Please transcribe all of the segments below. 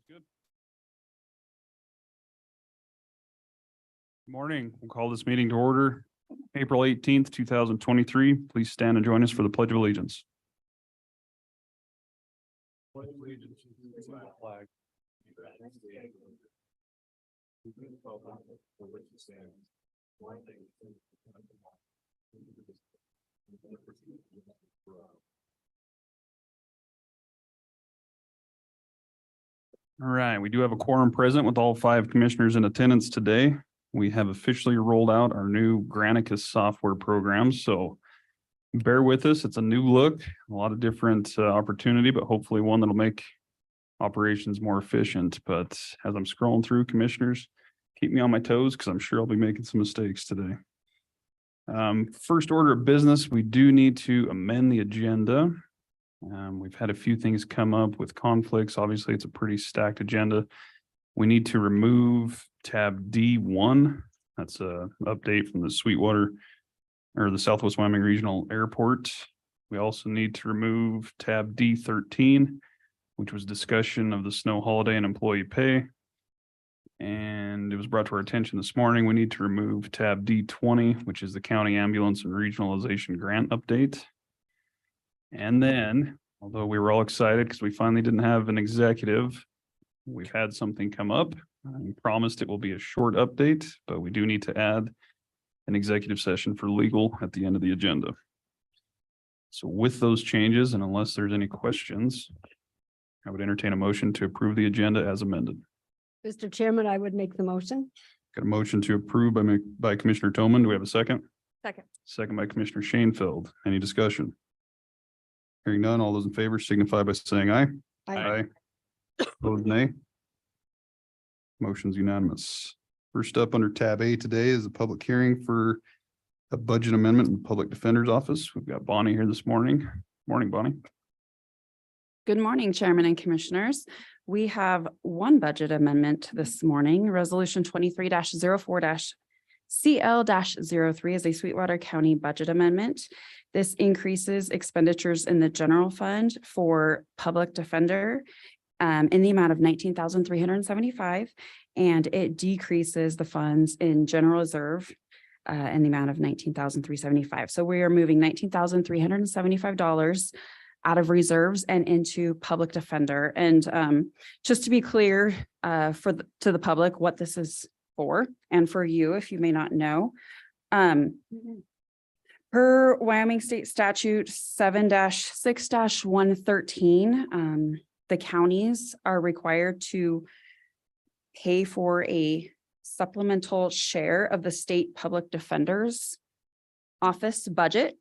Sounds good. Good morning. We'll call this meeting to order. April 18th, 2023. Please stand and join us for the Pledge of Allegiance. Pledge of allegiance to the flag. All right, we do have a quorum present with all 5 commissioners in attendance today. We have officially rolled out our new Granicus software program, so bear with us. It's a new look, a lot of different opportunity, but hopefully one that'll make operations more efficient. But as I'm scrolling through, commissioners, keep me on my toes because I'm sure I'll be making some mistakes today. First order of business, we do need to amend the agenda. We've had a few things come up with conflicts. Obviously, it's a pretty stacked agenda. We need to remove tab D1. That's a update from the Sweetwater or the Southwest Wyoming Regional Airport. We also need to remove tab D13, which was discussion of the snow holiday and employee pay. And it was brought to our attention this morning. We need to remove tab D20, which is the county ambulance and regionalization grant update. And then, although we were all excited because we finally didn't have an executive, we've had something come up. I promised it will be a short update, but we do need to add an executive session for legal at the end of the agenda. So with those changes, and unless there's any questions, I would entertain a motion to approve the agenda as amended. Mr. Chairman, I would make the motion. Got a motion to approve by Commissioner Toman. Do we have a second? Second. Second by Commissioner Shanefield. Any discussion? Hearing none, all those in favor signify by saying aye. Aye. Opposed, nay. Motion's unanimous. First up under tab A today is a public hearing for a budget amendment in the Public Defender's Office. We've got Bonnie here this morning. Morning, Bonnie. Good morning, Chairman and Commissioners. We have one budget amendment this morning. Resolution 23-04-CL-03 is a Sweetwater County budget amendment. This increases expenditures in the general fund for public defender in the amount of $19,375, and it decreases the funds in general reserve in the amount of $19,375. So we are moving $19,375 out of reserves and into public defender. And just to be clear to the public what this is for, and for you, if you may not know, per Wyoming State Statute 7-6-113, the counties are required to pay for a supplemental share of the state public defender's office budget.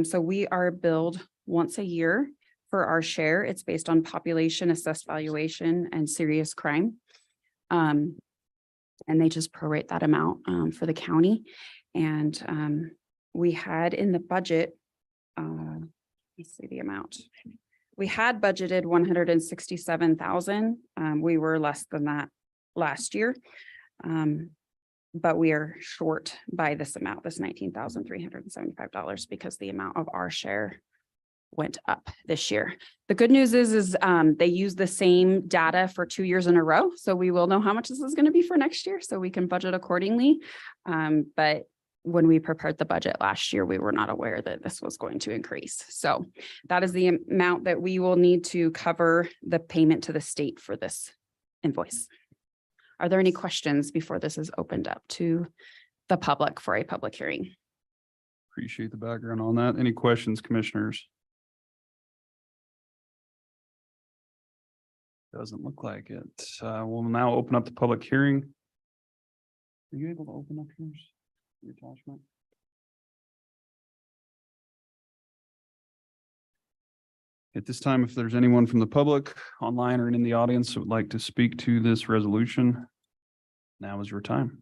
So we are billed once a year for our share. It's based on population, assessed valuation, and serious crime. And they just prorate that amount for the county. And we had in the budget, let's see the amount. We had budgeted $167,000. We were less than that last year. But we are short by this amount, this $19,375, because the amount of our share went up this year. The good news is they use the same data for 2 years in a row. So we will know how much this is going to be for next year, so we can budget accordingly. But when we prepared the budget last year, we were not aware that this was going to increase. So that is the amount that we will need to cover the payment to the state for this invoice. Are there any questions before this is opened up to the public for a public hearing? Appreciate the background on that. Any questions, commissioners? Doesn't look like it. We'll now open up the public hearing. Are you able to open up yours? Your attachment? At this time, if there's anyone from the public online or in the audience that would like to speak to this resolution, now is your time.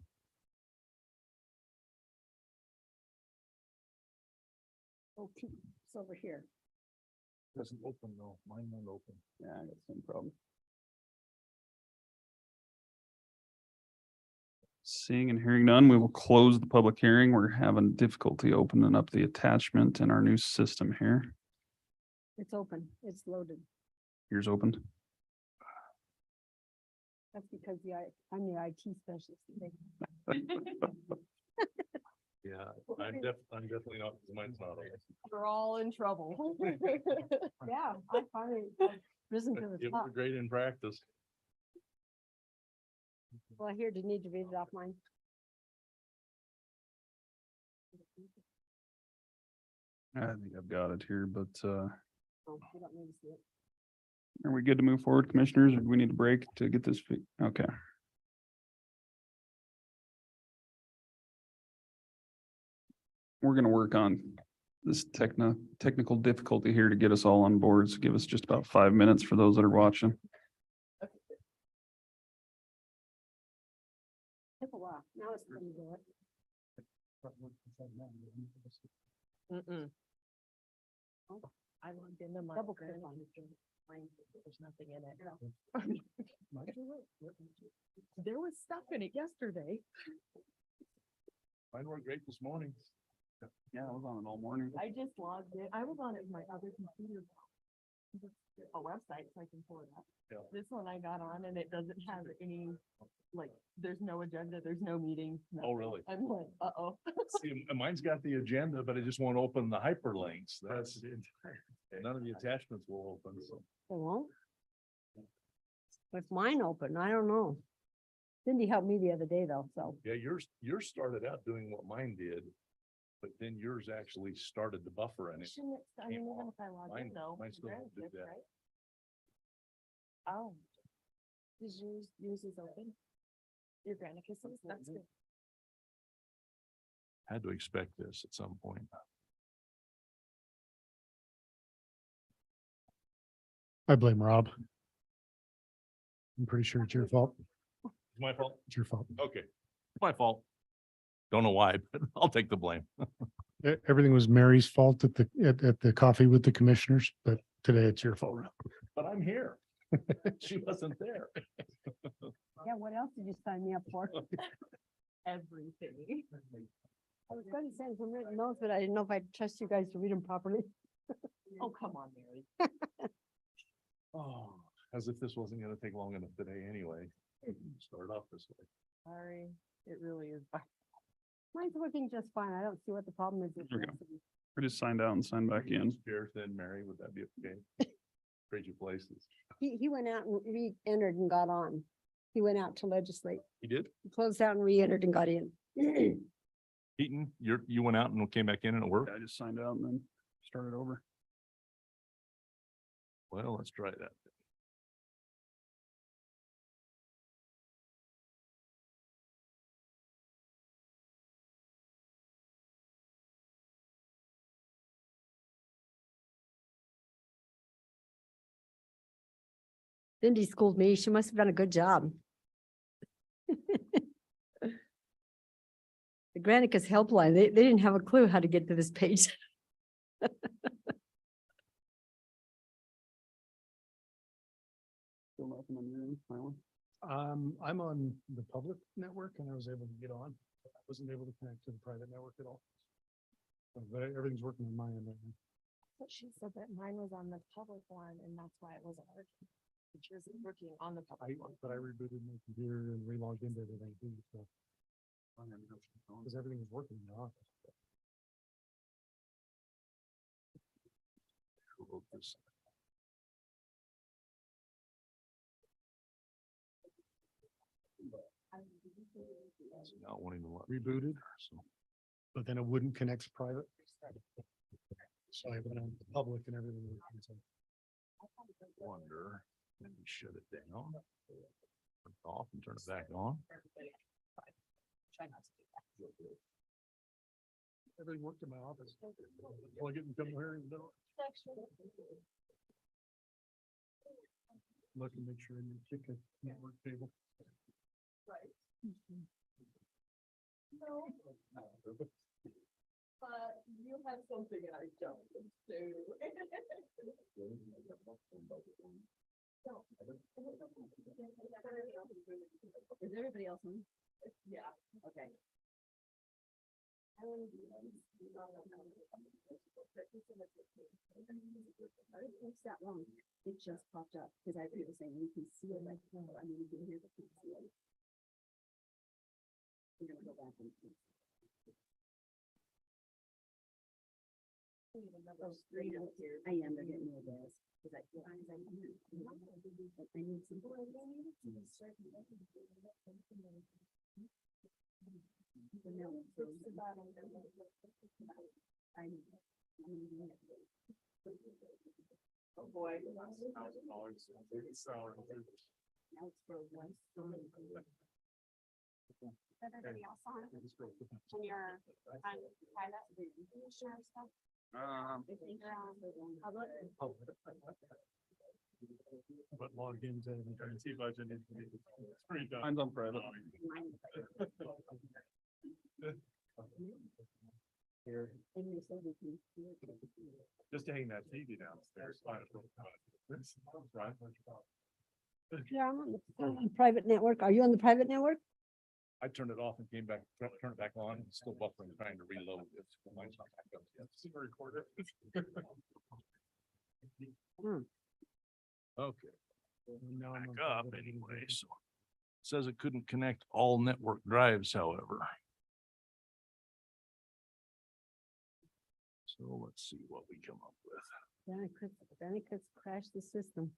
Okay, it's over here. Doesn't open though. Mine won't open. Yeah, I got the same problem. Seeing and hearing none, we will close the public hearing. We're having difficulty opening up the attachment in our new system here. It's open. It's loaded. Here's opened. That's because I'm the IT specialist. Yeah, I'm definitely not, 'cause mine's not on. We're all in trouble. Yeah, I finally risen to the It top. was great in practice. Well, here, do you need to read it off mine? I think I've got it here, but, Oh, you don't need to see it. are we good to move forward, commissioners, or do we need a break to get this? Okay. We're gonna work on this technical difficulty here to get us all on board. So give us just about 5 minutes for those that are watching. Took a while. Now it's going to do it. I logged into my. Double click Granite on it. user. There's nothing in it. There was stuff in it yesterday. Mine worked great this morning. Yeah, I was on it all morning. I just logged in. I was on it with my other computer. A website, so I can pull it up. Yeah. This one I got on and it doesn't have any, like, there's no agenda, there's no meeting. Oh, nothing. really? I'm like, uh-oh. See, mine's got the agenda, but it just won't open the hyperlinks. That's it. None of the attachments will open, so. It won't? With mine open, I don't know. Cindy helped me the other day though, so. Yeah, yours started out doing what mine did, but then yours actually started the buffer and it. Shouldn't it, I mean, came even off. if I log Mine- in though. mine still Granite did is, that. right? Oh. Is yours is open? Your Granicus is, that's good. Had to expect this at some point. I blame Rob. I'm pretty sure it's your fault. It's my fault. It's your fault. Okay, my fault. Don't know why, but I'll take the blame. Everything was Mary's fault at the coffee with the commissioners, but today it's your fault, Rob. But I'm here. She wasn't there. Yeah, what else did you sign me up for? Everything. I was going to send some written notes, but I didn't know if I'd trust you guys to read them properly. Oh, come on, Mary. Oh, as if this wasn't gonna take long enough today anyway. Start off this way. Sorry, it really is. Mine's working just fine. I don't see what the problem is. with There we the go. rest of them. We just signed out and signed back in. Chair then, Mary, would that be okay? Trade your places. He went out and re-entered and got on. He went out to legislate. You did? He closed out and re-entered and got in. Eaton, you went out and came back in and it worked? I just signed out and then started over. Well, let's try that. Cindy schooled me. She must have done a good job. The Granicus helpline, they didn't have a clue how to get to this page. Still nothing on your end, Mylan? I'm on the public network and I was able to get on. I wasn't able to connect to the private network at all. But everything's working on my end right now. But she said that mine was on the public one and that's why it wasn't working. But yours is working on the public one. But I rebooted my computer and relogged into everything too, so. Because everything was working in the office. Who wrote this? It's not wanting to let me Rebooted, so. but then it wouldn't connect to private. So I went on the public and everything. was working, so. Wonder, let me shut it down. Turn it off and turn it back on. Everything worked in my office. Plug it and come here and do it. Look and make sure you pick a network table. But you have something I don't, so. Is everybody else on? Yeah, okay. It's that long. It just popped up because I was saying we can see it like, I mean, we can hear the see it. We're gonna go back and. I am, they're getting more gas. Cause I need some. Oh, boy. Everybody else on? When you're on private, share stuff? But logged into the guarantee budget. Mine's on private. Just to hang that TV downstairs. Right. Yeah, I'm on the private network. Are you on the private network? I turned it off and came back, turned it back on, it's still buffering, trying to reload. Mine's not back up yet. Record it. Okay. Back up anyway, so. Says it couldn't connect all network drives, however. So let's see what we come up with. Benefits crashed the system.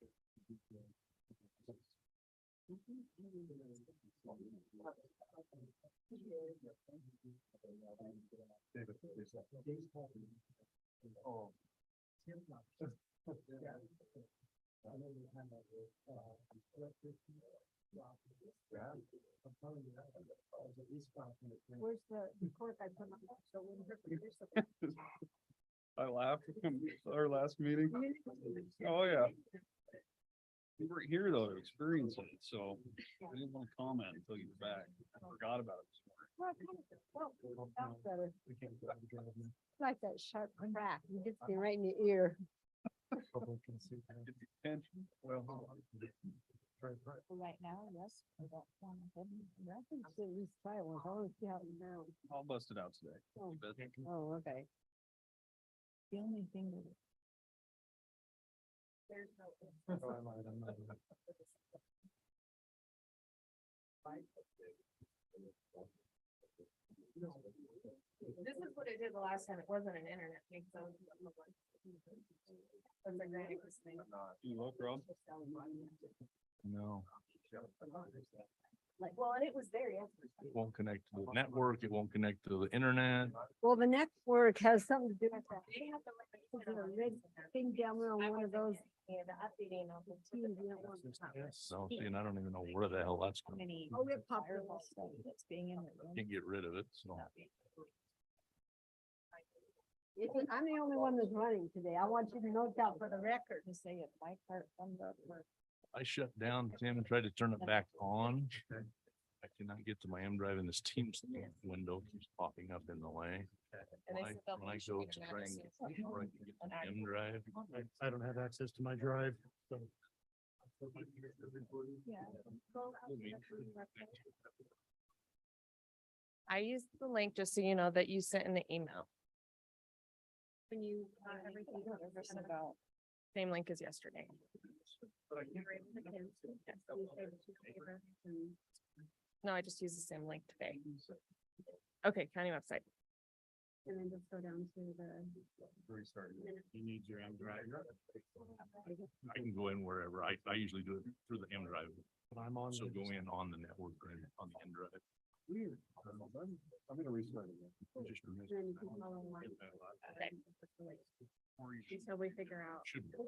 Oh. Where's the cork I put on? So when I laughed at our last meeting. Oh, yeah. You weren't here though to experience it, so I didn't want to comment until you were back. I forgot about it. That's better. It's like that sharp crack. You gets me right in the ear. Attention. Well, Right now, yes. I don't want to have them. I think you should at least try one. I want to see how it sounds. I'll bust it out today. Oh. But Oh, okay. The only thing that. There's no. This is what it did the last time. It wasn't an internet thing, so. you look, Rob. No, Like, well, and it was there, yeah. it won't connect to the network, it won't connect to the internet. Well, the network has something to do with that. They have to like. Is there a red thing down there on one of those And updating of the teams you don't want? So, see, and I don't even know where the hell that's going. Many. Oh, it popped up. wireless stuff That's being in the room. Can't get rid of it, so. I'm the only one that's running today. I want you to note that for the record. To say if my part comes up or. I shut down, Tim, and tried to turn it back on. I cannot get to my M drive and this Teams window keeps popping up in the way. And they When I said they'll when I push go it to in try there and to get see if where I can get to my M drive. I don't have access to my drive, so. Yeah. I used the link just so you know that you sent in the email. When you, everything. About same link as yesterday. No, I just used the same link today. Okay, county website. And then just go down to the. You need your M drive. I can go in wherever. I usually do it through the M drive. But I'm on. So the- go in on the network and on the M drive. Weird. I'm gonna restart again. Just remove Then it. you can follow along. Okay. Or you should- Until we figure out. should be.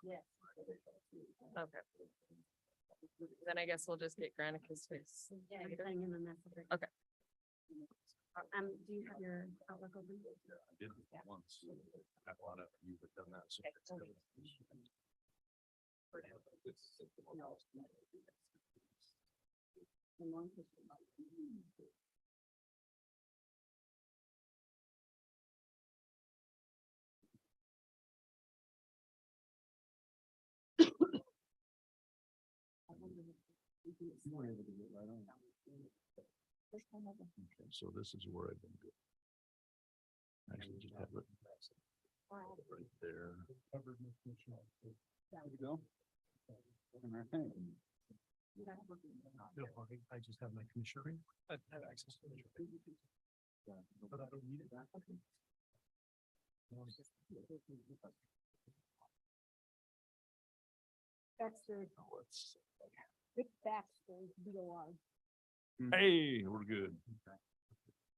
Yes. Okay. Then I guess we'll just get Granicus fixed. Yeah, later. everything in the message. Okay. Do you have your Outlook open? I did it once. I thought of you had done that. So Okay, it's okay. good. The long- You weren't able to get right on. Okay, so this is where I've been good. Actually, just have it right there. There we go. Alright. No, I just have my commissioner. I have access to it. But I don't need it. Baxter, Let's- Rick Baxter, BOR. Hey, we're good.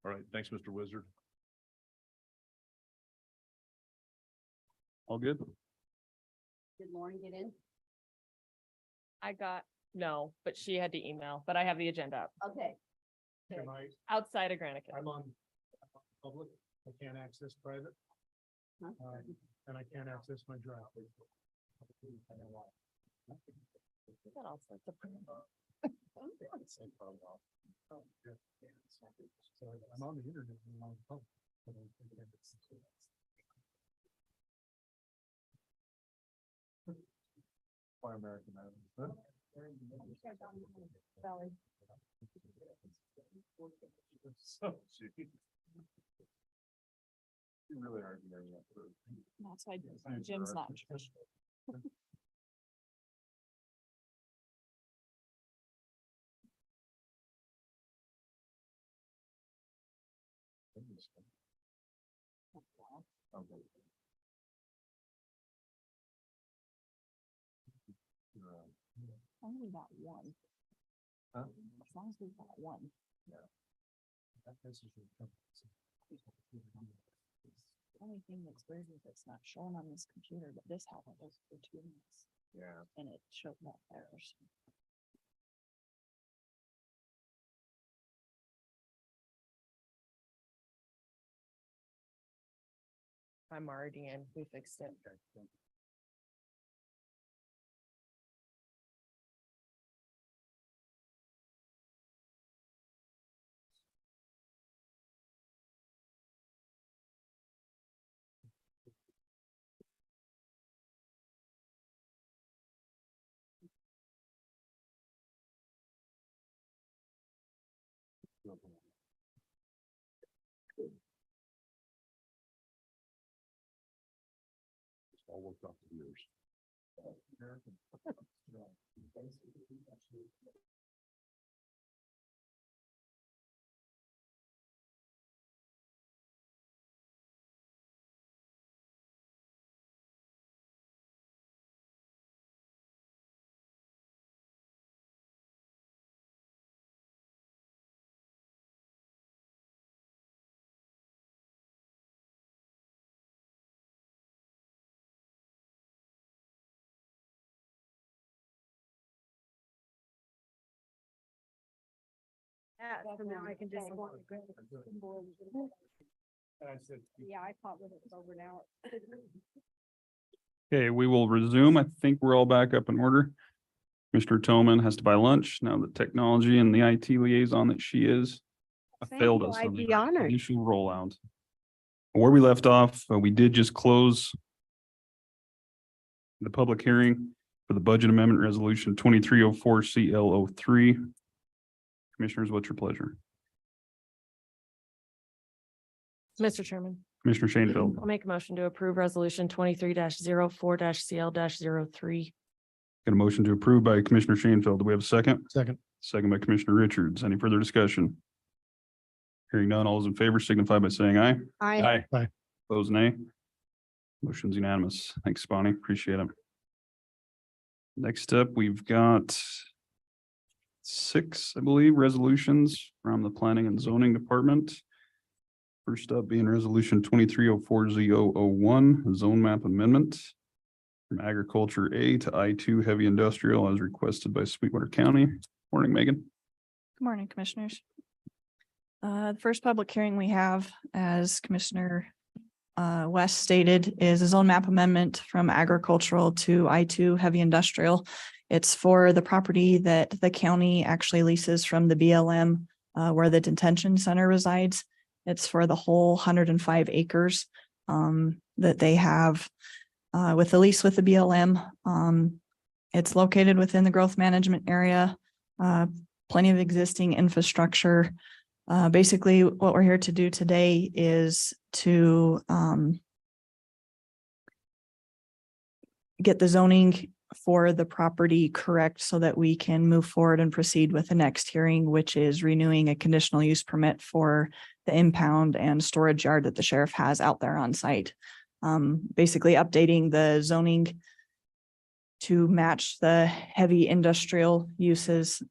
All right, thanks, Mr. Wizard. All good? Did Lauren get in? I got, no, but she had to email, but I have the agenda up Okay. Can I, outside of Granicus. I'm on public, I can't access private, Huh? and I can't access my drive. Got all sorts of- So I'm on the internet. and I'm on public, but I can't access it. Why American Idol, huh? Valley. So, gee. You really are getting that through. That's why Jim's not. Only got one. Huh? As long as we got one. Only thing that's weird is it's not shown on this computer, but this happened for 2 minutes. Yeah. And it showed that there. I'm already in, we fixed it. All worked off the years. Yeah, so now I can just. And I said, Yeah, I thought with it's over now. Okay, we will resume. I think we're all back up in order. Mr. Toman has to buy lunch. Now the technology and the IT liaison that she is Thank failed you, us I'd on the be honored. initial rollout. Where we left off, we did just close the public hearing for the budget amendment resolution 2304 CL03. Commissioners, what's your pleasure? Mr. Chairman, Commissioner Shanefield, I'll make a motion to approve resolution 23-04-CL-03. got a motion to approve by Commissioner Shanefield. Do we have a second? second. Second by Commissioner Richards. Any further discussion? Hearing none, all those in favor signify by saying aye. I, Aye. Opposed, nay. Motion's unanimous. Thanks, Bonnie. Appreciate it. Next up, we've got 6, I believe, resolutions from the Planning and Zoning Department. First up being Resolution 2304-Z001, Zone Map Amendment from Agriculture A to I2 Heavy Industrial as requested by Sweetwater County. Morning, Megan. Good morning, Commissioners. The first public hearing we have, as Commissioner West stated, is a zone map amendment from agricultural to I2 heavy industrial. It's for the property that the county actually leases from the BLM where the detention center resides. It's for the whole 105 acres that they have with the lease with the BLM. It's located within the growth management area. plenty of existing infrastructure. Basically, what we're here to do today is to get the zoning for the property correct so that we can move forward and proceed with the next hearing, which is renewing a conditional use permit for the impound and storage yard that the sheriff has out there on site. Basically updating the zoning to match the heavy industrial uses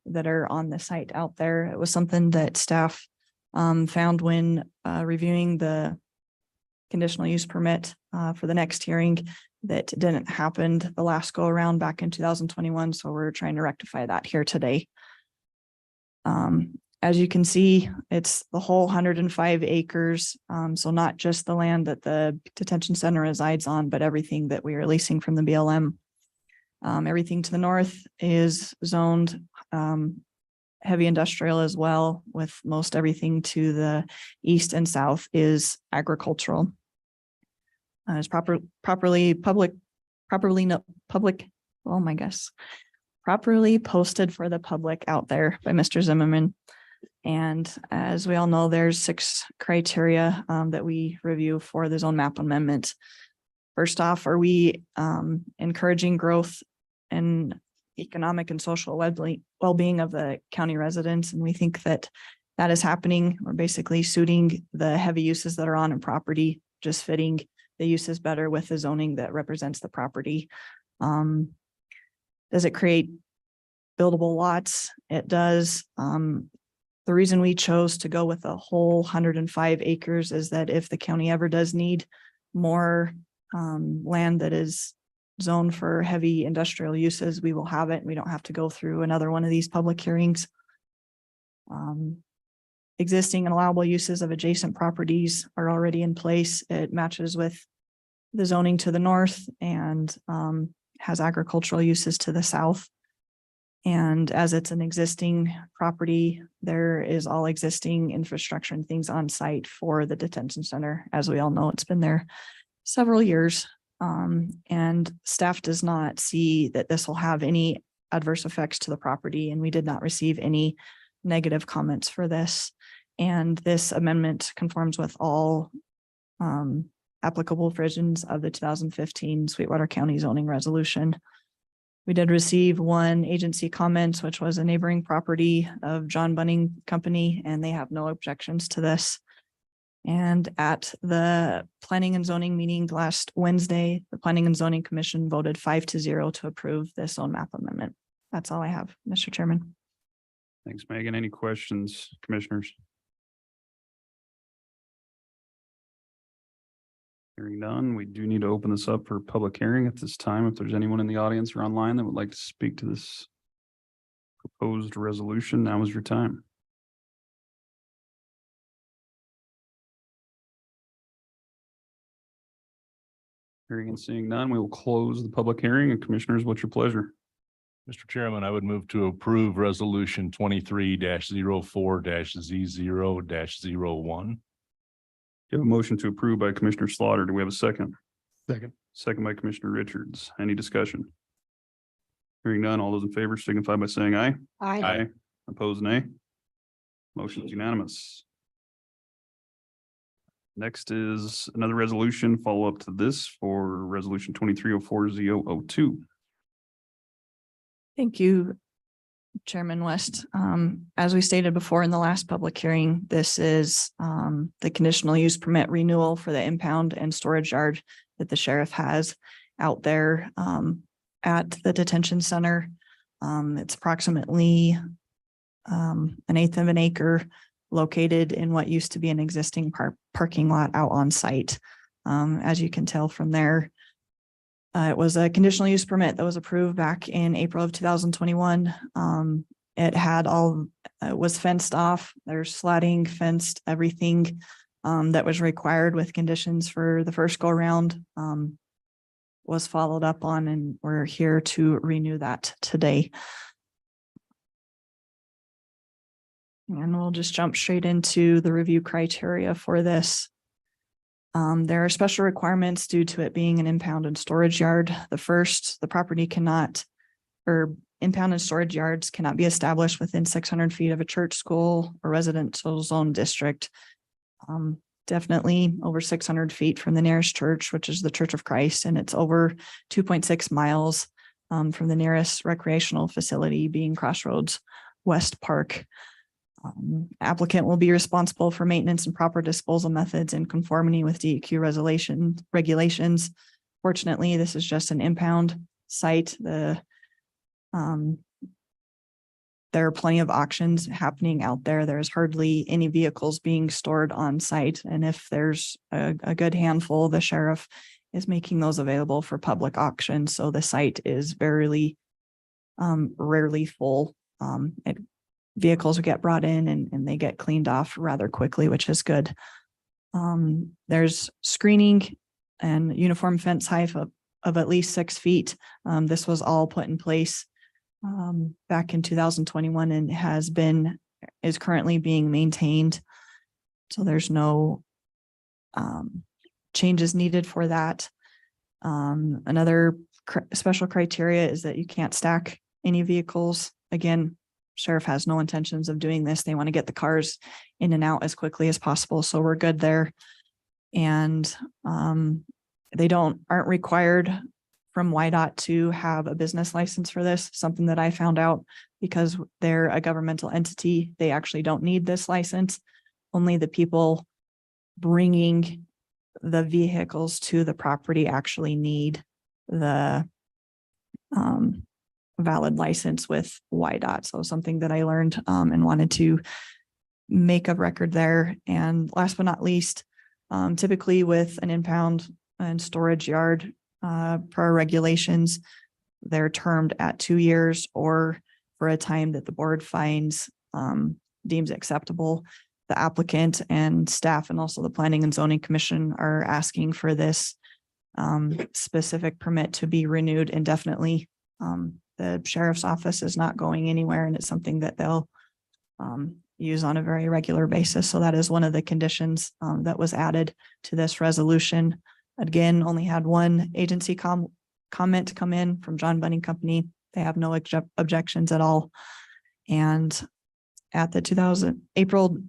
that are on the site out there. It was something that staff found when reviewing the conditional use permit for the next hearing that didn't happen the last go around back in 2021. So we're trying to rectify that here today. As you can see, it's the whole 105 acres. So not just the land that the detention center resides on, but everything that we are leasing from the BLM. Everything to the north is zoned heavy industrial as well, with most everything to the east and south is agricultural. It's properly posted for the public out there by Mr. Zimmerman. And as we all know, there's 6 criteria that we review for the zone map amendment. First off, are we encouraging growth and economic and social well-being of the county residents? And we think that that is happening. We're basically suiting the heavy uses that are on a property, just fitting the uses better with the zoning that represents the property. Does it create buildable lots? It does. The reason we chose to go with the whole 105 acres is that if the county ever does need more land that is zoned for heavy industrial uses, we will have it. We don't have to go through another one of these public hearings. Existing and allowable uses of adjacent properties are already in place. It matches with the zoning to the north and has agricultural uses to the south. And as it's an existing property, there is all existing infrastructure and things on site for the detention center. As we all know, it's been there several years. And staff does not see that this will have any adverse effects to the property, and we did not receive any negative comments for this. And this amendment conforms with all applicable provisions of the 2015 Sweetwater County zoning resolution. We did receive one agency comment, which was a neighboring property of John Bunning Company, and they have no objections to this. And at the Planning and Zoning meeting last Wednesday, the Planning and Zoning Commission voted 5-0 to approve this zone map amendment. That's all I have, Mr. Chairman. Thanks, Megan. Any questions, commissioners? Hearing none, we do need to open this up for public hearing at this time. If there's anyone in the audience or online that would like to speak to this proposed resolution, now is your time. Hearing and seeing none, we will close the public hearing. And commissioners, what's your pleasure? Mr. Chairman, I would move to approve resolution 23-04-Z0-01. You have a motion to approve by Commissioner Slaughter. Do we have a second? Second. Second by Commissioner Richards. Any discussion? Hearing none, all those in favor signify by saying aye. Aye. Opposed, nay. Motion is unanimous. Next is another resolution, follow up to this for resolution 23-04-Z002. Thank you, Chairman West. As we stated before in the last public hearing, this is the conditional use permit renewal for the impound and storage yard that the sheriff has out there at the detention center. It's approximately 1/8 of an acre located in what used to be an existing parking lot out on site. As you can tell from there, it was a conditional use permit that was approved back in April of 2021. It had it was fenced off. There's slatting, fenced, everything that was required with conditions for the first go around was followed up on, and we're here to renew that today. And we'll just jump straight into the review criteria for this. There are special requirements due to it being an impound and storage yard. The property cannot, or impound and storage yards cannot be established within 600 feet of a church, school, or residential zone district. Definitely over 600 feet from the nearest church, which is the Church of Christ, and it's over 2.6 miles from the nearest recreational facility, being Crossroads West Park. Applicant will be responsible for maintenance and proper disposal methods in conformity with DEQ regulations. Fortunately, this is just an impound site. There are plenty of auctions happening out there. There's hardly any vehicles being stored on site. And if there's a good handful, the sheriff is making those available for public auction. So the site is very rarely full. Vehicles get brought in and they get cleaned off rather quickly, which is good. There's screening and uniform fence height of at least 6 feet. This was all put in place back in 2021 and is currently being maintained. So there's no changes needed for that. Another special criteria is that you can't stack any vehicles. Again, sheriff has no intentions of doing this. They want to get the cars in and out as quickly as possible. So we're good there. And they aren't required from YDOT to have a business license for this, something that I found out because they're a governmental entity. They actually don't need this license. Only the people bringing the vehicles to the property actually need the valid license with YDOT. So something that I learned and wanted to make a record there. And last but not least, typically with an impound and storage yard, per our regulations, they're termed at 2 years or for a time that the board deems acceptable. The applicant and staff and also the Planning and Zoning Commission are asking for this specific permit to be renewed indefinitely. The sheriff's office is not going anywhere, and it's something that they'll use on a very regular basis. So that is one of the conditions that was added to this resolution. Again, only had one agency comment come in from John Bunning Company. They have no objections at all. And at the April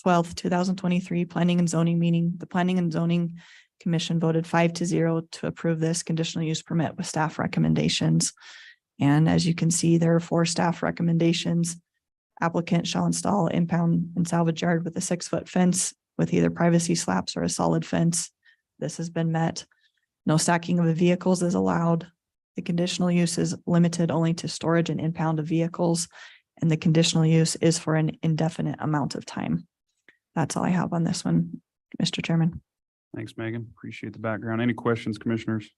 12th, 2023 Planning and Zoning meeting, the Planning and Zoning Commission voted 5-0 to approve this conditional use permit with staff recommendations. And as you can see, there are 4 staff recommendations. Applicant shall install impound and salvage yard with a 6-foot fence with either privacy slats or a solid fence. This has been met. No stacking of the vehicles is allowed. The conditional use is limited only to storage and impound of vehicles, and the conditional use is for an indefinite amount of time. That's all I have on this one, Mr. Chairman. Thanks, Megan. Appreciate the background. Any questions, commissioners?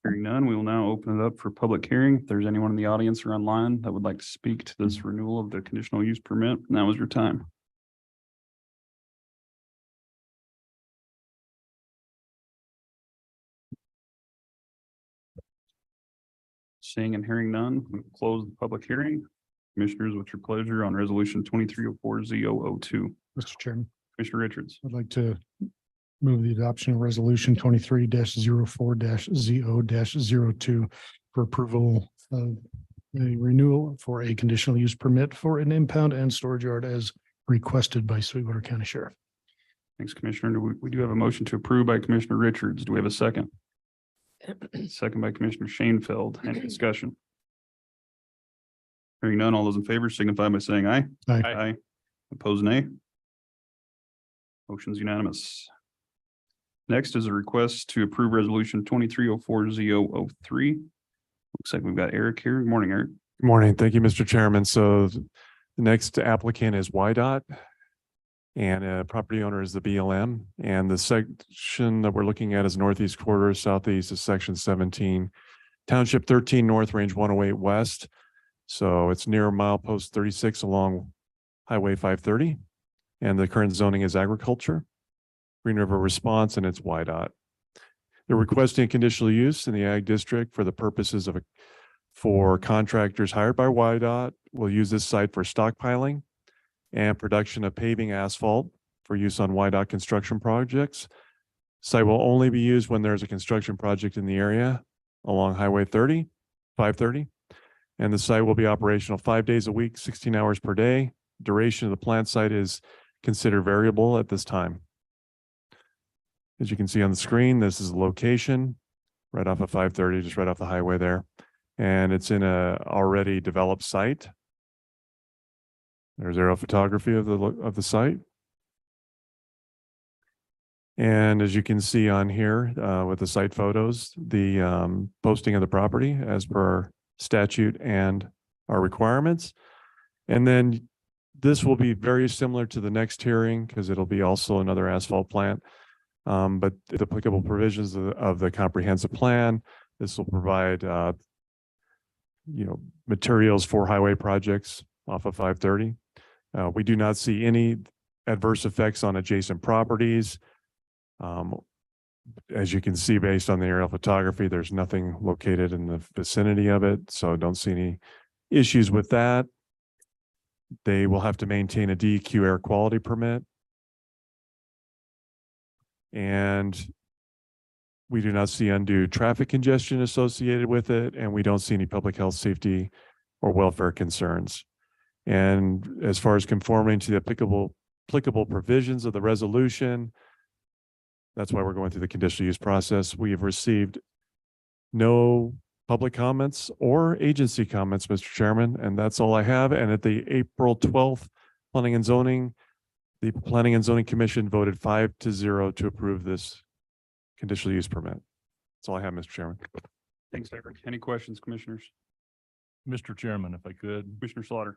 Hearing none, we will now open it up for public hearing. If there's anyone in the audience or online that would like to speak to this renewal of the conditional use permit, now is your time. Seeing and hearing none, we close the public hearing. Commissioners, what's your pleasure on resolution 2304-002? Mr. Chairman, Commissioner Richards. I'd like to move the adoption of resolution 23-04-0-02 for approval of a renewal for a conditional use permit for an impound and storage yard as requested by Sweetwater County Sheriff. Thanks, Commissioner. We do have a motion to approve by Commissioner Richards. Do we have a second? Second by Commissioner Shanefield. Any discussion? Hearing none, all those in favor signify by saying aye. Aye. Aye. Opposed, nay. Motion's unanimous. Next is a request to approve resolution 2304-003. Looks like we've got Eric here. Good morning, Eric. Good morning. Thank you, Mr. Chairman. So the next applicant is YDOT and property owner is the BLM. And the section that we're looking at is northeast quarter, southeast is section 17, township 13 north, range 108 west. So it's near milepost 36 along Highway 530. And the current zoning is agriculture. Green River Response, and it's YDOT. They're requesting a conditional use in the ag district for the purposes of for contractors hired by YDOT. Will use this site for stockpiling and production of paving asphalt for use on YDOT construction projects. Site will only be used when there's a construction project in the area along Highway 530. And the site will be operational 5 days a week, 16 hours per day. Duration of the plant site is considered variable at this time. As you can see on the screen, this is the location right off of 530, just right off the highway there. And it's in a already developed site. There's aerial photography of the site. And as you can see on here with the site photos, the posting of the property as per our statute and our requirements. And then this will be very similar to the next hearing because it'll be also another asphalt plant. But the applicable provisions of the comprehensive plan, this will provide materials for highway projects off of 530. We do not see any adverse effects on adjacent properties. As you can see, based on the aerial photography, there's nothing located in the vicinity of it, so don't see any issues with that. They will have to maintain a DEQ air quality permit. And we do not see undue traffic congestion associated with it, and we don't see any public health, safety, or welfare concerns. And as far as conforming to the applicable provisions of the resolution, that's why we're going through the conditional use process. We have received no public comments or agency comments, Mr. Chairman, and that's all I have. And at the April 12th Planning and Zoning, the Planning and Zoning Commission voted 5-0 to approve this conditional use permit. That's all I have, Mr. Chairman. Thanks, Eric. Any questions, commissioners? Mr. Chairman, if I could. Commissioner Slaughter?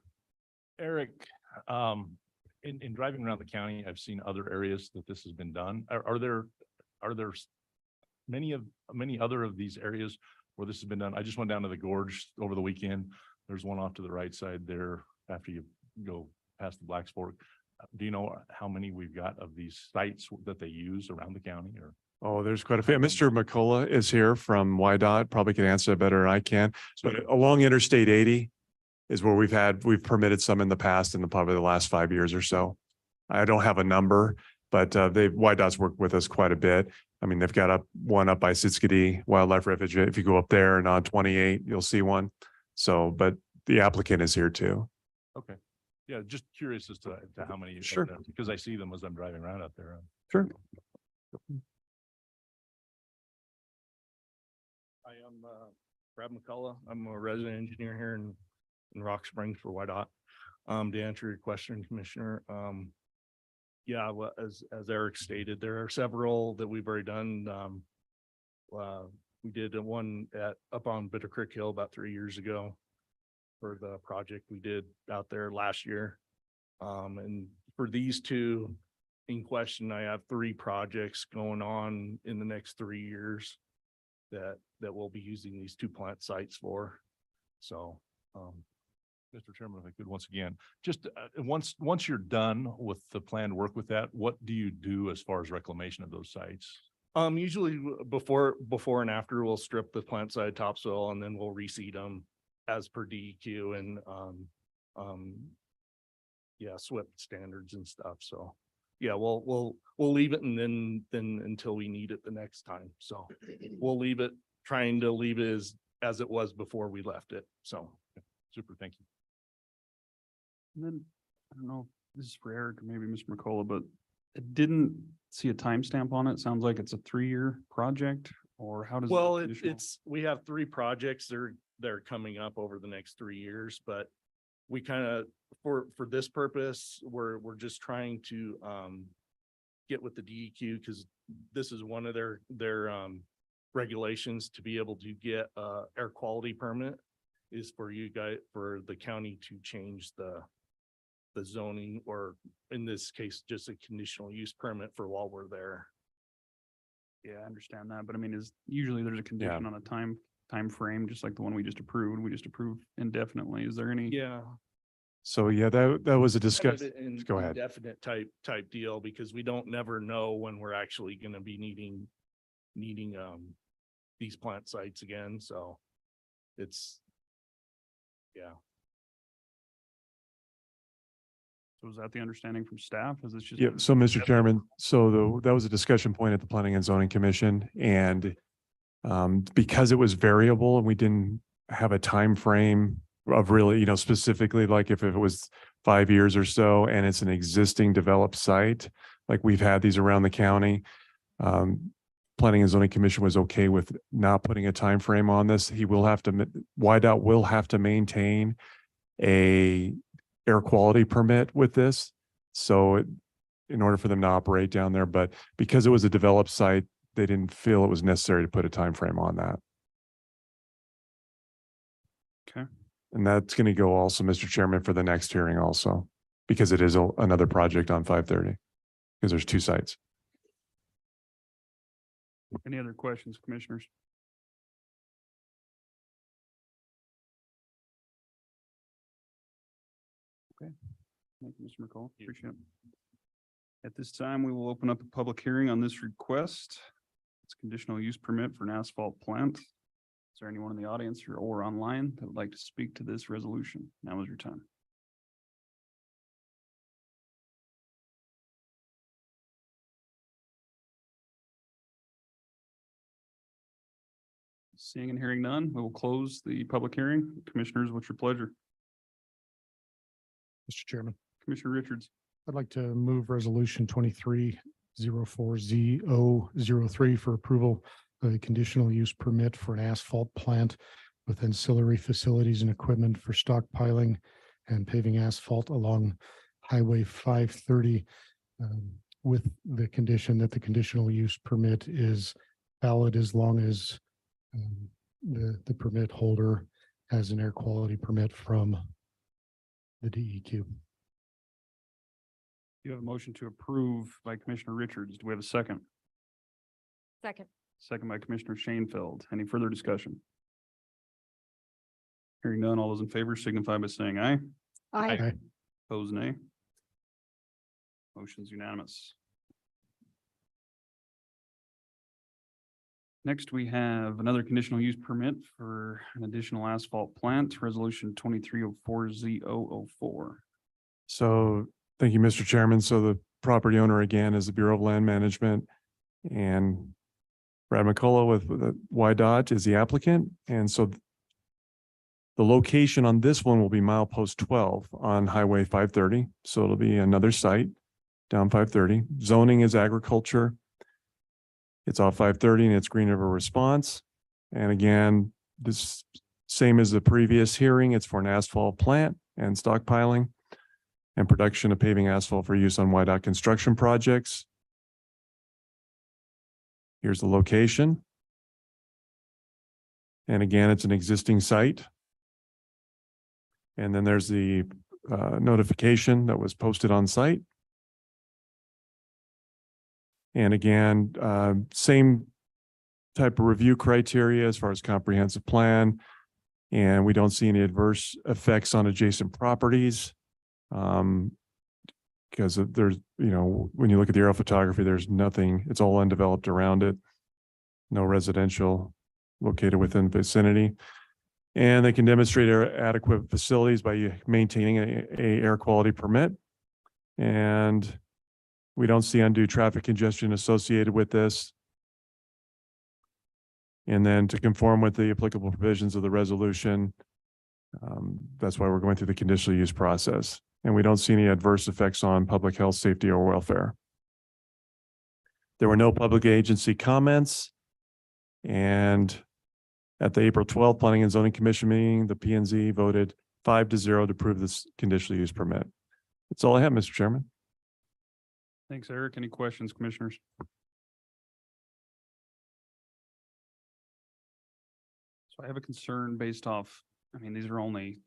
Eric, in driving around the county, I've seen other areas that this has been done. Are there many other of these areas where this has been done? I just went down to the gorge over the weekend. There's one off to the right side there after you go past the Blacks Fork. Do you know how many we've got of these sites that they use around the county? Or Oh, there's quite a few. Mr. McCullough is here from YDOT, probably can answer it better than I can. But along Interstate 80 is where we've permitted some in the past in probably the last 5 years or so. I don't have a number, but YDOT's worked with us quite a bit. I mean, they've got one up by Siskiyou Wildlife Refuge. If you go up there and on 28, you'll see one. So, but the applicant is here too. okay, yeah, just curious as to how many. Sure. Because I see them as I'm driving around out there. Sure. I am Brad McCullough. I'm a resident engineer here in Rock Springs for YDOT. To answer your question, Commissioner, yeah, well, as Eric stated, there are several that we've already done. We did one up on Bitter Creek Hill about 3 years ago for the project we did out there last year. And for these two in question, I have 3 projects going on in the next 3 years that we'll be using these 2 plant sites for. So, Mr. Chairman, if I could once again, just once you're done with the planned work with that, what do you do as far as reclamation of those sites? Usually before and after, we'll strip the plant side topsoil and then we'll reseed them as per DEQ and yeah, SWIP standards and stuff. So yeah, we'll leave it and then until we need it the next time. So we'll leave it, trying to leave it as it was before we left it. So Super, thank you. And then, I don't know, if this is for Eric or maybe Mr. McCullough, but it didn't see a timestamp on it. Sounds like it's a 3-year project, or how does? well, the conditional- we have 3 projects. They're coming up over the next 3 years, but we kind of, for this purpose, we're just trying to get with the DEQ because this is one of their regulations to be able to get a air quality permit is for for the county to change the zoning, or in this case, just a conditional use permit for while we're there. Yeah, I understand that, but I mean, usually there's a condition on a time frame, just like the one we just approved. We just approved indefinitely. Is there any? Yeah. So yeah, that was a discussion. In Go ahead. Definite type deal, because we don't never know when we're actually gonna be needing these plant sites again, so it's, yeah. So is that the understanding from staff? Is this just? Yeah, so Mr. Chairman, that was a discussion point at the Planning and Zoning Commission, and because it was variable and we didn't have a time frame of really, specifically like if it was 5 years or so and it's an existing developed site, like we've had these around the county. Planning and Zoning Commission was okay with not putting a time frame on this. YDOT will have to maintain a air quality permit with this. So in order for them to operate down there, but because it was a developed site, they didn't feel it was necessary to put a time frame on that. Okay. And that's going to go also, Mr. Chairman, for the next hearing also, because it is another project on 530, because there's 2 sites. Any other questions, commissioners? Okay. Thank you, Mr. McCall. Appreciate it. At this time, we will open up a public hearing on this request. It's conditional use permit for an asphalt plant. Is there anyone in the audience or online that would like to speak to this resolution? Now is your time. Seeing and hearing none, we will close the public hearing. Commissioners, what's your pleasure? Mr. Chairman, Commissioner Richards. I'd like to move resolution 2304Z003 for approval of a conditional use permit for an asphalt plant with ancillary facilities and equipment for stockpiling and paving asphalt along Highway 530, with the condition that the conditional use permit is valid as long as the permit holder has an air quality permit from the DEQ. You have a motion to approve by Commissioner Richards. Do we have a second? Second. Second by Commissioner Shanefield. Any further discussion? Hearing none, all those in favor signify by saying aye. Aye. Opposed, nay. Motion's unanimous. Next, we have another conditional use permit for an additional asphalt plant, resolution 2304Z004. So thank you, Mr. Chairman. So the property owner again is the Bureau of Land Management, and Brad McCullough with YDOT is the applicant. And so the location on this one will be milepost 12 on Highway 530. So it'll be another site down 530. Zoning is agriculture. It's off 530 and it's Green River Response. And again, this same as the previous hearing, it's for an asphalt plant and stockpiling and production of paving asphalt for use on YDOT construction projects. Here's the location. And again, it's an existing site. And then there's the notification that was posted on site. And again, same type of review criteria as far as comprehensive plan. And we don't see any adverse effects on adjacent properties. Because there's, when you look at the aerial photography, there's nothing, it's all undeveloped around it. No residential located within the vicinity. And they can demonstrate adequate facilities by maintaining a air quality permit. And we don't see undue traffic congestion associated with this. And then to conform with the applicable provisions of the resolution, that's why we're going through the conditional use process. And we don't see any adverse effects on public health, safety, or welfare. There were no public agency comments. And at the April 12th Planning and Zoning Commission meeting, the P&Z voted 5-0 to approve this conditional use permit. That's all I have, Mr. Chairman. Thanks, Eric. Any questions, commissioners? So I have a concern based off, these are only,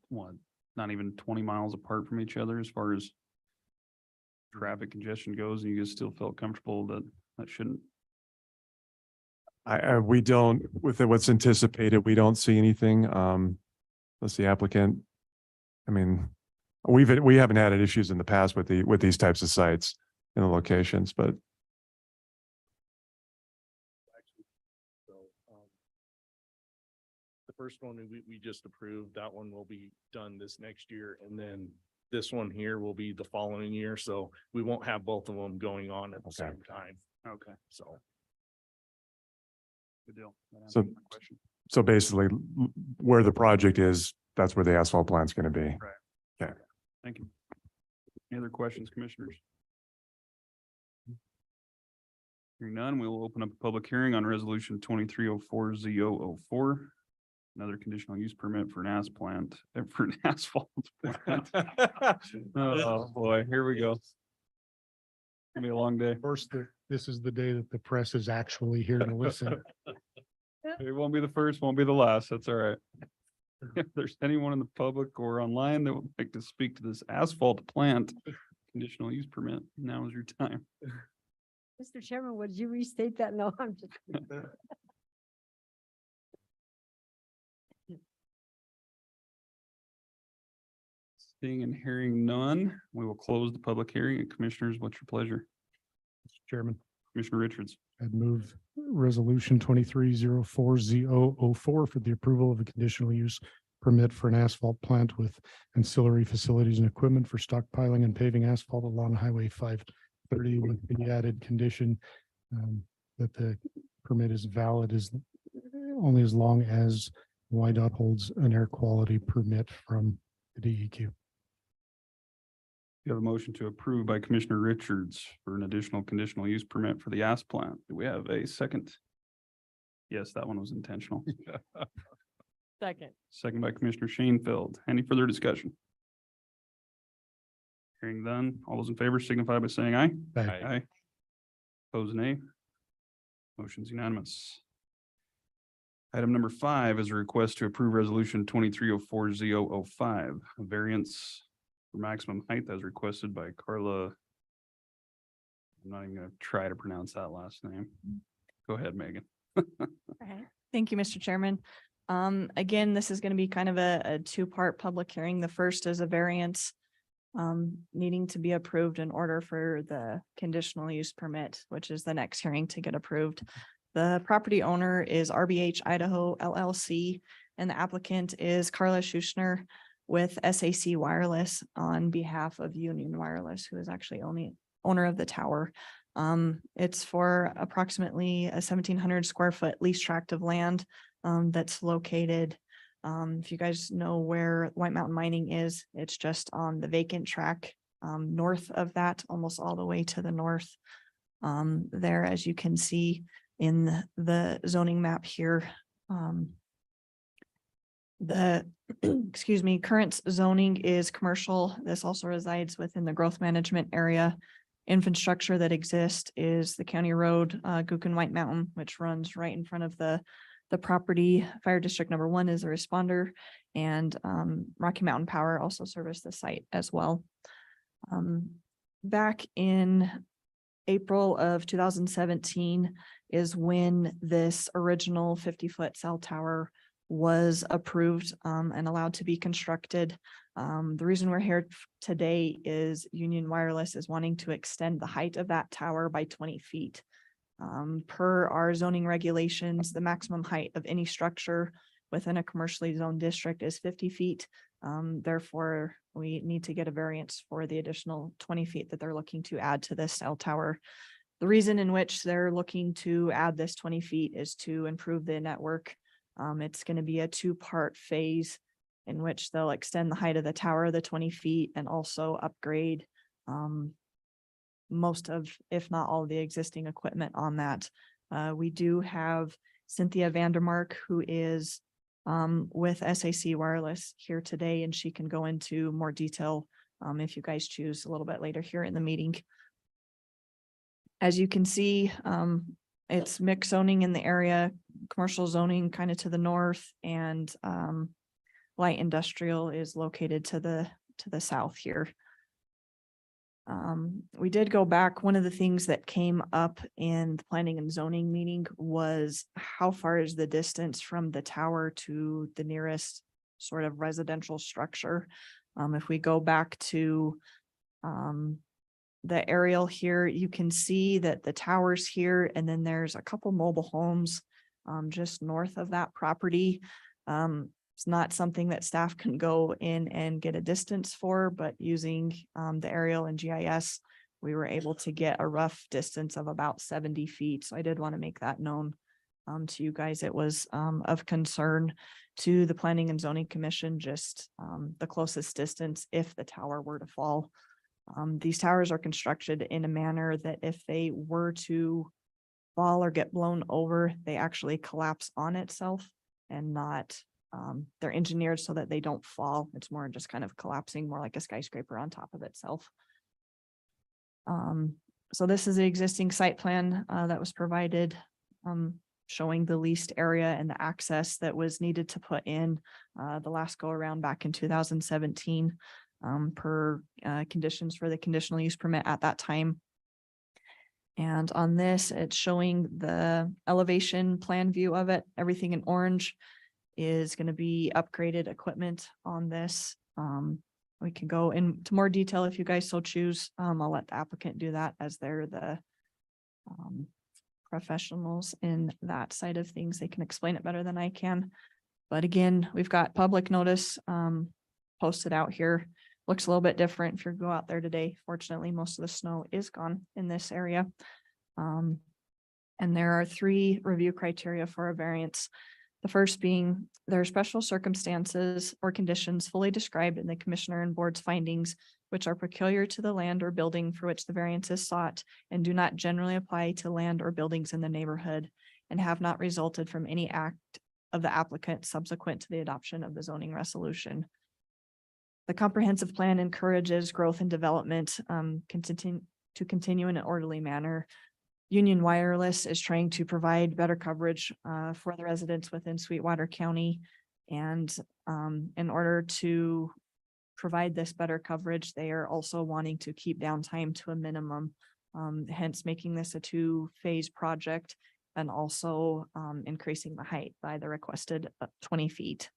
not even 20 miles apart from each other as far as traffic congestion goes, and you guys still felt comfortable that that shouldn't. We don't, with what's anticipated, we don't see anything. Unless the applicant, we haven't had issues in the past with these types of sites in the locations, but The first one we just approved, that one will be done this next year. And then this one here will be the following year, so we won't have both of them going on at the Okay. same time, Okay, so. good deal. That answers So- my question. So basically, where the project is, that's where the asphalt plant's gonna be. Thank you. Any other questions, commissioners? Hearing none, we will open up a public hearing on resolution 2304-004. Another conditional use permit for an for an asphalt plant. Oh, boy, here we go. Gonna be a long day. First, this is the day that the press is actually here to listen. It won't be the first, won't be the last. That's all right. If there's anyone in the public or online that would like to speak to this asphalt plant conditional use permit, now is your time. Mr. Chairman, would you restate that? No, I'm just. Seeing and hearing none, we will close the public hearing. And commissioners, what's your pleasure? Mr. Chairman, Commissioner Richards. I'd move resolution 2304-004 for the approval of a conditional use permit for an asphalt plant with ancillary facilities and equipment for stockpiling and paving asphalt along Highway 530 with the added condition that the permit is valid only as long as YDOT holds an air quality permit from the DEQ. You have a motion to approve by Commissioner Richards for an additional conditional use permit for the AS plant. Do we have a second? Yes, that one was intentional. Second. Second by Commissioner Shanefield. Any further discussion? Hearing none, all those in favor signify by saying aye. Aye. Aye. Opposed, nay. Motion's unanimous. Item number 5 is a request to approve resolution 2304-005, a variance for maximum height as requested by Carla. I'm not even gonna try to pronounce that last name. Go ahead, Megan. Thank you, Mr. Chairman. Again, this is going to be kind of a two-part public hearing. The first is a variance needing to be approved in order for the conditional use permit, which is the next hearing to get approved. The property owner is RBH Idaho LLC, and the applicant is Carla Schuschner with SAC Wireless on behalf of Union Wireless, who is actually owner of the tower. It's for approximately a 1,700 square foot lease tract of land that's located. If you guys know where White Mountain Mining is, it's just on the vacant track north of that, almost all the way to the north. There, as you can see in the zoning map here, the excuse me, current zoning is commercial. This also resides within the growth management area. Infrastructure that exists is the county road, Gookin White Mountain, which runs right in front of the property. Fire district number 1 is a responder, and Rocky Mountain Power also service the site as well. Back in April of 2017 is when this original 50-foot cell tower was approved and allowed to be constructed. The reason we're here today is Union Wireless is wanting to extend the height of that tower by 20 feet. Per our zoning regulations, the maximum height of any structure within a commercially zoned district is 50 feet. Therefore, we need to get a variance for the additional 20 feet that they're looking to add to this cell tower. The reason in which they're looking to add this 20 feet is to improve the network. It's going to be a 2-part phase in which they'll extend the height of the tower, the 20 feet, and also upgrade most of, if not all, the existing equipment on that. We do have Cynthia Vandermark, who is with SAC Wireless here today, and she can go into more detail if you guys choose a little bit later here in the meeting. As you can see, it's mixed zoning in the area, commercial zoning kind of to the north, and light industrial is located to the south here. We did go back. One of the things that came up in the planning and zoning meeting was how far is the distance from the tower to the nearest sort of residential structure. If we go back to the aerial here, you can see that the tower's here, and then there's a couple mobile homes just north of that property. It's not something that staff can go in and get a distance for, but using the aerial and GIS, we were able to get a rough distance of about 70 feet. So I did want to make that known to you guys. It was of concern to the Planning and Zoning Commission, just the closest distance if the tower were to fall. These towers are constructed in a manner that if they were to fall or get blown over, they actually collapse on itself and not, they're engineered so that they don't fall. It's more just kind of collapsing, more like a skyscraper on top of itself. So this is the existing site plan that was provided, showing the leased area and the access that was needed to put in the last go around back in 2017 per conditions for the conditional use permit at that time. And on this, it's showing the elevation plan view of it. Everything in orange is going to be upgraded equipment on this. We can go into more detail if you guys so choose. I'll let the applicant do that as they're the professionals in that side of things. They can explain it better than I can. But again, we've got public notice posted out here. Looks a little bit different if you go out there today. Fortunately, most of the snow is gone in this area. And there are 3 review criteria for a variance. The first being there are special circumstances or conditions fully described in the commissioner and board's findings, which are peculiar to the land or building for which the variance is sought and do not generally apply to land or buildings in the neighborhood and have not resulted from any act of the applicant subsequent to the adoption of the zoning resolution. The comprehensive plan encourages growth and development to continue in an orderly manner. Union Wireless is trying to provide better coverage for the residents within Sweetwater County. And in order to provide this better coverage, they are also wanting to keep downtime to a minimum, hence making this a 2-phase project and also increasing the height by the requested 20 feet.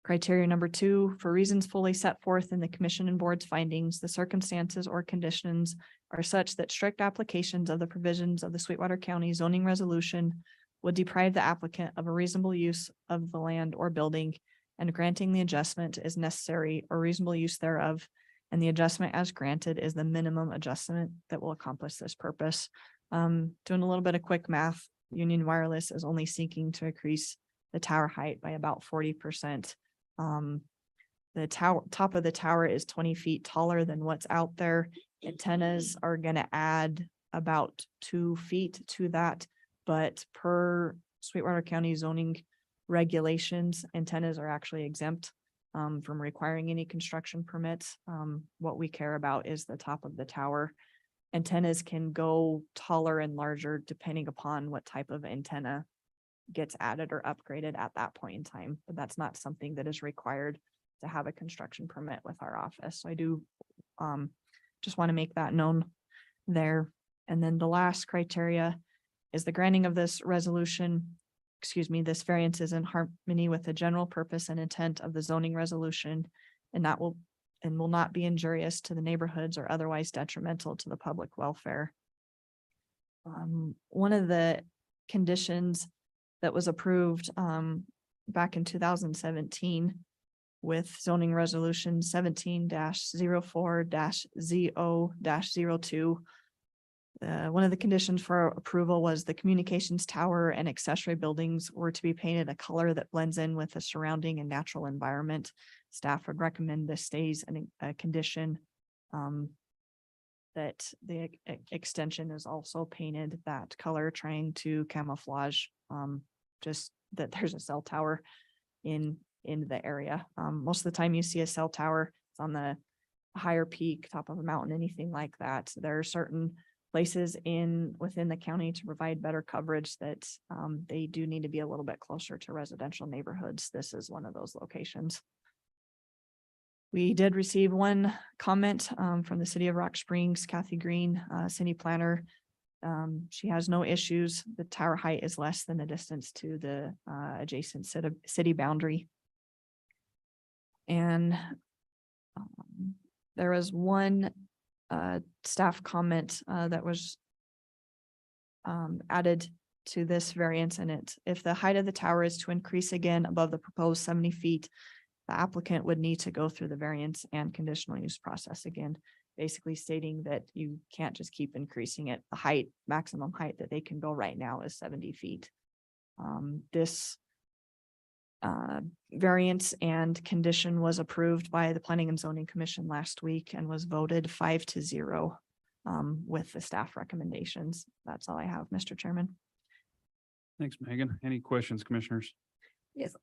Criteria number 2, for reasons fully set forth in the commission and board's findings, the circumstances or conditions are such that strict applications of the provisions of the Sweetwater County zoning resolution would deprive the applicant of a reasonable use of the land or building, and granting the adjustment is necessary or reasonable use thereof, and the adjustment as granted is the minimum adjustment that will accomplish this purpose. Doing a little bit of quick math, Union Wireless is only seeking to increase the tower height by about 40%. The top of the tower is 20 feet taller than what's out there. Antennas are going to add about 2 feet to that, but per Sweetwater County zoning regulations, antennas are actually exempt from requiring any construction permits. What we care about is the top of the tower. Antennas can go taller and larger depending upon what type of antenna gets added or upgraded at that point in time, but that's not something that is required to have a construction permit with our office. So I do just want to make that known there. And then the last criteria is the granting of this resolution, this variance is in harmony with the general purpose and intent of the zoning resolution, and that will not be injurious to the neighborhoods or otherwise detrimental to the public welfare. One of the conditions that was approved back in 2017 with zoning resolution 17-04-ZO-02. One of the conditions for approval was the communications tower and accessory buildings were to be painted a color that blends in with the surrounding and natural environment. Staff would recommend this stays a condition, that the extension is also painted that color, trying to camouflage just that there's a cell tower in the area. Most of the time you see a cell tower, it's on the higher peak, top of a mountain, anything like that. There are certain places within the county to provide better coverage that they do need to be a little bit closer to residential neighborhoods. This is one of those locations. We did receive one comment from the city of Rock Springs, Kathy Green, city planner. She has no issues. The tower height is less than the distance to the adjacent city boundary. And there was one staff comment that was added to this variance in it. If the height of the tower is to increase again above the proposed 70 feet, the applicant would need to go through the variance and conditional use process again, basically stating that you can't just keep increasing it. The height, maximum height that they can go right now is 70 feet. This variance and condition was approved by the Planning and Zoning Commission last week and was voted 5-0 with the staff recommendations. That's all I have, Mr. Chairman. Thanks, Megan. Any questions, commissioners? Yes,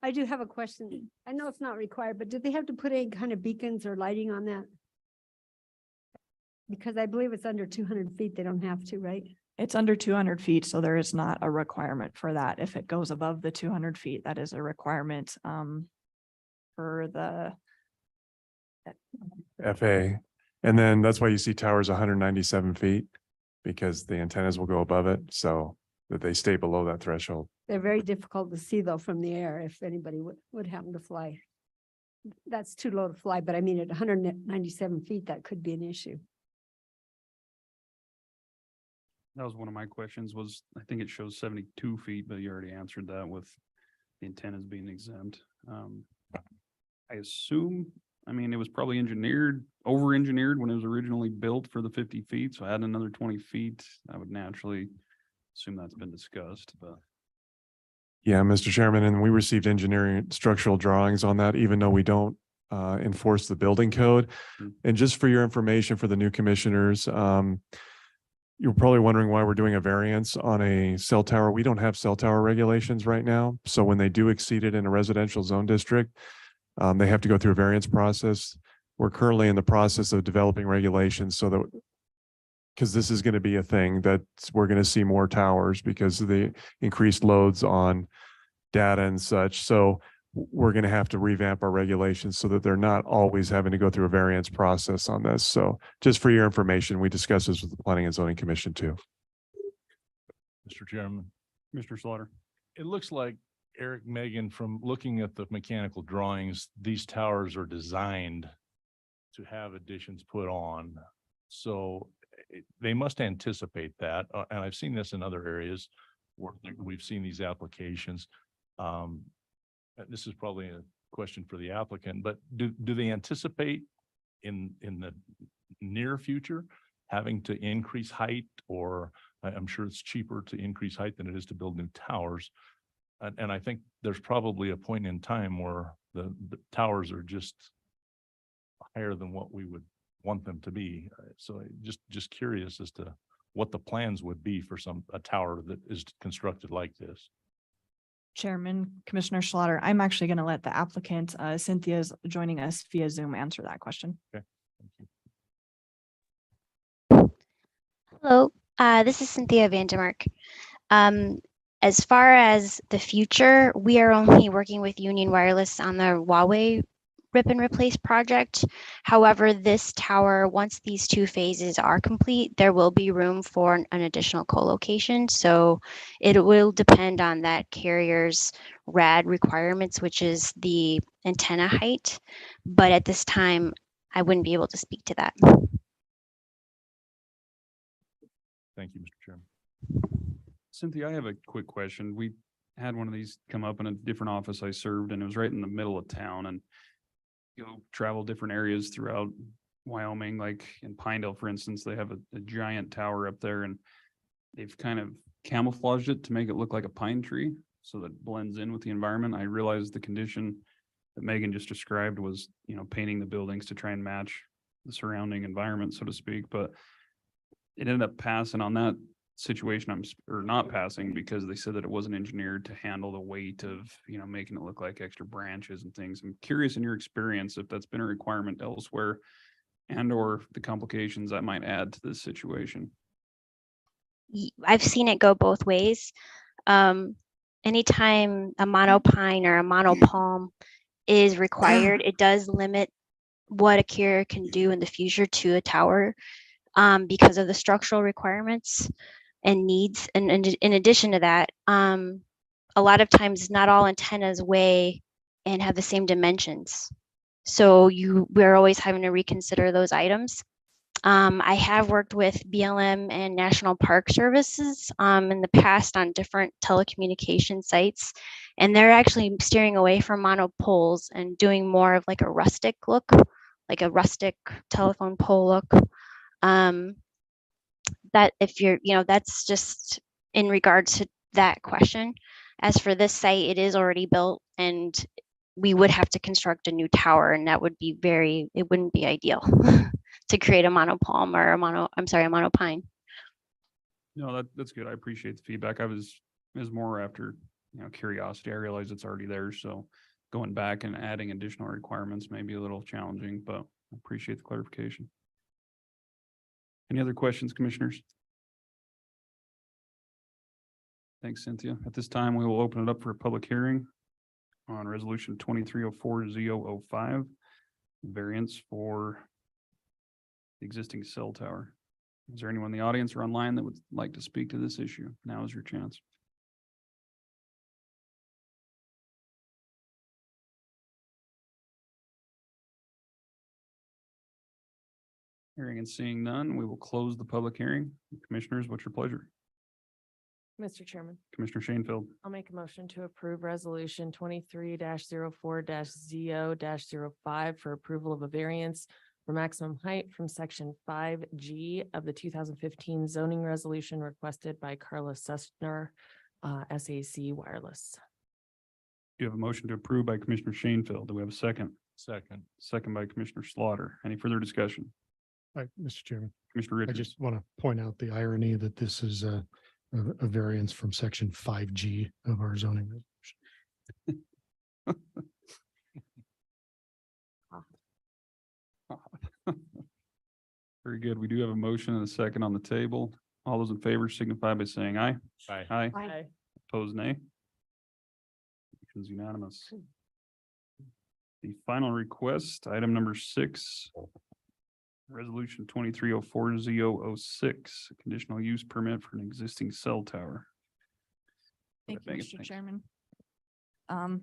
I do have a question. I know it's not required, but did they have to put any kind of beacons or lighting on that? Because I believe it's under 200 feet. They don't have to, right? It's under 200 feet, so there is not a requirement for that. If it goes above the 200 feet, that is a requirement for the FA. And then that's why you see towers 197 feet because the antennas will go above it so that they stay below that threshold. They're very difficult to see though from the air if anybody would happen to fly. That's too low to fly, but I mean, at 197 feet, that could be an issue. That was one of my questions was, I think it shows 72 feet, but you already answered that with the antennas being exempt. I assume, I mean, it was probably over-engineered when it was originally built for the 50 feet. So add another 20 feet, I would naturally assume that's been discussed, but. Yeah, Mr. Chairman, and we received engineering structural drawings on that, even though we don't enforce the building code. Mm. And just for your information for the new commissioners, you're probably wondering why we're doing a variance on a cell tower. We don't have cell tower regulations right now. So when they do exceed it in a residential zone district, they have to go through a variance process. We're currently in the process of developing regulations so that because this is going to be a thing that we're going to see more towers because of the increased loads on data and such. So we're going to have to revamp our regulations so that they're not always having to go through a variance process on this. So just for your information, we discussed this with the Planning and Zoning Commission too. Mr. Chairman, Commissioner Slaughter. it looks like Eric, Megan, from looking at the mechanical drawings, these towers are designed to have additions put on. So they must anticipate that. And I've seen this in other areas where we've seen these applications. This is probably a question for the applicant, but do they anticipate in the near future having to increase height, or I'm sure it's cheaper to increase height than it is to build new towers. And I think there's probably a point in time where the towers are just higher than what we would want them to be. So just curious as to what the plans would be for a tower that is constructed like this. Chairman, Commissioner Slaughter, I'm actually going to let the applicant, Cynthia is joining us via Zoom, answer that question. Okay. Thank you. Hello, this is Cynthia Vandemark. As far as the future, we are only working with Union Wireless on the Huawei Rip and Replace project. However, this tower, once these two phases are complete, there will be room for an additional co-location. So it will depend on that carrier's RAD requirements, which is the antenna height. But at this time, I wouldn't be able to speak to that. Thank you, Mr. Chairman. Cynthia, I have a quick question. We had one of these come up in a different office I served, and it was right in the middle of town, and you'll travel different areas throughout Wyoming, like in Pinedale, for instance, they have a giant tower up there, and they've kind of camouflaged it to make it look like a pine tree so that it blends in with the environment. I realized the condition that Megan just described was, painting the buildings to try and match the surrounding environment, so to speak, but it ended up passing on that situation. Or not passing because they said that it wasn't engineered to handle the weight of, making it look like extra branches and things. I'm curious in your experience if that's been a requirement elsewhere and or the complications that might add to this situation. I've seen it go both ways. Anytime a monopine or a monopalm is required, it does limit what a carrier can do in the future to a tower because of the structural requirements and needs. And in addition to that, a lot of times not all antennas weigh and have the same dimensions. So we're always having to reconsider those items. I have worked with BLM and National Park Services in the past on different telecommunication sites, and they're actually steering away from monopoles and doing more of like a rustic look, like a rustic telephone pole look. That if you're, that's just in regards to that question. As for this site, it is already built and we would have to construct a new tower, and that would be it wouldn't be ideal to create a monopalm or a monopine. No, that's good. I appreciate the feedback. Is more after, curiosity. I realize it's already there, so going back and adding additional requirements may be a little challenging, but I appreciate the clarification. Any other questions, commissioners? Thanks, Cynthia. At this time, we will open it up for a public hearing on resolution 2304-005, variance for the existing cell tower. Is there anyone in the audience or online that would like to speak to this issue? Now is your chance. Hearing and seeing none, we will close the public hearing. Commissioners, what's your pleasure? Mr. Chairman, Commissioner Shanefield. I'll make a motion to approve resolution 23-04-0-05 for approval of a variance for maximum height from section 5G of the 2015 zoning resolution requested by Carla Sustner, SAC Wireless. You have a motion to approve by Commissioner Shanefield. Do we have a second? Second. Second by Commissioner Slaughter. Any further discussion? Mr. Chairman, Commissioner I Richards. just want to point out the irony that this is a variance from section 5G of our zoning resolution. Very good. We do have a motion and a second on the table. All those in favor signify by saying aye. Aye. Aye. Aye. Opposed, nay. Motion's unanimous. The final request, item number 6. Resolution 2304-006, conditional use permit for an existing cell tower. Go Thank ahead, you, Megan. Mr. Thanks. Chairman.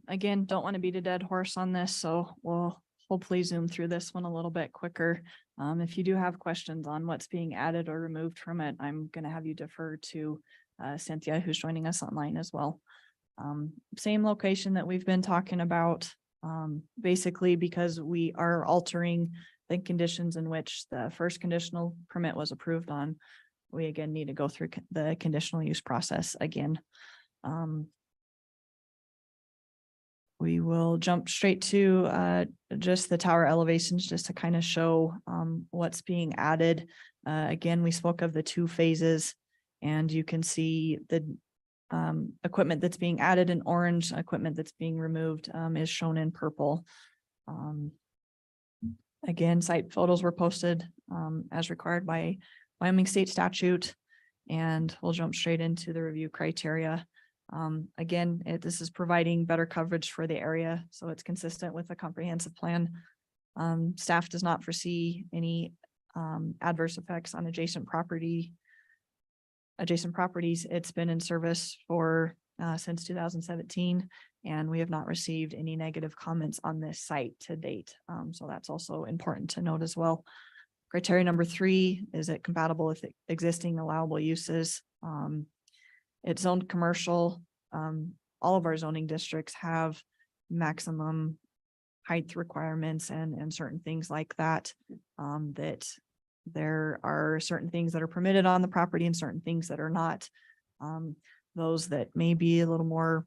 Again, don't want to beat a dead horse on this, so we'll hopefully zoom through this one a little bit quicker. If you do have questions on what's being added or removed from it, I'm going to have you defer to Cynthia, who's joining us online as well. Same location that we've been talking about, basically because we are altering the conditions in which the first conditional permit was approved on. We again need to go through the conditional use process again. We will jump straight to just the tower elevations, just to kind of show what's being added. Again, we spoke of the 2 phases, and you can see the equipment that's being added in orange, equipment that's being removed is shown in purple. Again, site photos were posted as required by Wyoming state statute, and we'll jump straight into the review criteria. Again, this is providing better coverage for the area, so it's consistent with the comprehensive plan. Staff does not foresee any adverse effects on adjacent properties. It's been in service for since 2017, and we have not received any negative comments on this site to date. So that's also important to note as well. Criteria number 3, is it compatible with existing allowable uses? It's zoned commercial. All of our zoning districts have maximum height requirements and certain things like that. That there are certain things that are permitted on the property and certain things that are not. Those that may be a little more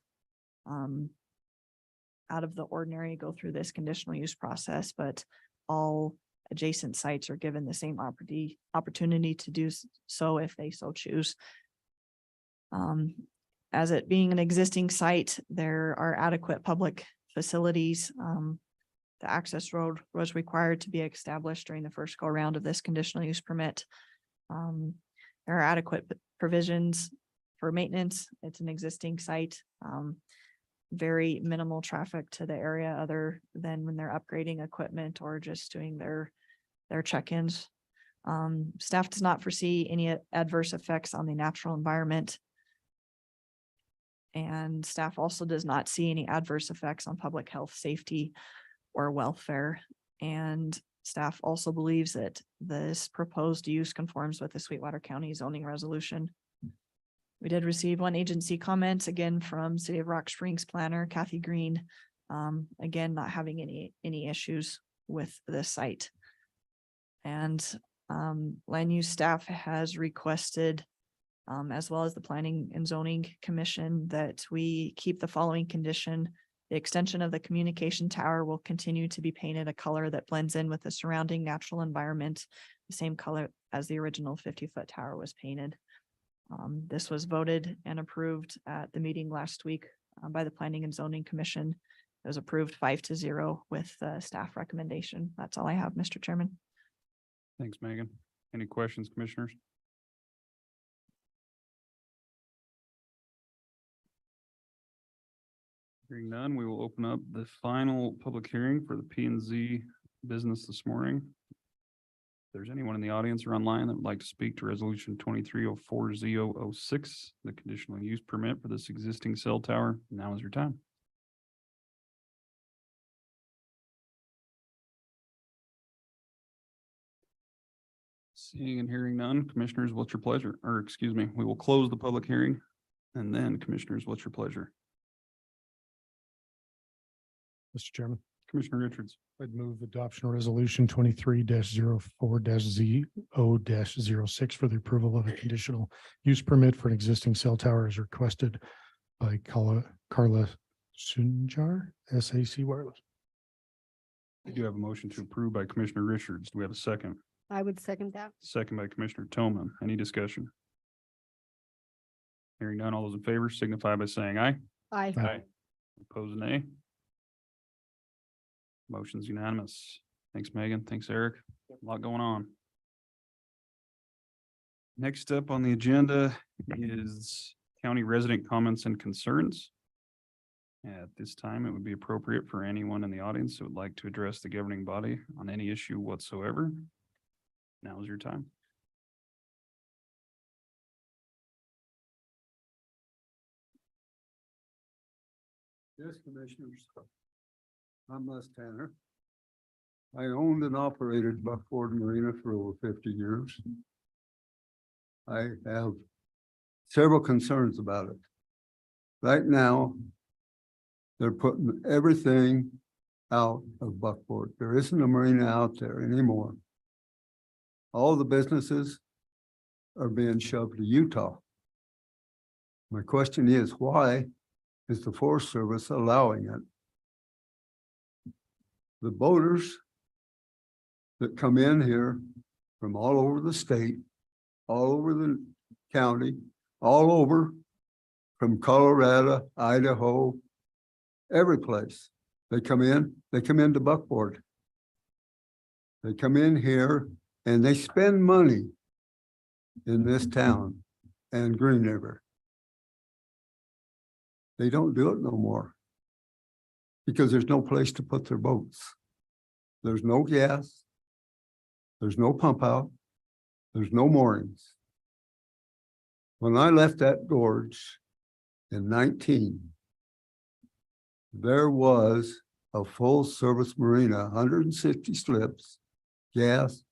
out of the ordinary go through this conditional use process, but all adjacent sites are given the same opportunity to do so if they so choose. As it being an existing site, there are adequate public facilities. The access road was required to be established during the first go round of this conditional use permit. There are adequate provisions for maintenance. It's an existing site. Very minimal traffic to the area other than when they're upgrading equipment or just doing their check-ins. Staff does not foresee any adverse effects on the natural environment. And staff also does not see any adverse effects on public health, safety, or welfare. And Staff also believes that this proposed use conforms with the Sweetwater County zoning resolution. We did receive one agency comment again from City of Rock Springs planner Kathy Green. Again, not having any issues with this site. And land use staff has requested, as well as the Planning and Zoning Commission, that we keep the following condition. The extension of the communication tower will continue to be painted a color that blends in with the surrounding natural environment, the same color as the original 50-foot tower was painted. This was voted and approved at the meeting last week by the Planning and Zoning Commission. It was approved 5-0 with the staff recommendation. That's all I have, Mr. Chairman. Thanks, Megan. Any questions, commissioners? Hearing none, we will open up the final public hearing for the P and Z business this morning. If there's anyone in the audience or online that would like to speak to resolution 2304-006, the conditional use permit for this existing cell tower, now is your time. Seeing and hearing none, commissioners, what's your pleasure? Or excuse me, we will close the public hearing. And then commissioners, what's your pleasure? Mr. Chairman, Commissioner Richards. I'd move adoption of resolution 23-04-0-06 for the approval of a conditional use permit for an existing cell tower as requested by Carla Sunjar, SAC Wireless. We do have a motion to approve by Commissioner Richards. Do we have a second? I would second that. Second by Commissioner Toman. Any discussion? Hearing none, all those in favor signify by saying aye. Aye. Opposed, nay. Motion's unanimous. Thanks, Megan. Thanks, Eric. A lot going on. Next up on the agenda is county resident comments and concerns. At this time, it would be appropriate for anyone in the audience who would like to address the governing body on any issue whatsoever. Now is your time. Yes, commissioners. I'm Les Tanner. I owned and operated Buckford Marina for over 50 years. I have several concerns about it. Right now, they're putting everything out of Buckford. There isn't a marina out there anymore. All the businesses are being shoved to Utah. My question is, why is the Forest Service allowing it? The boaters that come in here from all over the state, all over the county, all over from Colorado, Idaho, every place. They come into Buckford. They come in here and they spend money in this town and Green River. They don't do it no more because there's no place to put their boats. There's no gas. There's no pump out. There's no moorings. When I left that gorge in 19, there was a full service marina, 160 slips, gas,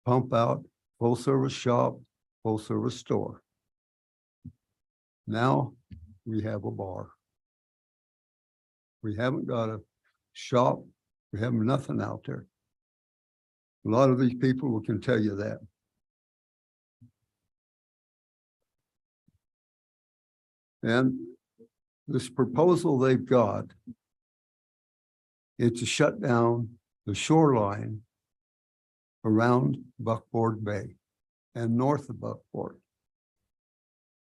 pump out, full service shop, full service store. Now we have a bar. We haven't got a shop. We have nothing out there. A lot of these people can tell you that. And this proposal they've got, it's to shut down the shoreline around Buckford Bay and north of Buckford.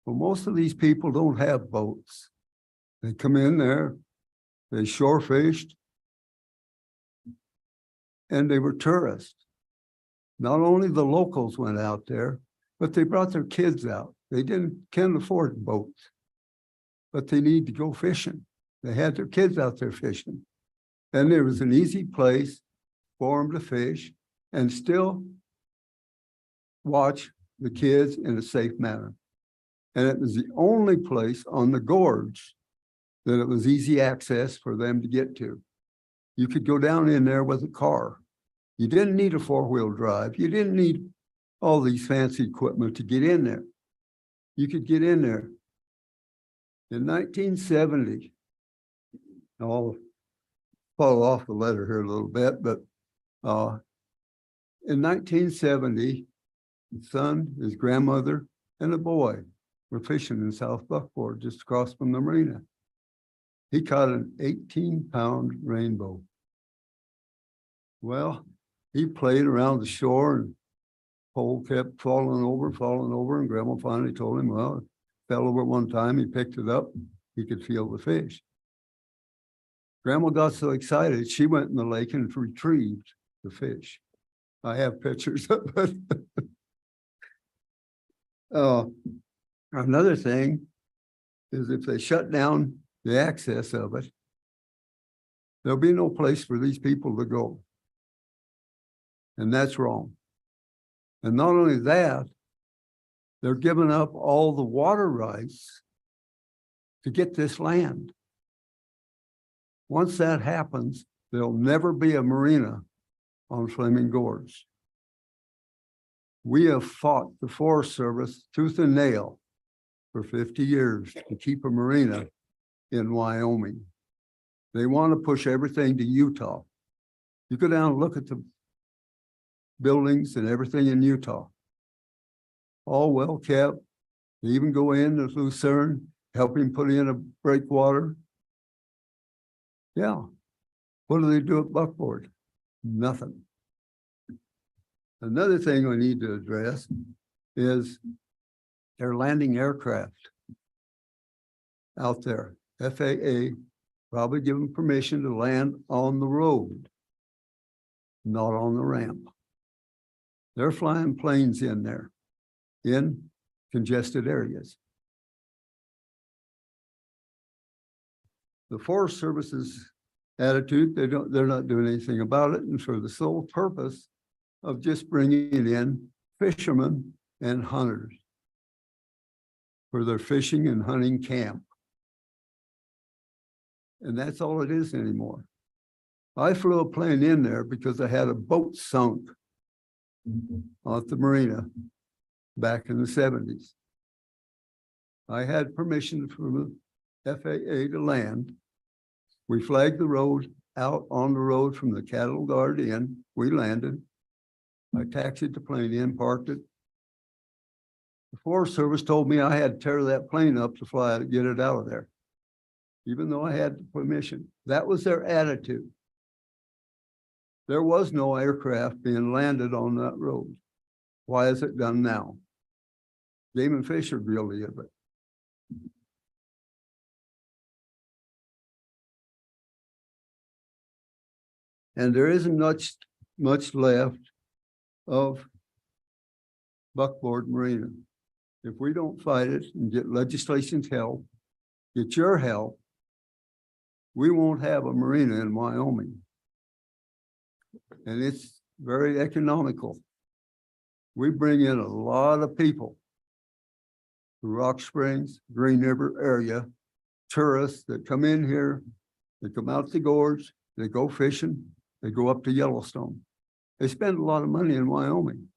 Well, most of these people don't have boats. They come in there, they shore fished, and they were tourists. Not only the locals went out there, but they brought their kids out. They can't afford boats, but they need to go fishing. They had their kids out there fishing. And there was an easy place for them to fish and still watch the kids in a safe manner. And it was the only place on the gorge that it was easy access for them to get to. You could go down in there with a car You didn't need a four-wheel drive. You didn't need all these fancy equipment to get in there. You could get in there. In 1970, I'll fall off the letter here a little bit, but in 1970, his son, his grandmother, and a boy were fishing in South Buckboard, just across from the marina. He caught an 18-pound rainbow. Well, he played around the shore and pole kept falling over, and Grandma finally told him, well, it fell over one time, he picked it up, he could feel the fish. Grandma got so excited, she went in the lake and retrieved the fish. I have pictures of it. Another thing is if they shut down the access of it, there'll be no place for these people to go. And that's wrong. And not only that, they're giving up all the water rights to get this land. Once that happens, there'll never be a marina on Flaming Gorge. We have fought the Forest Service tooth and nail for 50 years to keep a marina in Wyoming. They want to push everything to Utah. You go down and look at the buildings and everything in Utah. All well kept. They even go in to Lucerne, help him put in a breakwater. Yeah. What do they do at Buckboard? Nothing. Another thing we need to address is they're landing aircraft out there. FAA probably give them permission to land on the road, not on the ramp. They're flying planes in there in congested areas. The Forest Service's attitude, they're not doing anything about it, and for the sole purpose of just bringing in fishermen and hunters for their fishing and hunting camp. And that's all it is anymore. I flew a plane in there because I had a boat sunk off the marina back in the 70s. I had permission from the FAA to land. We flagged the road out on the road from the cattle guard in. We landed. I taxied the plane in, parked it. The Forest Service told me I had to tear that plane up to fly it, get it out of there, even though I had the permission. That was their attitude. There was no aircraft being landed on that road. Why is it done now? Game and Fish are guilty of it. And there isn't much left of Buckboard Marina. If we don't fight it and get legislation's help, get your help, we won't have a marina in Wyoming. And it's very economical. We bring in a lot of people to Rock Springs, Green River area, tourists that come in here, they come out the gorge, they go fishing, they go up to Yellowstone. They spend a lot of money in Wyoming.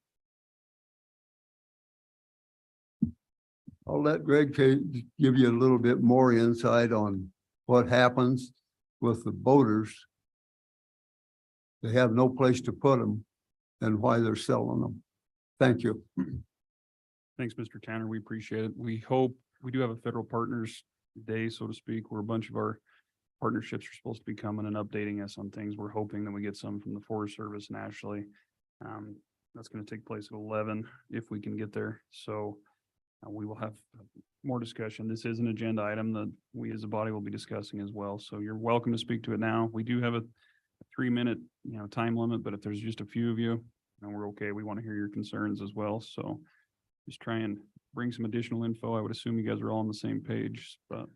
I'll let Greg give you a little bit more insight on what happens with the boaters. They have no place to put them and why they're selling them. Thank you. Thanks, Mr. Tanner. We appreciate it. We hope we do have a federal partners day, so to speak, where a bunch of our partnerships are supposed to be coming and updating us on things. We're hoping that we get some from the Forest Service nationally. That's going to take place at 11 if we can get there. So we will have more discussion. This is an agenda item that we as a body will be discussing as well. So you're welcome to speak to it now. We do have a 3-minute, time limit, but if there's just a few of you, and we're okay, we want to hear your concerns as well. So just try and bring some additional info. I would assume you guys are all on the same page, but.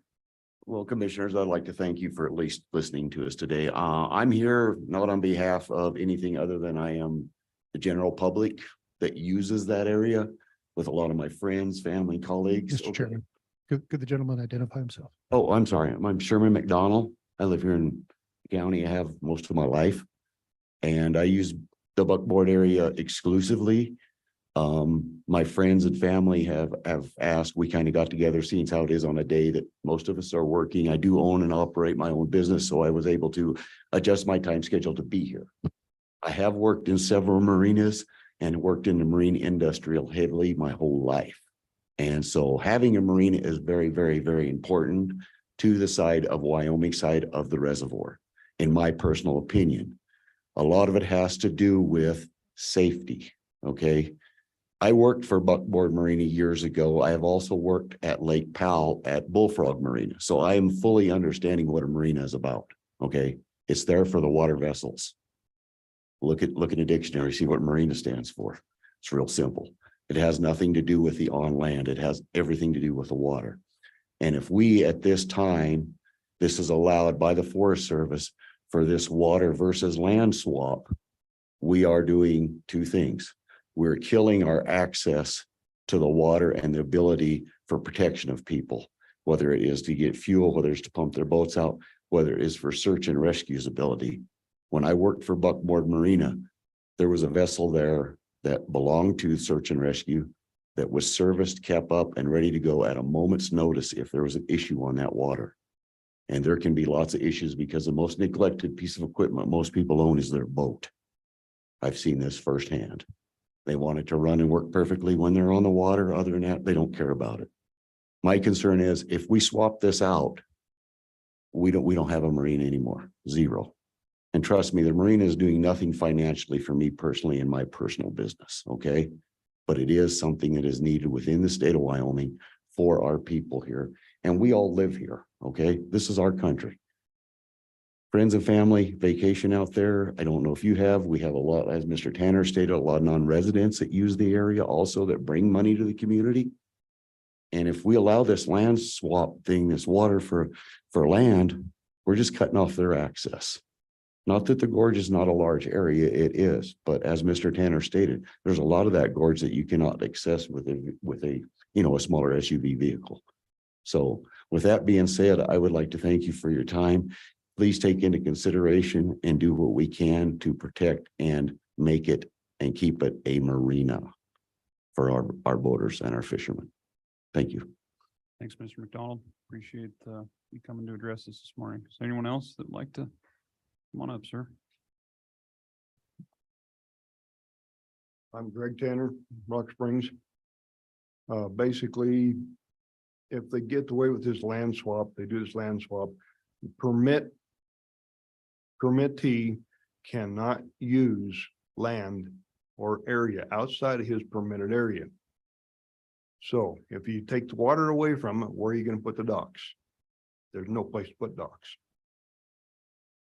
Well, commissioners, I'd like to thank you for at least listening to us today. I'm here not on behalf of anything other than I am the general public that uses that area with a lot of my friends, family, colleagues. Mr. Chairman, could the gentleman identify himself? Oh, I'm sorry. I'm Sherman McDonald. I live here in the county. I have most of my life. And I use the buckboard area exclusively. My friends and family have asked, we kind of got together, seeing how it is on a day that most of us are working. I do own and operate my own business, so I was able to adjust my time schedule to be here. I have worked in several marinas and worked in the marine industrial heavily my whole life. And so having a marina is very, very, very important to the side of Wyoming side of the reservoir, in my personal opinion. A lot of it has to do with safety, okay? I worked for Buckboard Marina years ago. I have also worked at Lake Powell at Bullfrog Marina. So I am fully understanding what a marina is about, okay? It's there for the water vessels. Look at a dictionary, see what marina stands for. It's real simple. It has nothing to do with the on land. It has everything to do with the water. And if we at this time, this is allowed by the Forest Service for this water versus land swap, we are doing two things. We're killing our access to the water and the ability for protection of people, whether it is to get fuel, whether it's to pump their boats out, whether it is for search and rescue's ability. When I worked for Buckboard Marina, there was a vessel there that belonged to search and rescue that was serviced, kept up, and ready to go at a moment's notice if there was an issue on that water. And there can be lots of issues because the most neglected piece of equipment most people own is their boat. I've seen this firsthand. They want it to run and work perfectly when they're on the water. Other than that, they don't care about it. My concern is if we swap this out, we don't have a marina anymore, zero. And trust me, the marina is doing nothing financially for me personally in my personal business, okay? But it is something that is needed within the state of Wyoming for our people here. And we all live here, okay? This is our country. Friends and family, vacation out there. I don't know if you have, we have a lot, as Mr. Tanner stated, a lot of non-residents that use the area also that bring money to the community. And if we allow this land swap thing, this water for land, we're just cutting off their access. Not that the gorge is not a large area, it is, but as Mr. Tanner stated, there's a lot of that gorge that you cannot access with a a smaller SUV vehicle. So with that being said, I would like to thank you for your time. Please take into consideration and do what we can to protect and make it and keep it a marina for our boaters and our fishermen. Thank you. Thanks, Mr. McDonald. Appreciate you coming to address us this morning. Is there anyone else that'd like to come on up, sir? I'm Greg Tanner, Rock Springs. Basically, if they get away with this land swap, they do this land swap, permittee cannot use land or area outside of his permitted area. So if you take the water away from it, where are you going to put the docks? There's no place to put docks.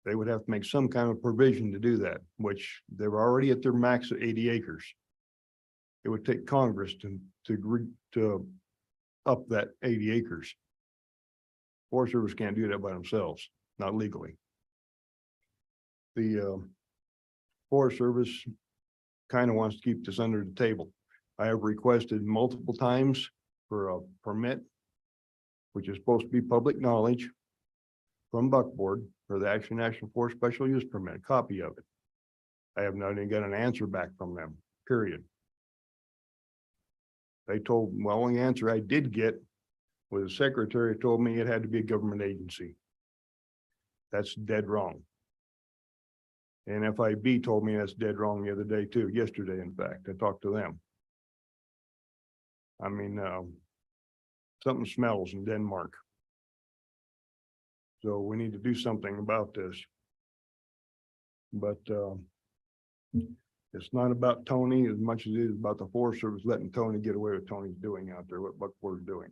They would have to make some kind of provision to do that, which they're already at their max of 80 acres. It would take Congress to up that 80 acres. Forest Service can't do that by themselves, not legally. The Forest Service kind of wants to keep this under the table. I have requested multiple times for a permit, which is supposed to be public knowledge from Buckboard for the Action National Forest Special Use Permit, a copy of it. I have not even got an answer back from them, period. They told, well, only answer I did get was the secretary told me it had to be a government agency. That's dead wrong. And FIB told me that's dead wrong the other day too, yesterday, in fact, I talked to them. I mean, something smells in Denmark. So we need to do something about this. But it's not about Tony as much as it is about the Forest Service letting Tony get away with Tony's doing out there, what Buckboard's doing.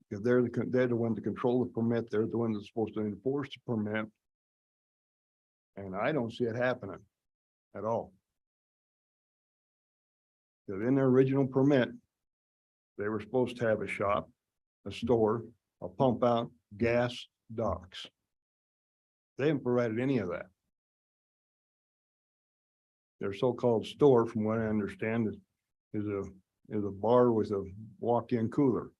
Because they're the one to control the permit, they're the one that's supposed to enforce the permit. And I don't see it happening at all. Because in their original permit, they were supposed to have a shop, a store, a pump out, gas, docks. They haven't provided any of that. Their so-called store, from what I understand, is a bar with a walk-in cooler.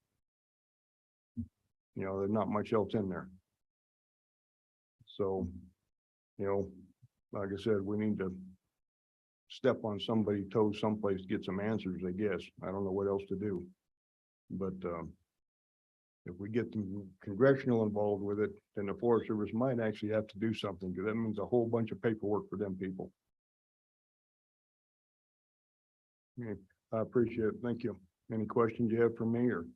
You know, there's not much else in there. So, you know, like I said, we need to step on somebody's toes someplace to get some answers, I guess. I don't know what else to do. But, if we get the congressional involved with it, then the Forest Service might actually have to do something, because that means a whole bunch of paperwork for them people. Okay, I appreciate it. Thank you. Any questions you have for me or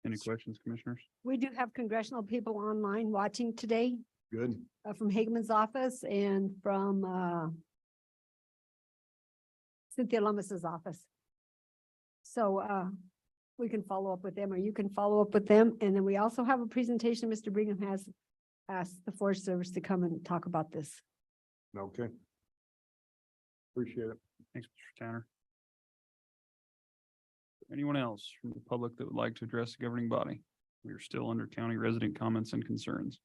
Any questions, commissioners? We do have congressional people online watching today, good? from Hageman's office and from, Cynthia Lummis's office. So, we can follow up with them, or you can follow up with them. And then we also have a presentation. Mr. Brigham has asked the Forest Service to come and talk about this. Okay. Appreciate it. Thanks, Mr. Tanner. Anyone else from the public that would like to address the governing body? We are still under county resident comments and concerns.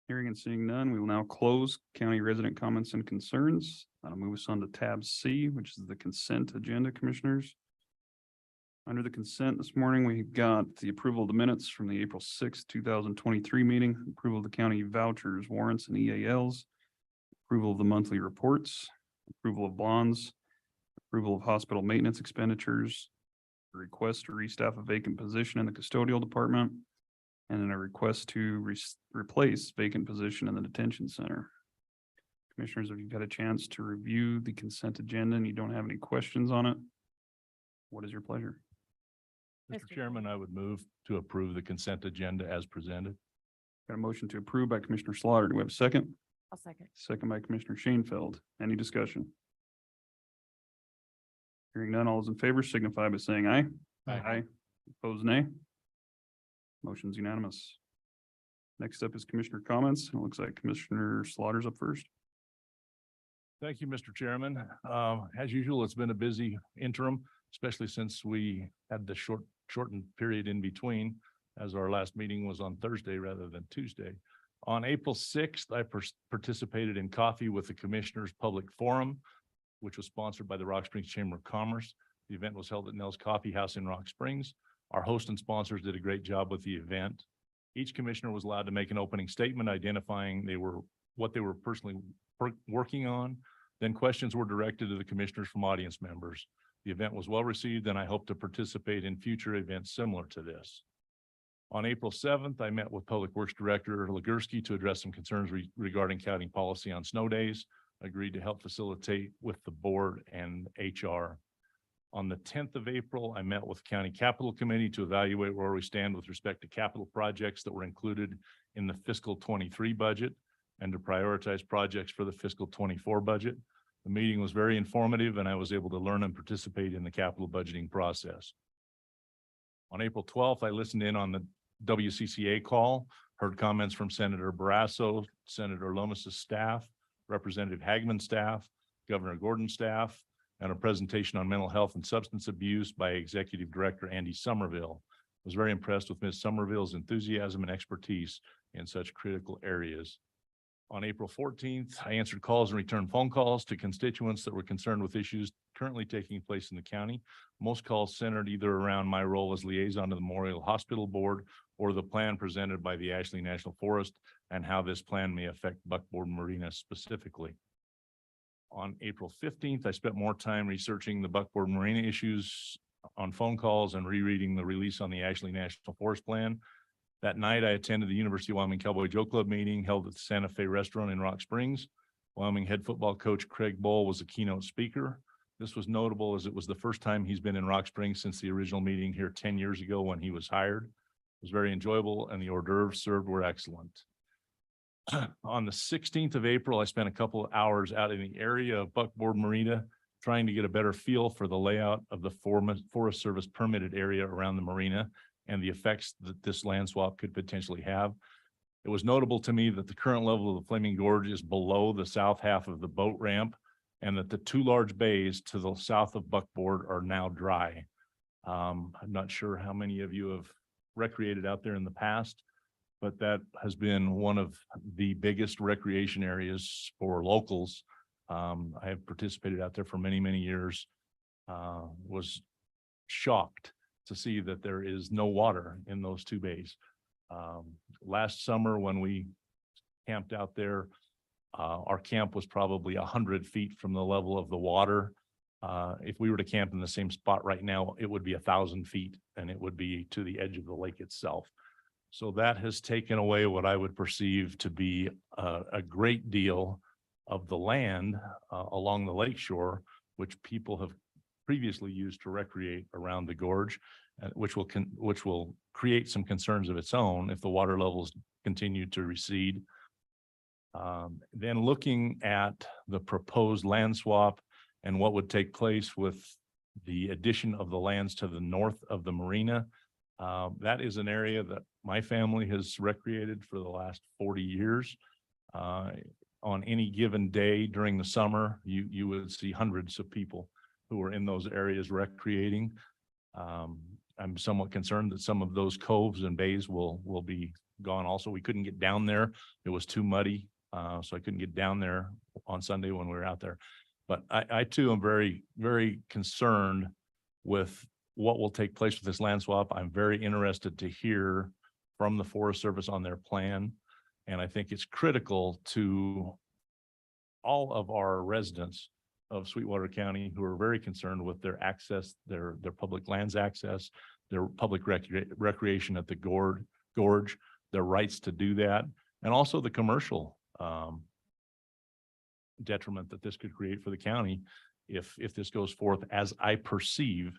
Hearing and seeing none, we will now close county resident comments and concerns. That'll move us on to tab C, which is the consent agenda, commissioners. Under the consent this morning, we've got the approval of the minutes from the April 2023 meeting, approval of the county vouchers, warrants, and EALs, approval of the monthly reports, approval of bonds, approval of hospital maintenance expenditures, a request to restaff a vacant position in the custodial department, and then a request to replace vacant position in the detention center. Commissioners, if you've had a chance to review the consent agenda and you don't have any questions on it, what is your pleasure? Mr. Chairman, I would move to approve the consent agenda as presented. Got a motion to approve by Commissioner Slaughter. Do we have a second? I'll second. Second by Commissioner Shanefield. Any discussion? Hearing none, all those in favor signify by saying aye. Aye. Opposed, nay. Motion's unanimous. Next up is Commissioner comments. It looks like Commissioner Slaughter's up first. Thank you, Mr. Chairman. As usual, it's been a busy interim, especially since we had the shortened period in between, as our last meeting was on Thursday rather than Tuesday. On April 6th, I participated in Coffee with the Commissioners Public Forum, which was sponsored by the Rock Springs Chamber of Commerce. The event was held at Nell's Coffee House in Rock Springs. Our host and sponsors did a great job with the event. Each commissioner was allowed to make an opening statement identifying what they were personally working on. Then questions were directed to the commissioners from audience members. The event was well received, and I hope to participate in future events similar to this. On April 7th, I met with Public Works Director Legursky to address some concerns regarding county policy on snow days. I agreed to help facilitate with the board and HR. On the 10th of April, I met with County Capital Committee to evaluate where we stand with respect to capital projects that were included in the fiscal 23 budget and to prioritize projects for the fiscal 24 budget. The meeting was very informative, and I was able to learn and participate in the capital budgeting process. On April 12th, I listened in on the WCCA call, heard comments from Senator Barrasso, Senator Lomas's staff, Representative Hagman's staff, Governor Gordon's staff, and a presentation on mental health and substance abuse by Executive Director Andy Somerville. I was very impressed with Ms. Somerville's enthusiasm and expertise in such critical areas. On April 14th, I answered calls and returned phone calls to constituents that were concerned with issues currently taking place in the county. Most calls centered either around my role as liaison to the Memorial Hospital Board or the plan presented by the Ashley National Forest and how this plan may affect Buckboard Marina specifically. On April 15th, I spent more time researching the Buckboard Marina issues on phone calls and rereading the release on the Ashley National Forest Plan. That night, I attended the University of Wyoming Cowboy Joe Club meeting held at the Santa Fe Restaurant in Rock Springs. Wyoming head football coach Craig Bull was a keynote speaker. This was notable as it was the first time he's been in Rock Springs since the original meeting here 10 years ago when he was hired. It was very enjoyable, and the hors d'oeuvres served were excellent. On the 16th of April, I spent a couple of hours out in the area of Buckboard Marina trying to get a better feel for the layout of the Forest Service permitted area around the marina and the effects that this land swap could potentially have. It was notable to me that the current level of the Flaming Gorge is below the south half of the boat ramp and that the two large bays to the south of Buckboard are now dry. I'm not sure how many of you have recreated out there in the past, but that has been one of the biggest recreation areas for locals. I have participated out there for many, many years. Was shocked to see that there is no water in those two bays. Last summer, when we camped out there, our camp was probably 100 feet from the level of the water. If we were to camp in the same spot right now, it would be 1,000 feet and it would be to the edge of the lake itself. So that has taken away what I would perceive to be a great deal of the land along the lake shore, which people have previously used to recreate around the gorge, which will create some concerns of its own if the water levels continue to recede. Then looking at the proposed land swap and what would take place with the addition of the lands to the north of the marina, that is an area that my family has recreated for the last 40 years. On any given day during the summer, you would see hundreds of people who are in those areas recreating. I'm somewhat concerned that some of those coves and bays will be gone also. We couldn't get down there. It was too muddy. So I couldn't get down there on Sunday when we were out there. But I too am very, very concerned with what will take place with this land swap. I'm very interested to hear from the Forest Service on their plan. And I think it's critical to all of our residents of Sweetwater County who are very concerned with their access, their public lands access, their public recreation at the gorge, their rights to do that, and also the commercial detriment that this could create for the county if this goes forth as I perceive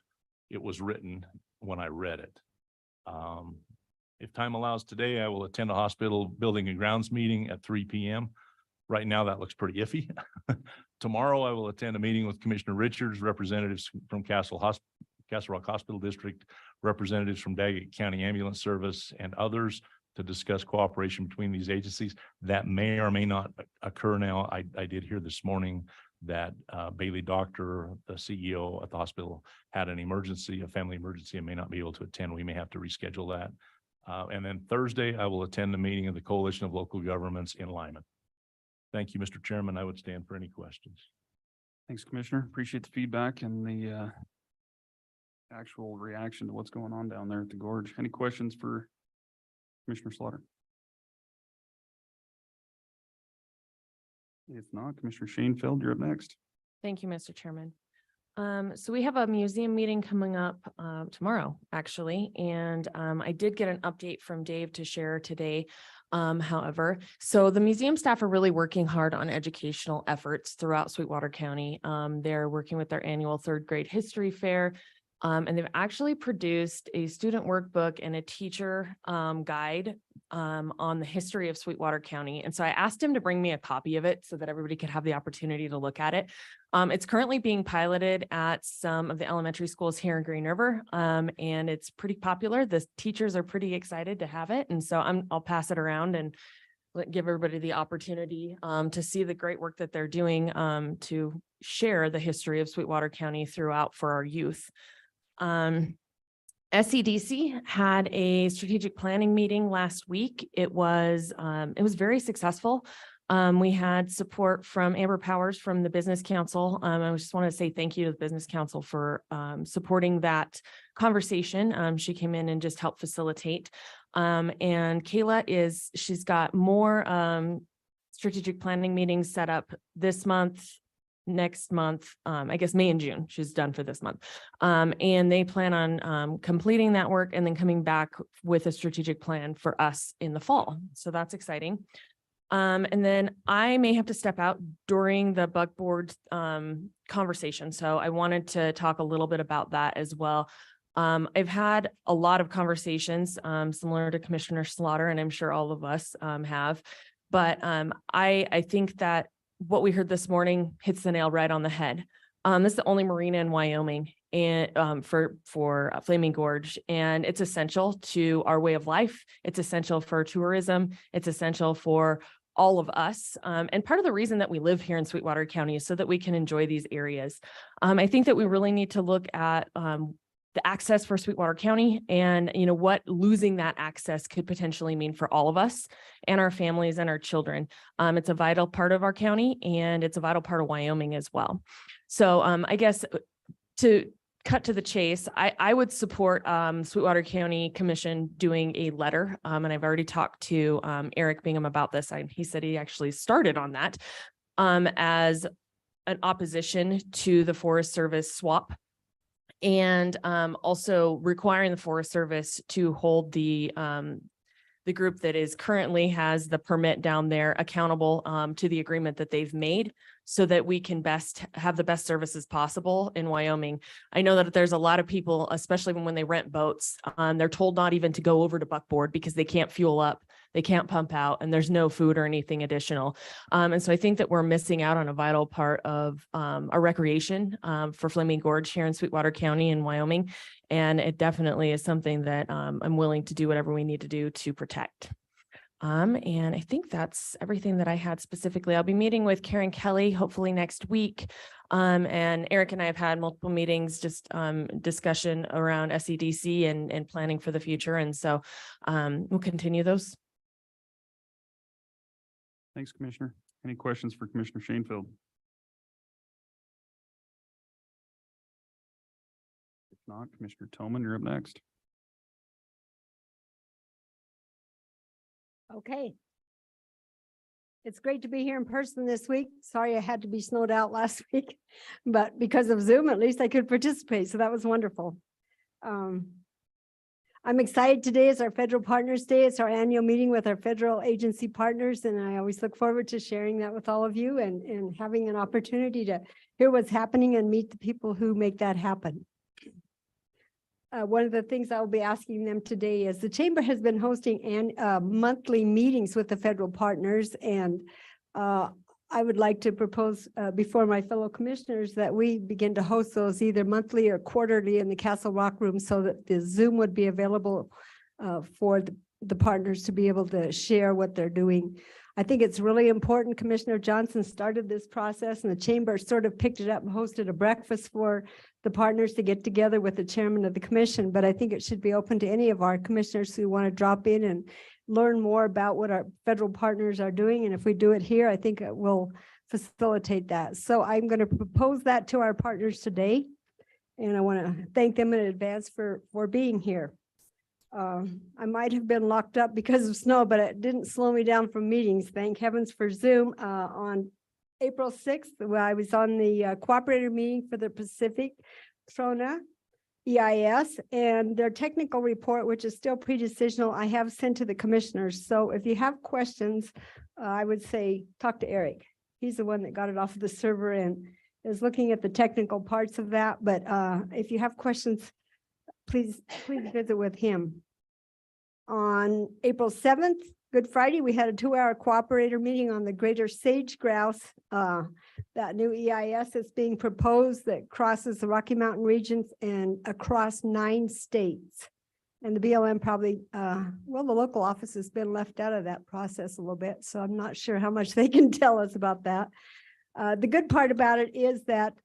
it was written when I read it. If time allows today, I will attend a hospital building and grounds meeting at 3 p.m. Right now, that looks pretty iffy. Tomorrow, I will attend a meeting with Commissioner Richards, representatives from Castle Rock Hospital District, representatives from Daggett County Ambulance Service, and others to discuss cooperation between these agencies. That may or may not occur now. I did hear this morning that Bailey Doctor, the CEO at the hospital, had an emergency, a family emergency, and may not be able to attend. We may have to reschedule that. And then Thursday, I will attend the meeting of the Coalition of Local Governments in Lyman. Thank you, Mr. Chairman. I would stand for any questions. Thanks, Commissioner. Appreciate the feedback and the actual reaction to what's going on down there at the gorge. Any questions for Commissioner Slaughter? If not, Commissioner Shanefield, you're up next. Thank you, Mr. Chairman. So we have a museum meeting coming up tomorrow, actually, and I did get an update from Dave to share today. However, so the museum staff are really working hard on educational efforts throughout Sweetwater County. They're working with their annual 3rd grade history fair. And they've actually produced a student workbook and a teacher guide on the history of Sweetwater County. And so I asked him to bring me a copy of it so that everybody could have the opportunity to look at it. It's currently being piloted at some of the elementary schools here in Green River, and it's pretty popular. The teachers are pretty excited to have it. And so I'll pass it around and give everybody the opportunity to see the great work that they're doing to share the history of Sweetwater County throughout for our youth. SCDC had a strategic planning meeting last week. It was very successful. We had support from Amber Powers from the Business Council. I just want to say thank you to the Business Council for supporting that conversation. She came in and just helped facilitate. And Kayla she's got more strategic planning meetings set up this month, next month, I guess May and June, she's done for this month. And they plan on completing that work and then coming back with a strategic plan for us in the fall. So that's exciting. And then I may have to step out during the BOCC board conversation. So I wanted to talk a little bit about that as well. I've had a lot of conversations similar to Commissioner Slaughter, and I'm sure all of us have. But I think that what we heard this morning hits the nail right on the head. This is the only marina in Wyoming and for Flaming Gorge, and it's essential to our way of life. It's essential for tourism. It's essential for all of us. And part of the reason that we live here in Sweetwater County is so that we can enjoy these areas. I think that we really need to look at the access for Sweetwater County and, what losing that access could potentially mean for all of us and our families and our children. It's a vital part of our county and it's a vital part of Wyoming as well. So I guess to cut to the chase, I would support Sweetwater County Commission doing a letter. And I've already talked to Eric Bingham about this. He said he actually started on that as an opposition to the Forest Service swap. And also requiring the Forest Service to hold the group that is currently has the permit down there accountable to the agreement that they've made, so that we can have the best services possible in Wyoming. I know that there's a lot of people, especially when they rent boats, they're told not even to go over to buckboard because they can't fuel up, they can't pump out, and there's no food or anything additional. And so I think that we're missing out on a vital part of our recreation for Flaming Gorge here in Sweetwater County in Wyoming. And it definitely is something that I'm willing to do whatever we need to do to protect. And I think that's everything that I had specifically. I'll be meeting with Karen Kelly hopefully next week. And Eric and I have had multiple meetings, just discussion around SEDC and planning for the future. And so we'll continue those. Thanks, Commissioner. Any questions for Commissioner Shanefield? If not, Commissioner Tillman, you're up next. Okay. It's great to be here in person this week. Sorry I had to be snowed out last week, but because of Zoom, at least I could participate. So that was wonderful. I'm excited. Today is our Federal Partners Day. It's our annual meeting with our federal agency partners, and I always look forward to sharing that with all of you and having an opportunity to hear what's happening and meet the people who make that happen. One of the things I will be asking them today is the Chamber has been hosting monthly meetings with the federal partners, and I would like to propose before my fellow commissioners that we begin to host those either monthly or quarterly in the Castle Rock room, so that the Zoom would be available for the partners to be able to share what they're doing. I think it's really important. Commissioner Johnson started this process, and the Chamber sort of picked it up and hosted a breakfast for the partners to get together with the chairman of the commission. But I think it should be open to any of our commissioners who want to drop in and learn more about what our federal partners are doing. And if we do it here, I think it will facilitate that. So I'm going to propose that to our partners today. And I want to thank them in advance for being here. I might have been locked up because of snow, but it didn't slow me down from meetings. Thank heavens for Zoom. On April 6th, where I was on the cooperator meeting for the Pacific Trona EIS, and their technical report, which is still pre-decisional, I have sent to the commissioners. So if you have questions, I would say talk to Eric. He's the one that got it off of the server and is looking at the technical parts of that. But if you have questions, please visit with him. On April 7th, Good Friday, we had a 2-hour cooperator meeting on the greater sage grouse, that new EIS that's being proposed that crosses the Rocky Mountain regions and across 9 states. And the BLM probably, well, the local office has been left out of that process a little bit, so I'm not sure how much they can tell us about that. The good part about it is that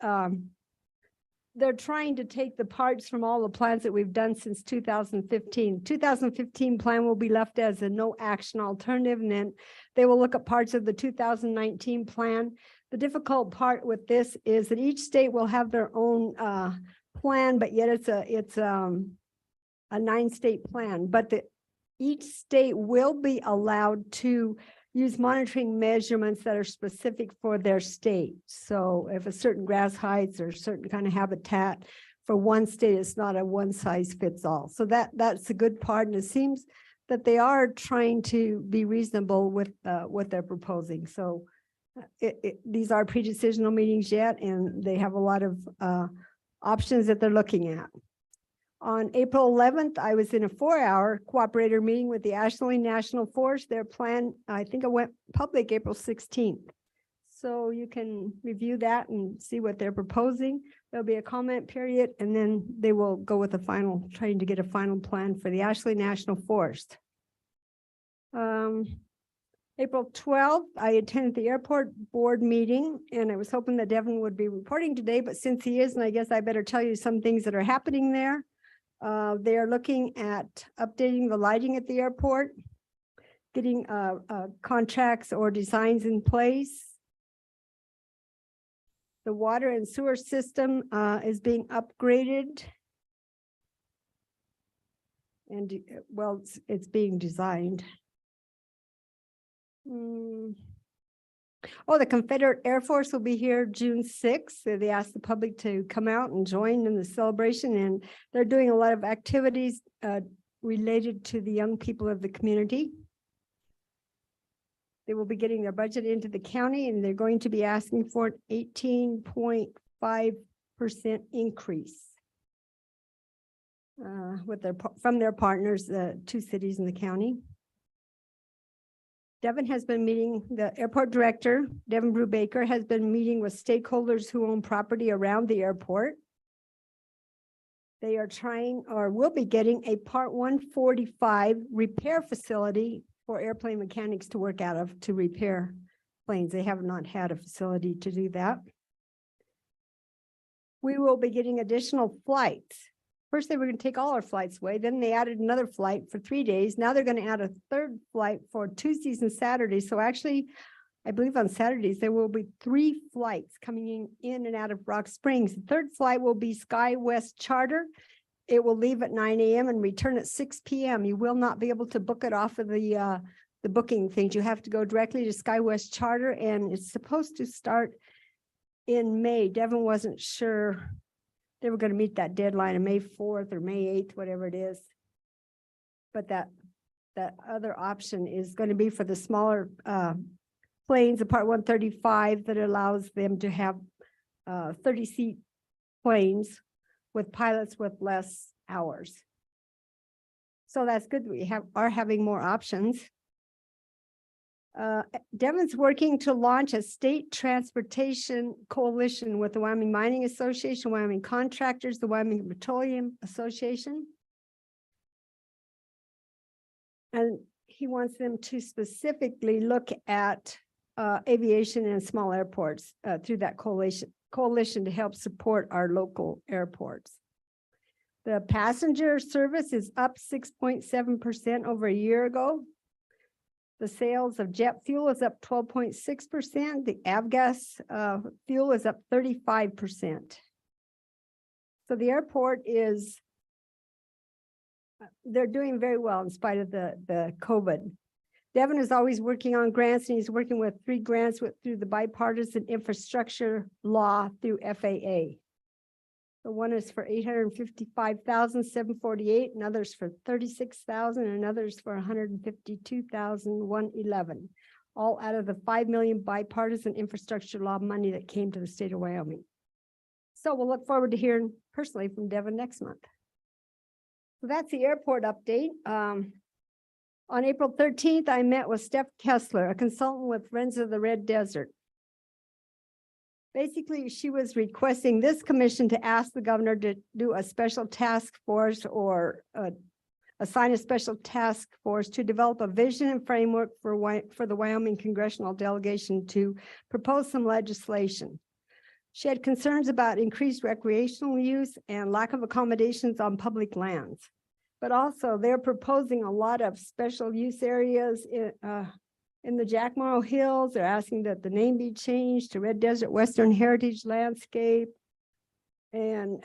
they're trying to take the parts from all the plans that we've done since 2015. 2015 plan will be left as a no action alternative, and then they will look at parts of the 2019 plan. The difficult part with this is that each state will have their own plan, but yet it's a 9-state plan. But each state will be allowed to use monitoring measurements that are specific for their state. So if a certain grass heights or certain kind of habitat for one state, it's not a one size fits all. So that's a good part. And it seems that they are trying to be reasonable with what they're proposing. So these are pre-decisional meetings yet, and they have a lot of options that they're looking at. On April 11th, I was in a 4-hour cooperator meeting with the Ashley National Forest. Their plan, I think it went public April 16th. So you can review that and see what they're proposing. There'll be a comment period, and then they will go with a final, trying to get a final plan for the Ashley National Forest. April 12th, I attended the airport board meeting, and I was hoping that Devin would be reporting today, but since he isn't, I guess I better tell you some things that are happening there. They are looking at updating the lighting at the airport, getting contracts or designs in place. The water and sewer system is being upgraded. And well, it's being designed. Oh, the Confederate Air Force will be here June 6th. So they asked the public to come out and join in the celebration, and they're doing a lot of activities related to the young people of the community. They will be getting their budget into the county, and they're going to be asking for an 18.5% increase from their partners, the two cities in the county. Devin has been meeting, the airport director, Devin Brubaker, has been meeting with stakeholders who own property around the airport. They are trying, or will be getting, a Part 145 repair facility for airplane mechanics to work out of to repair planes. They have not had a facility to do that. We will be getting additional flights. First, they were going to take all our flights away. Then they added another flight for 3 days. Now they're going to add a third flight for Tuesdays and Saturdays. So actually, I believe on Saturdays, there will be 3 flights coming in and out of Rock Springs. The third flight will be SkyWest Charter. It will leave at 9 a.m. and return at 6 p.m. You will not be able to book it off of the booking things. You have to go directly to SkyWest Charter, and it's supposed to start in May. Devin wasn't sure they were going to meet that deadline of May 4th or May 8th, whatever it is. But that other option is going to be for the smaller planes, the Part 135, that allows them to have 30-seat planes with pilots with less hours. So that's good. We are having more options. Devin's working to launch a state transportation coalition with the Wyoming Mining Association, Wyoming Contractors, the Wyoming Petroleum Association. And he wants them to specifically look at aviation and small airports through that coalition to help support our local airports. The passenger service is up 6.7% over a year ago. The sales of jet fuel is up 12.6%. The avgas fuel is up 35%. So the airport is, they're doing very well in spite of the COVID. Devin is always working on grants, and he's working with 3 grants through the bipartisan infrastructure law through FAA. The one is for $855,748, and others for $36,000, and others for $152,111, all out of the $5 million bipartisan infrastructure law money that came to the state of Wyoming. So we'll look forward to hearing personally from Devin next month. So that's the airport update. On April 13th, I met with Steph Kessler, a consultant with Friends of the Red Desert. Basically, she was requesting this commission to ask the governor to do a special task force or assign a special task force to develop a vision and framework for the Wyoming congressional delegation to propose some legislation. She had concerns about increased recreational use and lack of accommodations on public lands. But also, they're proposing a lot of special use areas in the Jack Morrow Hills. They're asking that the name be changed to Red Desert Western Heritage Landscape. And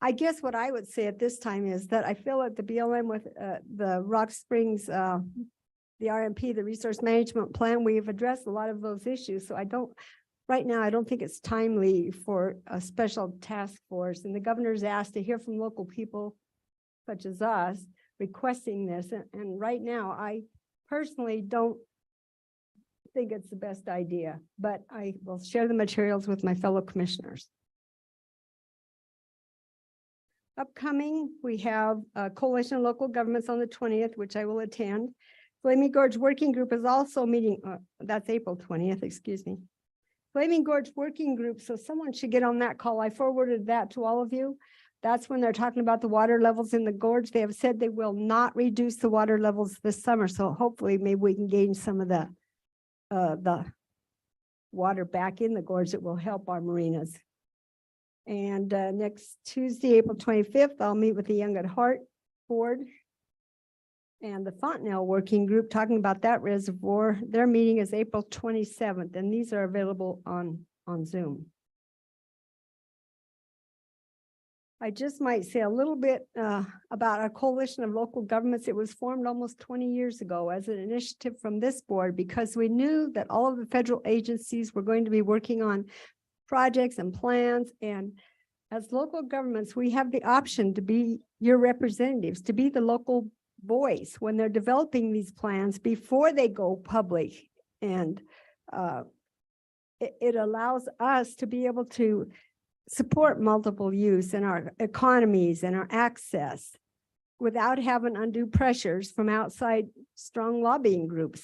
I guess what I would say at this time is that I feel that the BLM with the Rock Springs, the RMP, the Resource Management Plan, we've addressed a lot of those issues. So right now, I don't think it's timely for a special task force. And the governor's asked to hear from local people such as us requesting this. And right now, I personally don't think it's the best idea, but I will share the materials with my fellow commissioners. Upcoming, we have a coalition of local governments on the 20th, which I will attend. Flaming Gorge Working Group is also meeting, that's April 20th, excuse me. Flaming Gorge Working Group, so someone should get on that call. I forwarded that to all of you. That's when they're talking about the water levels in the gorge. They have said they will not reduce the water levels this summer. So hopefully maybe we can gain some of the water back in the gorge that will help our marinas. And next Tuesday, April 25th, I'll meet with the Young at Heart Board and the Fontenelle Working Group talking about that reservoir. Their meeting is April 27th, and these are available on on Zoom. I just might say a little bit about our coalition of local governments. It was formed almost 20 years ago as an initiative from this board because we knew that all of the federal agencies were going to be working on projects and plans. And as local governments, we have the option to be your representatives, to be the local voice when they're developing these plans before they go public. And it allows us to be able to support multiple use in our economies and our access without having undue pressures from outside strong lobbying groups.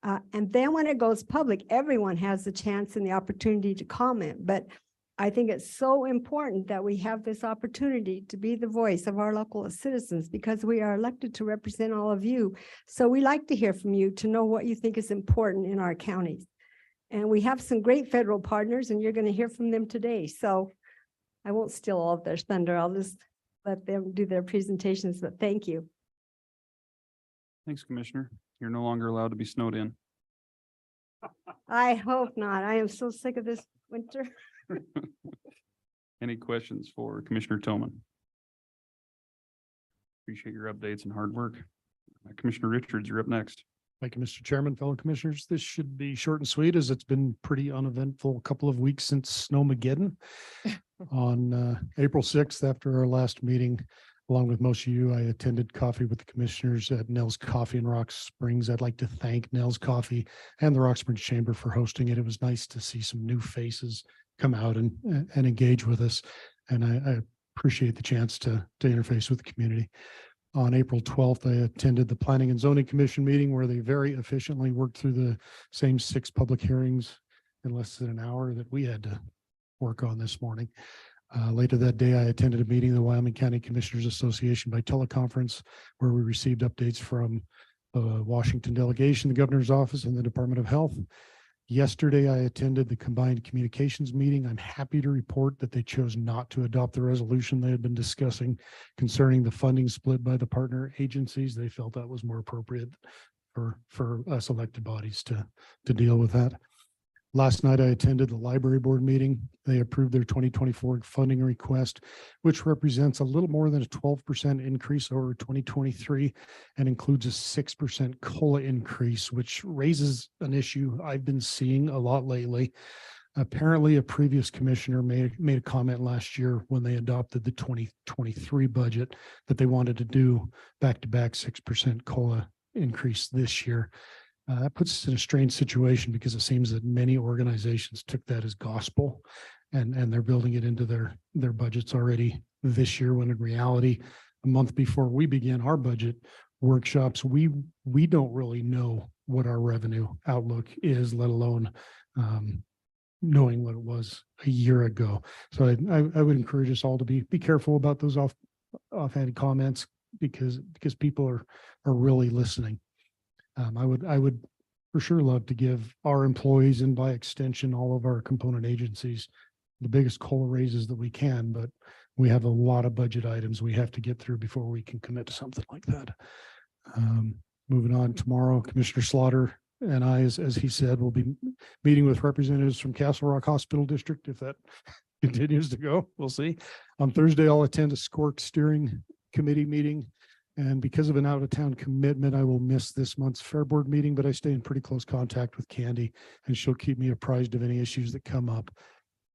And then when it goes public, everyone has the chance and the opportunity to comment. But I think it's so important that we have this opportunity to be the voice of our local citizens because we are elected to represent all of you. So we like to hear from you to know what you think is important in our counties. And we have some great federal partners and you're going to hear from them today. So I won't steal all of their thunder. I'll just let them do their presentations, but thank you. Thanks, Commissioner. You're no longer allowed to be snowed in. I hope not. I am so sick of this winter. Any questions for Commissioner Toman? Appreciate your updates and hard work. Commissioner Richards, you're up next. Thank you, Mr. Chairman, fellow commissioners. This should be short and sweet as it's been pretty uneventful couple of weeks since Snowmageddon. On April 6th, after our last meeting, along with most of you, I attended coffee with the commissioners at Nell's Coffee in Rock Springs. I'd like to thank Nell's Coffee and the Rock Springs Chamber for hosting it. It was nice to see some new faces come out and engage with us. And I appreciate the chance to interface with the community. On April 12th, I attended the Planning and Zoning Commission meeting where they very efficiently worked through the same 6 public hearings in less than an hour that we had to work on this morning. Later that day, I attended a meeting of the Wyoming County Commissioners Association by teleconference where we received updates from the Washington delegation, the governor's office, and the Department of Health. Yesterday, I attended the combined communications meeting. I'm happy to report that they chose not to adopt the resolution they had been discussing concerning the funding split by the partner agencies. They felt that was more appropriate for us elected bodies to deal with that. Last night, I attended the library board meeting. They approved their 2024 funding request, which represents a little more than a 12% increase over 2023 and includes a 6% COLA increase, which raises an issue I've been seeing a lot lately. Apparently, a previous commissioner made a comment last year when they adopted the 2023 budget that they wanted to do back-to-back 6% COLA increase this year. That puts us in a strange situation because it seems that many organizations took that as gospel and they're building it into their budgets already this year, when in reality, a month before we begin our budget workshops, we don't really know what our revenue outlook is, let alone knowing what it was a year ago. So I would encourage us all to be careful about those offhanded comments because people are really listening. I would for sure love to give our employees and by extension, all of our component agencies the biggest COLA raises that we can, but we have a lot of budget items we have to get through before we can commit to something like that. Moving on, tomorrow, Commissioner Slaughter and I, as he said, will be meeting with representatives from Castle Rock Hospital District. If that continues to go, we'll see. On Thursday, I'll attend a SCORC steering committee meeting. And because of an out-of-town commitment, I will miss this month's Fair Board meeting, but I stay in pretty close contact with Candy and she'll keep me apprised of any issues that come up.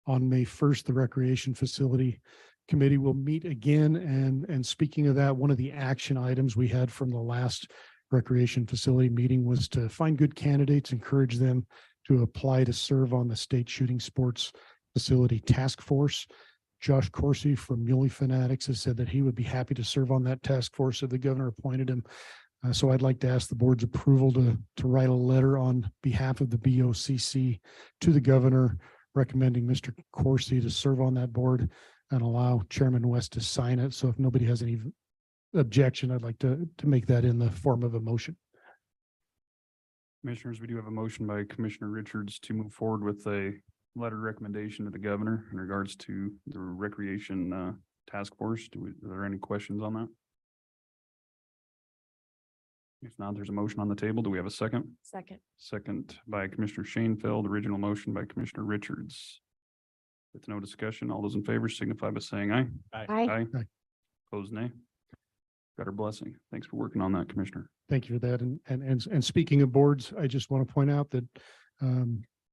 On May 1st, the Recreation Facility Committee will meet again. And speaking of that, one of the action items we had from the last Recreation Facility meeting was to find good candidates, encourage them to apply to serve on the State Shooting Sports Facility Task Force. Josh Corsi from Muley Fanatics has said that he would be happy to serve on that task force if the governor appointed him. So I'd like to ask the board's approval to write a letter on behalf of the BOCC to the governor recommending Mr. Corsi to serve on that board and allow Chairman West to sign it. So if nobody has any objection, I'd like to make that in the form of a motion. Commissioners, we do have a motion by Commissioner Richards to move forward with a letter recommendation to the governor in regards to the recreation task force. Are there any questions on that? If not, there's a motion on the table. Do we have a second? Second. Second by Commissioner Shanefield, original motion by Commissioner Richards. With no discussion, all those in favor signify by saying aye. Aye. Aye. Aye. Opposed, nay. Got our blessing. Thanks for working on that, Commissioner. Thank you for that. And speaking of boards, I just want to point out that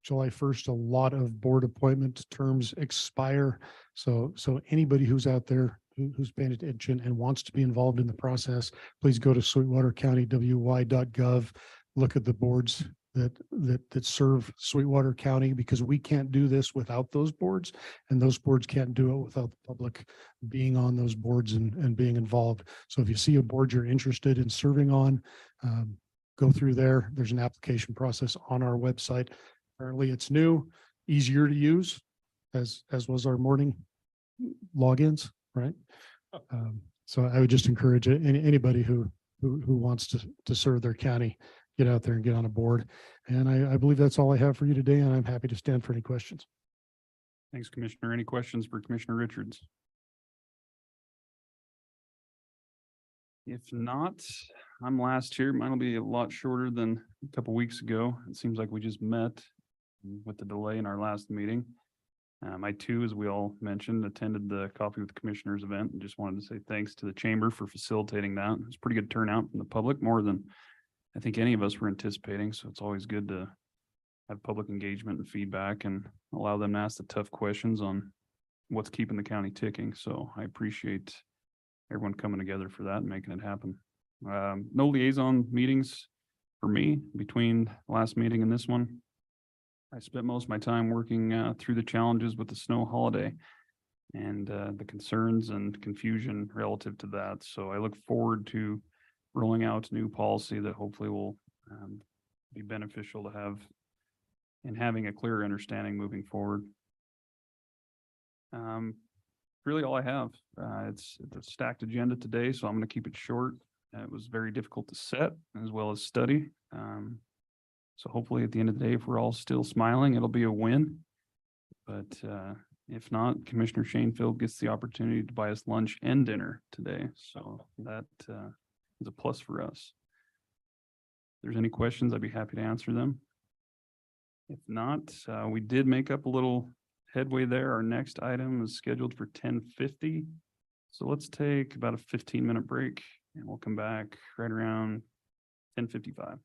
July 1st, a lot of board appointment terms expire. So anybody who's out there who's paying attention and wants to be involved in the process, please go to sweetwatercountywy.gov. Look at the boards that serve Sweetwater County, because we can't do this without those boards, and those boards can't do it without the public being on those boards and being involved. So if you see a board you're interested in serving on, go through there. There's an application process on our website. Apparently it's new, easier to use, as was our morning logins, right? So I would just encourage anybody who wants to serve their county, get out there and get on a board. And I believe that's all I have for you today, and I'm happy to stand for any questions. Thanks, Commissioner. Any questions for Commissioner Richards? If not, I'm last here. Mine will be a lot shorter than a couple weeks ago. It seems like we just met with the delay in our last meeting. I too, as we all mentioned, attended the Coffee with Commissioners event and just wanted to say thanks to the chamber for facilitating that. It was a pretty good turnout from the public, more than I think any of us were anticipating. So it's always good to have public engagement and feedback and allow them to ask the tough questions on what's keeping the county ticking. So I appreciate everyone coming together for that and making it happen. No liaison meetings for me between the last meeting and this one. I spent most of my time working through the challenges with the snow holiday and the concerns and confusion relative to that. So I look forward to rolling out new policy that hopefully will be beneficial to have and having a clear understanding moving forward. Really all I have. It's a stacked agenda today, so I'm going to keep it short. It was very difficult to set as well as study. So hopefully at the end of the day, if we're all still smiling, it'll be a win. But if not, Commissioner Shanefield gets the opportunity to buy us lunch and dinner today. So that is a plus for us. If there's any questions, I'd be happy to answer them. If not, we did make up a little headway there. Our next item is scheduled for 10:50. So let's take about a 15-minute break and we'll come back right around 10:55.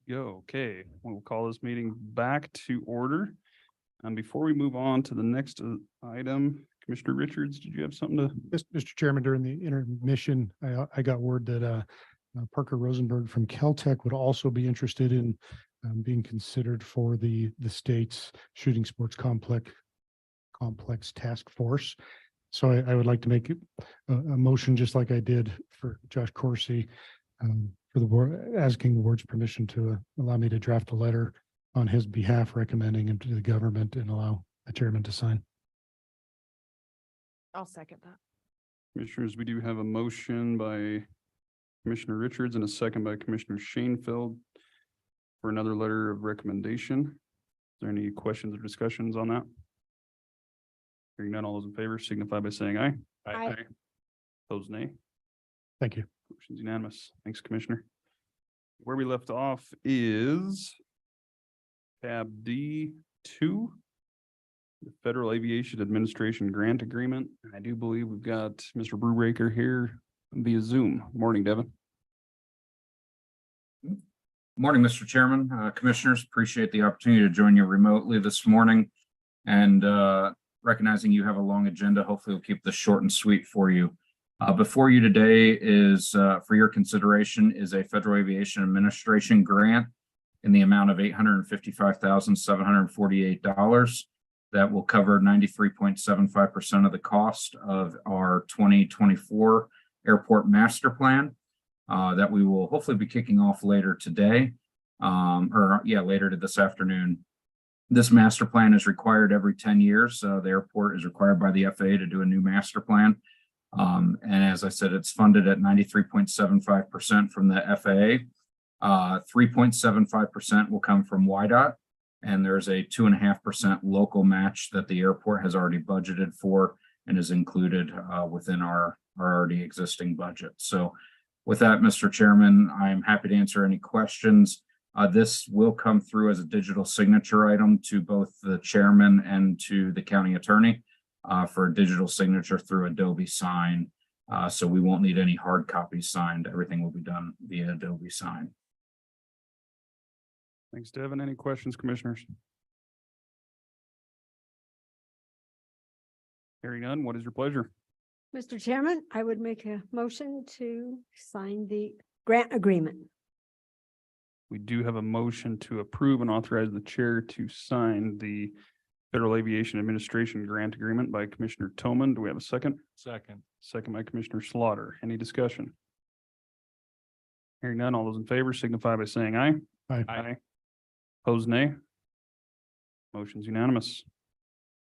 Go. Okay, we'll call this meeting back to order. And before we move on to the next item, Commissioner Richards, did you have something to? Mr. Chairman, during the intermission, I got word that Parker Rosenberg from Caltech would also be interested in being considered for the state's shooting sports complex task force. So I would like to make a motion, just like I did for Josh Corsi, for the board, asking the board's permission to allow me to draft a letter on his behalf, recommending him to the government and allow the chairman to sign. I'll second that. Commissioners, we do have a motion by Commissioner Richards and a second by Commissioner Shanefield for another letter of recommendation. Is there any questions or discussions on that? Hearing none, all those in favor signify by saying aye. Aye. Opposed, nay. Thank you. Motion's unanimous. Thanks, Commissioner. Where we left off is tab D2, the Federal Aviation Administration Grant Agreement. I do believe we've got Mr. Brubaker here via Zoom. Morning, Devin. Morning, Mr. Chairman, Commissioners. Appreciate the opportunity to join you remotely this morning. And recognizing you have a long agenda, hopefully we'll keep this short and sweet for you. Before you today is, for your consideration, is a Federal Aviation Administration grant in the amount of $855,748 that will cover 93.75% of the cost of our 2024 Airport Master Plan that we will hopefully be kicking off later today, later this afternoon. This master plan is required every 10 years. The airport is required by the FAA to do a new master plan. And as I said, it's funded at 93.75% from the FAA. 3.75% will come from YDOT, and there's a 2.5% local match that the airport has already budgeted for and is included within our already existing budget. So with that, Mr. Chairman, I'm happy to answer any questions. This will come through as a digital signature item to both the chairman and to the county attorney for a digital signature through Adobe Sign. So we won't need any hard copies signed. Everything will be done via Adobe Sign. Thanks, Devin. Any questions, commissioners? Hearing none, what is your pleasure? Mr. Chairman, I would make a motion to sign the grant agreement. We do have a motion to approve and authorize the chair to sign the Federal Aviation Administration Grant Agreement by Commissioner Toman. Do we have a second? Second. Second by Commissioner Slaughter. Any discussion? Hearing none, all those in favor signify by saying aye. Aye. Opposed, nay. Motion's unanimous.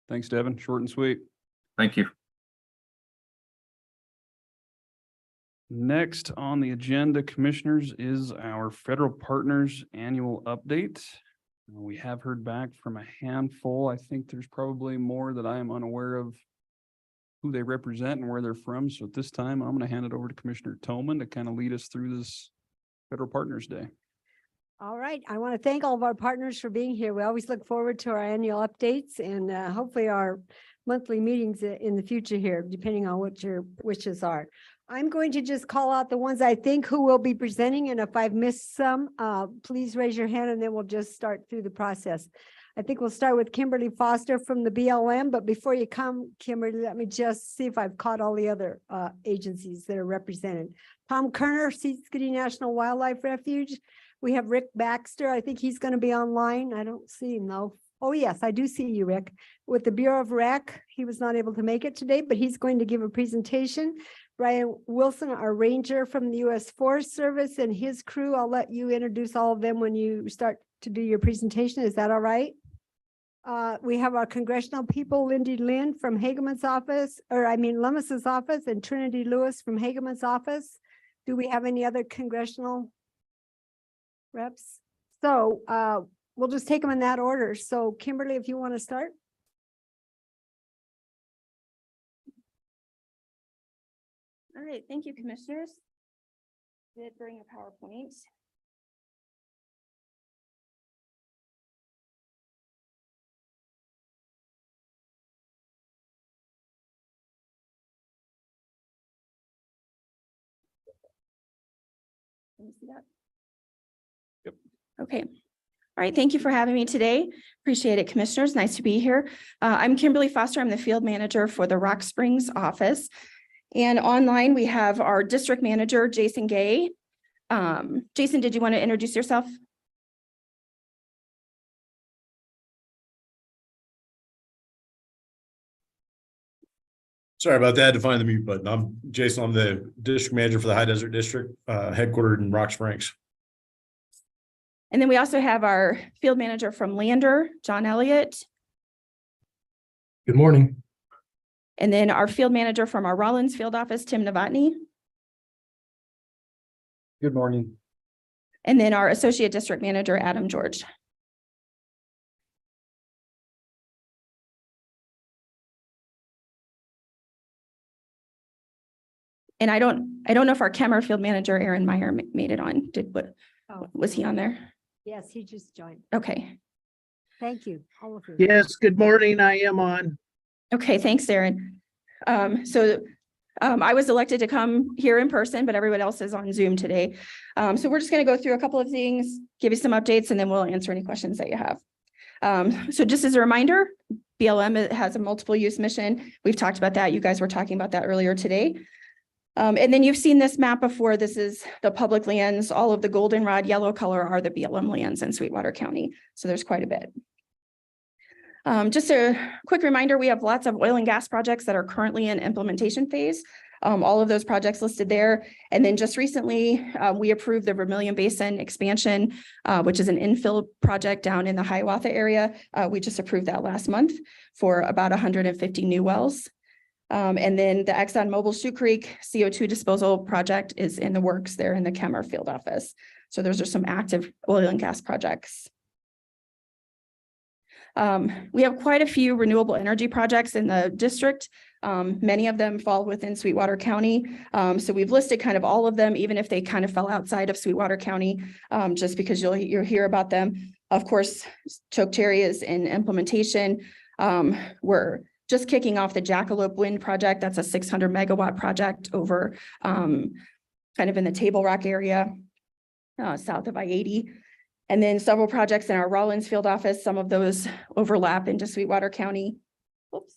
Thanks, Devin. Short and sweet. Thank you. Next on the agenda, commissioners, is our federal partners annual update. We have heard back from a handful. I think there's probably more that I am unaware of who they represent and where they're from. So at this time, I'm going to hand it over to Commissioner Toman to kind of lead us through this Federal Partners Day. All right. I want to thank all of our partners for being here. We always look forward to our annual updates and hopefully our monthly meetings in the future here, depending on what your wishes are. I'm going to just call out the ones I think who will be presenting, and if I've missed some, please raise your hand and then we'll just start through the process. I think we'll start with Kimberly Foster from the BLM, but before you come, Kimberly, let me just see if I've caught all the other agencies that are represented. Tom Kerner, Siskiyou National Wildlife Refuge. We have Rick Baxter. I think he's going to be online. I don't see him though. Oh, yes, I do see you, Rick. With the Bureau of Rec, he was not able to make it today, but he's going to give a presentation. Brian Wilson, our ranger from the U.S. Forest Service, and his crew. I'll let you introduce all of them when you start to do your presentation. Is that all right? We have our congressional people, Lindy Lynn from Hageman's office, Lummis's office, and Trinity Lewis from Hageman's office. Do we have any other congressional reps? So we'll just take them in that order. So Kimberly, if you want to start. All right, thank you, commissioners. Did bring a PowerPoint. Can you see that? Yep. Okay. All right, thank you for having me today. Appreciate it, commissioners. Nice to be here. I'm Kimberly Foster. I'm the field manager for the Rock Springs office. And online, we have our district manager, Jason Gay. Jason, did you want to introduce yourself? Sorry about that. I had to find the mute button. I'm Jason. I'm the district manager for the High Desert District, headquartered in Rock Springs. And then we also have our field manager from Lander, John Elliott. Good morning. And then our field manager from our Rollins field office, Tim Novotny. Good morning. And then our associate district manager, Adam George. And I don't know if our Kemmer field manager, Aaron Meyer, made it on. Was he on there? Yes, he just joined. Okay. Thank you, all of you. Yes, good morning. I am on. Okay, thanks, Aaron. I was elected to come here in person, but everyone else is on Zoom today. So we're just going to go through a couple of things, give you some updates, and then we'll answer any questions that you have. So just as a reminder, BLM has a multiple use mission. We've talked about that. You guys were talking about that earlier today. And then you've seen this map before. This is the public lands. All of the goldenrod yellow color are the BLM lands in Sweetwater County. So there's quite a bit. Just a quick reminder, we have lots of oil and gas projects that are currently in implementation phase. All of those projects listed there. And then just recently, we approved the Vermilion Basin expansion, which is an infill project down in the Hiawatha area. We just approved that last month for about 150 new wells. And then the ExxonMobil Sioux Creek CO2 disposal project is in the works there in the Kemmer field office. So those are some active oil and gas projects. We have quite a few renewable energy projects in the district. Many of them fall within Sweetwater County. So we've listed kind of all of them, even if they kind of fell outside of Sweetwater County, just because you'll hear about them. Of course, Chokecherry is in implementation. We're just kicking off the Jackalope Wind Project. That's a 600 megawatt project over kind of in the Table Rock area, south of I-80. And then several projects in our Rollins field office. Some of those overlap into Sweetwater County. Oops.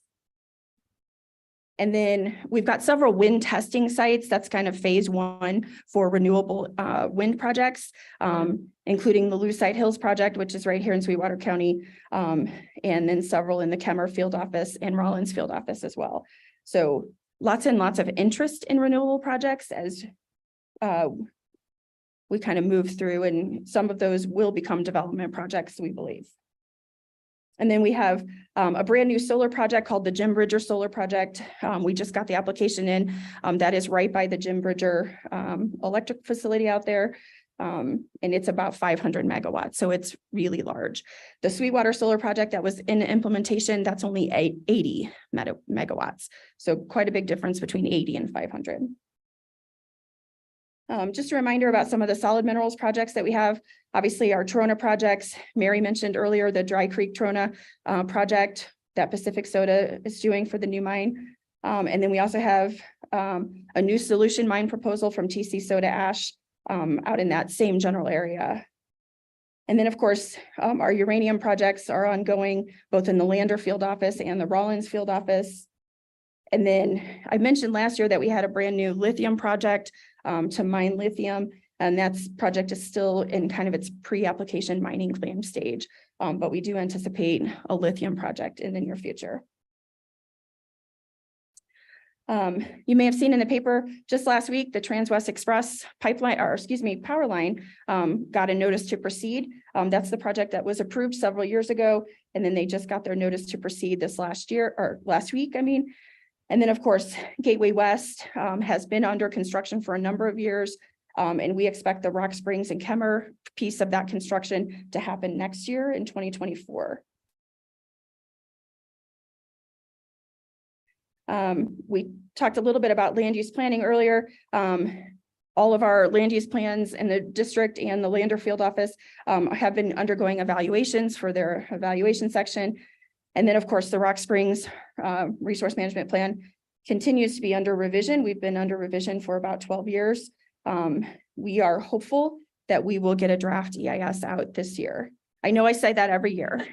And then we've got several wind testing sites. That's kind of phase one for renewable wind projects, including the Lucite Hills project, which is right here in Sweetwater County, and then several in the Kemmer field office and Rollins field office as well. So lots and lots of interest in renewable projects as we kind of move through, and some of those will become development projects, we believe. And then we have a brand new solar project called the Jim Bridger Solar Project. We just got the application in. That is right by the Jim Bridger electric facility out there. And it's about 500 megawatts. So it's really large. The Sweetwater Solar Project that was in implementation, that's only 80 megawatts. So quite a big difference between 80 and 500. Just a reminder about some of the solid minerals projects that we have. Obviously, our Trona projects. Mary mentioned earlier the Dry Creek Trona project that Pacific Soda is doing for the new mine. And then we also have a new solution mine proposal from TC Soda Ash out in that same general area. And then, of course, our uranium projects are ongoing, both in the Lander field office and the Rollins field office. And then I mentioned last year that we had a brand new lithium project to mine lithium, and that project is still in kind of its pre-application mining claim stage, but we do anticipate a lithium project in the near future. You may have seen in the paper just last week, the Transwest Express pipeline, or excuse me, power line got a notice to proceed. That's the project that was approved several years ago, and then they just got their notice to proceed this last week, I mean. And then, of course, Gateway West has been under construction for a number of years, and we expect the Rock Springs and Kemmer piece of that construction to happen next year in 2024. We talked a little bit about land use planning earlier. All of our land use plans in the district and the Lander field office have been undergoing evaluations for their evaluation section. And then, of course, the Rock Springs Resource Management Plan continues to be under revision. We've been under revision for about 12 years. We are hopeful that we will get a draft EIS out this year. I know I say that every year.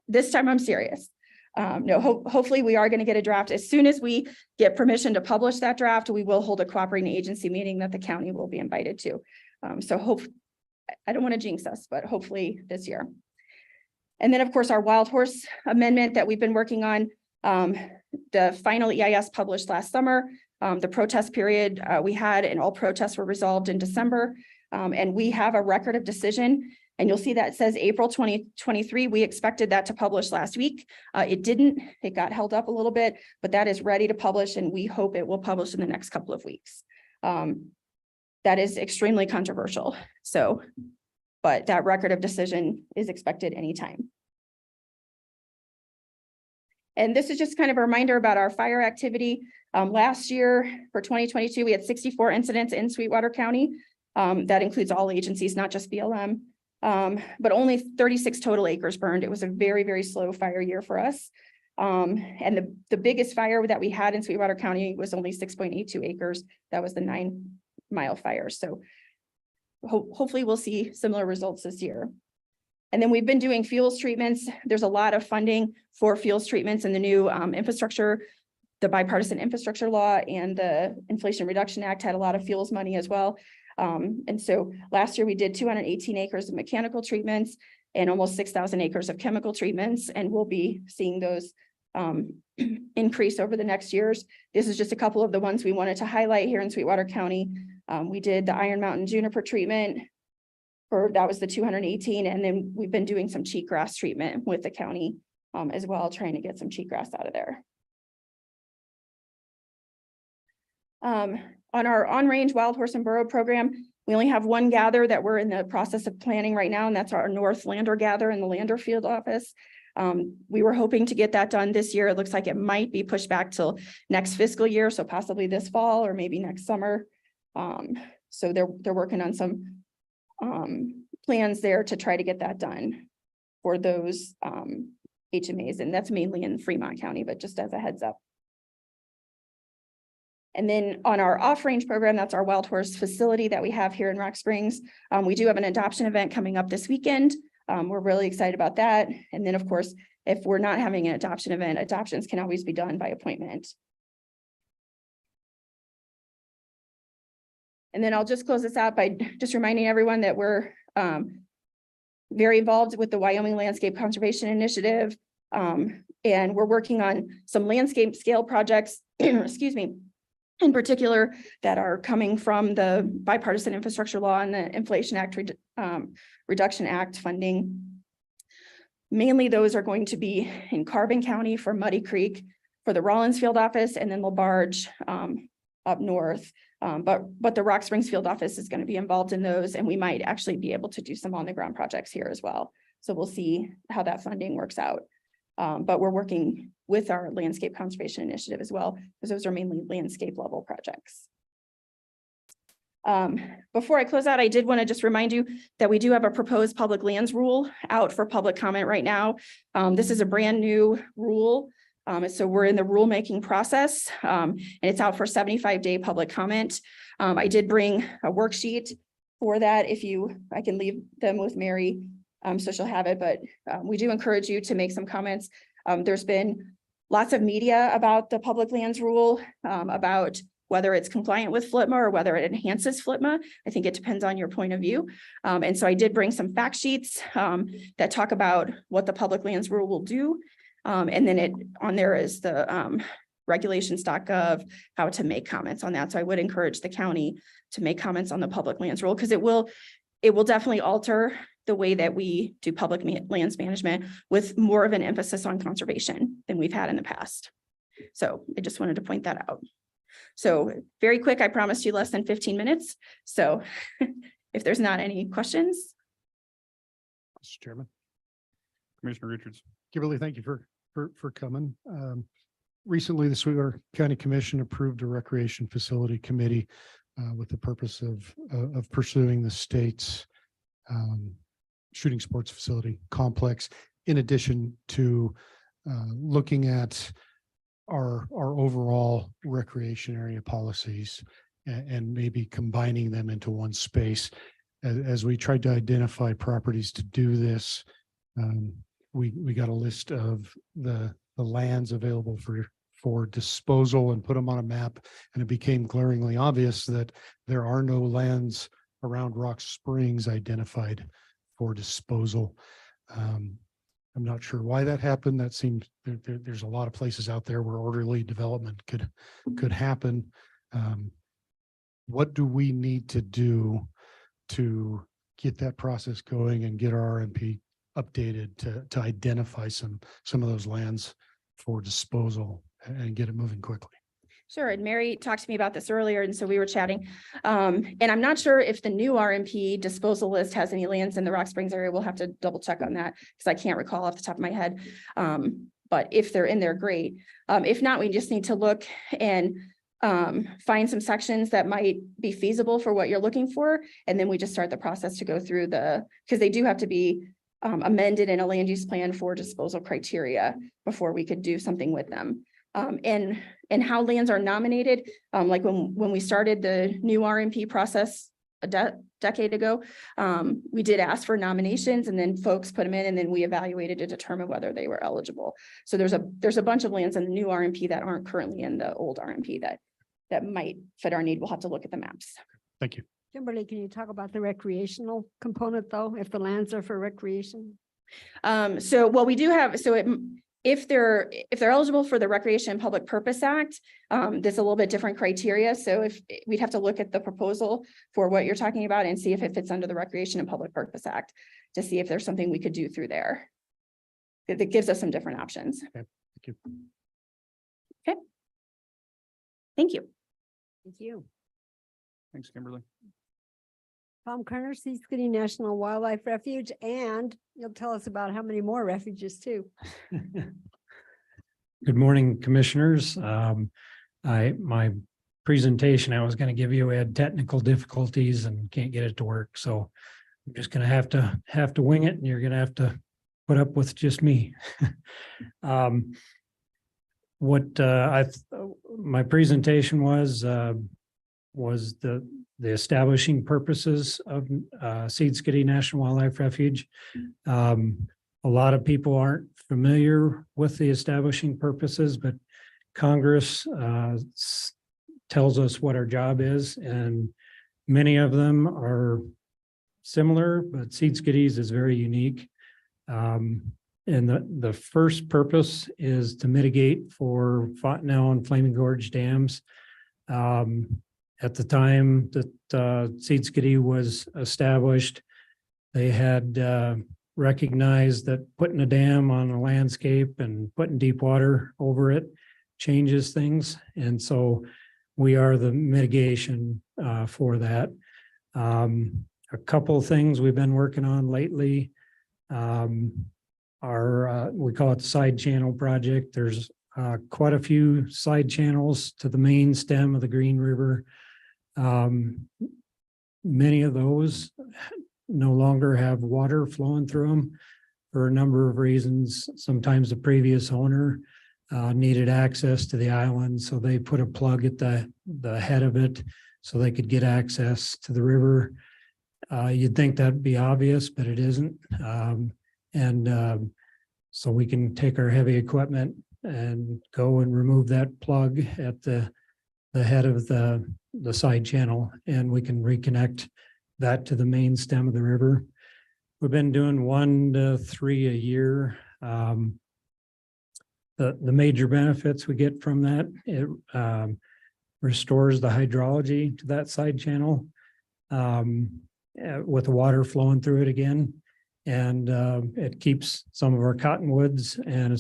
This time I'm serious. No, hopefully we are going to get a draft. As soon as we get permission to publish that draft, we will hold a cooperating agency meeting that the county will be invited to. I don't want to jinx us, but hopefully this year. And then, of course, our wild horse amendment that we've been working on, the final EIS published last summer, the protest period we had, and all protests were resolved in December. And we have a record of decision, and you'll see that it says April 2023. We expected that to publish last week. It didn't. It got held up a little bit, but that is ready to publish, and we hope it will publish in the next couple of weeks. That is extremely controversial. But that record of decision is expected anytime. And this is just kind of a reminder about our fire activity. Last year for 2022, we had 64 incidents in Sweetwater County. That includes all agencies, not just BLM, but only 36 total acres burned. It was a very, very slow fire year for us. And the biggest fire that we had in Sweetwater County was only 6.82 acres. That was the 9-mile fire. So hopefully we'll see similar results this year. And then we've been doing fuels treatments. There's a lot of funding for fuels treatments in the new infrastructure. The bipartisan infrastructure law and the Inflation Reduction Act had a lot of fuels money as well. And so last year we did 218 acres of mechanical treatments and almost 6,000 acres of chemical treatments. And we'll be seeing those increase over the next years. This is just a couple of the ones we wanted to highlight here in Sweetwater County. We did the Iron Mountain juniper treatment. That was the 218, and then we've been doing some cheatgrass treatment with the county as well, trying to get some cheatgrass out of there. On our on-range wild horse and burro program, we only have one gather that we're in the process of planning right now, and that's our North Lander gather in the Lander Field office. We were hoping to get that done this year. It looks like it might be pushed back till next fiscal year, so possibly this fall or maybe next summer. So they're working on some plans there to try to get that done for those HMAs, and that's mainly in Fremont County, but just as a heads up. And then on our off-range program, that's our wild horse facility that we have here in Rock Springs. We do have an adoption event coming up this weekend. We're really excited about that. And then, of course, if we're not having an adoption event, adoptions can always be done by appointment. And then I'll just close this out by just reminding everyone that we're very involved with the Wyoming Landscape Conservation Initiative. And we're working on some landscape scale projects, excuse me, in particular that are coming from the bipartisan infrastructure law and the Inflation Act Reduction Act funding. Mainly those are going to be in Carbon County for Muddy Creek, for the Rollins Field office, and then LaBarge up north. But the Rock Springs Field office is going to be involved in those, and we might actually be able to do some on the ground projects here as well. So we'll see how that funding works out. But we're working with our landscape conservation initiative as well, because those are mainly landscape level projects. Before I close out, I did want to just remind you that we do have a proposed public lands rule out for public comment right now. This is a brand new rule. So we're in the rulemaking process, and it's out for 75-day public comment. I did bring a worksheet for that. I can leave them with Mary, so she'll have it, but we do encourage you to make some comments. There's been lots of media about the public lands rule, about whether it's compliant with FLTMA or whether it enhances FLTMA. I think it depends on your point of view. And so I did bring some fact sheets that talk about what the public lands rule will do. And then on there is the regulations.gov, how to make comments on that. So I would encourage the county to make comments on the public lands rule, because it will definitely alter the way that we do public lands management, with more of an emphasis on conservation than we've had in the past. So I just wanted to point that out. So very quick, I promised you less than 15 minutes. So if there's not any questions. Mr. Chairman. Commissioner Richards. Kimberly, thank you for coming. Recently, the Sweetwater County Commission approved a recreation facility committee with the purpose of pursuing the state's shooting sports facility complex, in addition to looking at our overall recreation area policies and maybe combining them into one space. As we tried to identify properties to do this, we got a list of the lands available for disposal and put them on a map. And it became glaringly obvious that there are no lands around Rock Springs identified for disposal. I'm not sure why that happened. That seems there's a lot of places out there where orderly development could happen. What do we need to do to get that process going and get our RMP updated to identify some of those lands for disposal and get it moving quickly? Sure. And Mary talked to me about this earlier, and so we were chatting. And I'm not sure if the new RMP disposal list has any lands in the Rock Springs area. We'll have to double check on that because I can't recall off the top of my head. But if they're in there, great. If not, we just need to look and find some sections that might be feasible for what you're looking for. And then we just start the process to go through because they do have to be amended in a land use plan for disposal criteria before we could do something with them. And how lands are nominated, like when we started the new RMP process a decade ago, we did ask for nominations, and then folks put them in, and then we evaluated to determine whether they were eligible. So there's a bunch of lands in the new RMP that aren't currently in the old RMP that might fit our need. We'll have to look at the maps. Thank you. Kimberly, can you talk about the recreational component though, if the lands are for recreation? We do have, if they're eligible for the Recreation and Public Purpose Act, there's a little bit different criteria. So if we'd have to look at the proposal for what you're talking about and see if it fits under the Recreation and Public Purpose Act to see if there's something we could do through there. That gives us some different options. Okay. Thank you. Okay. Thank you. Thank you. Thanks, Kimberly. Tom Kerner, Sea Skinny National Wildlife Refuge, and you'll tell us about how many more refuges too. Good morning, commissioners. My presentation I was going to give you had technical difficulties and can't get it to work. So I'm just going to have to wing it, and you're going to have to put up with just me. My presentation was the establishing purposes of Seed Skiddy National Wildlife Refuge. A lot of people aren't familiar with the establishing purposes, but Congress tells us what our job is, and many of them are similar, but Seed Skiddy's is very unique. And the first purpose is to mitigate for Fontenelle and Flaming Gorge dams. At the time that Seed Skiddy was established, they had recognized that putting a dam on a landscape and putting deep water over it changes things. And so we are the mitigation for that. A couple of things we've been working on lately are, we call it the side channel project. There's quite a few side channels to the main stem of the Green River. Many of those no longer have water flowing through them for a number of reasons. Sometimes the previous owner needed access to the island, so they put a plug at the head of it so they could get access to the river. You'd think that'd be obvious, but it isn't. So we can take our heavy equipment and go and remove that plug at the head of the side channel, and we can reconnect that to the main stem of the river. We've been doing 1 to 3 a year. The major benefits we get from that, it restores the hydrology to that side channel with the water flowing through it again. And it keeps some of our cottonwoods and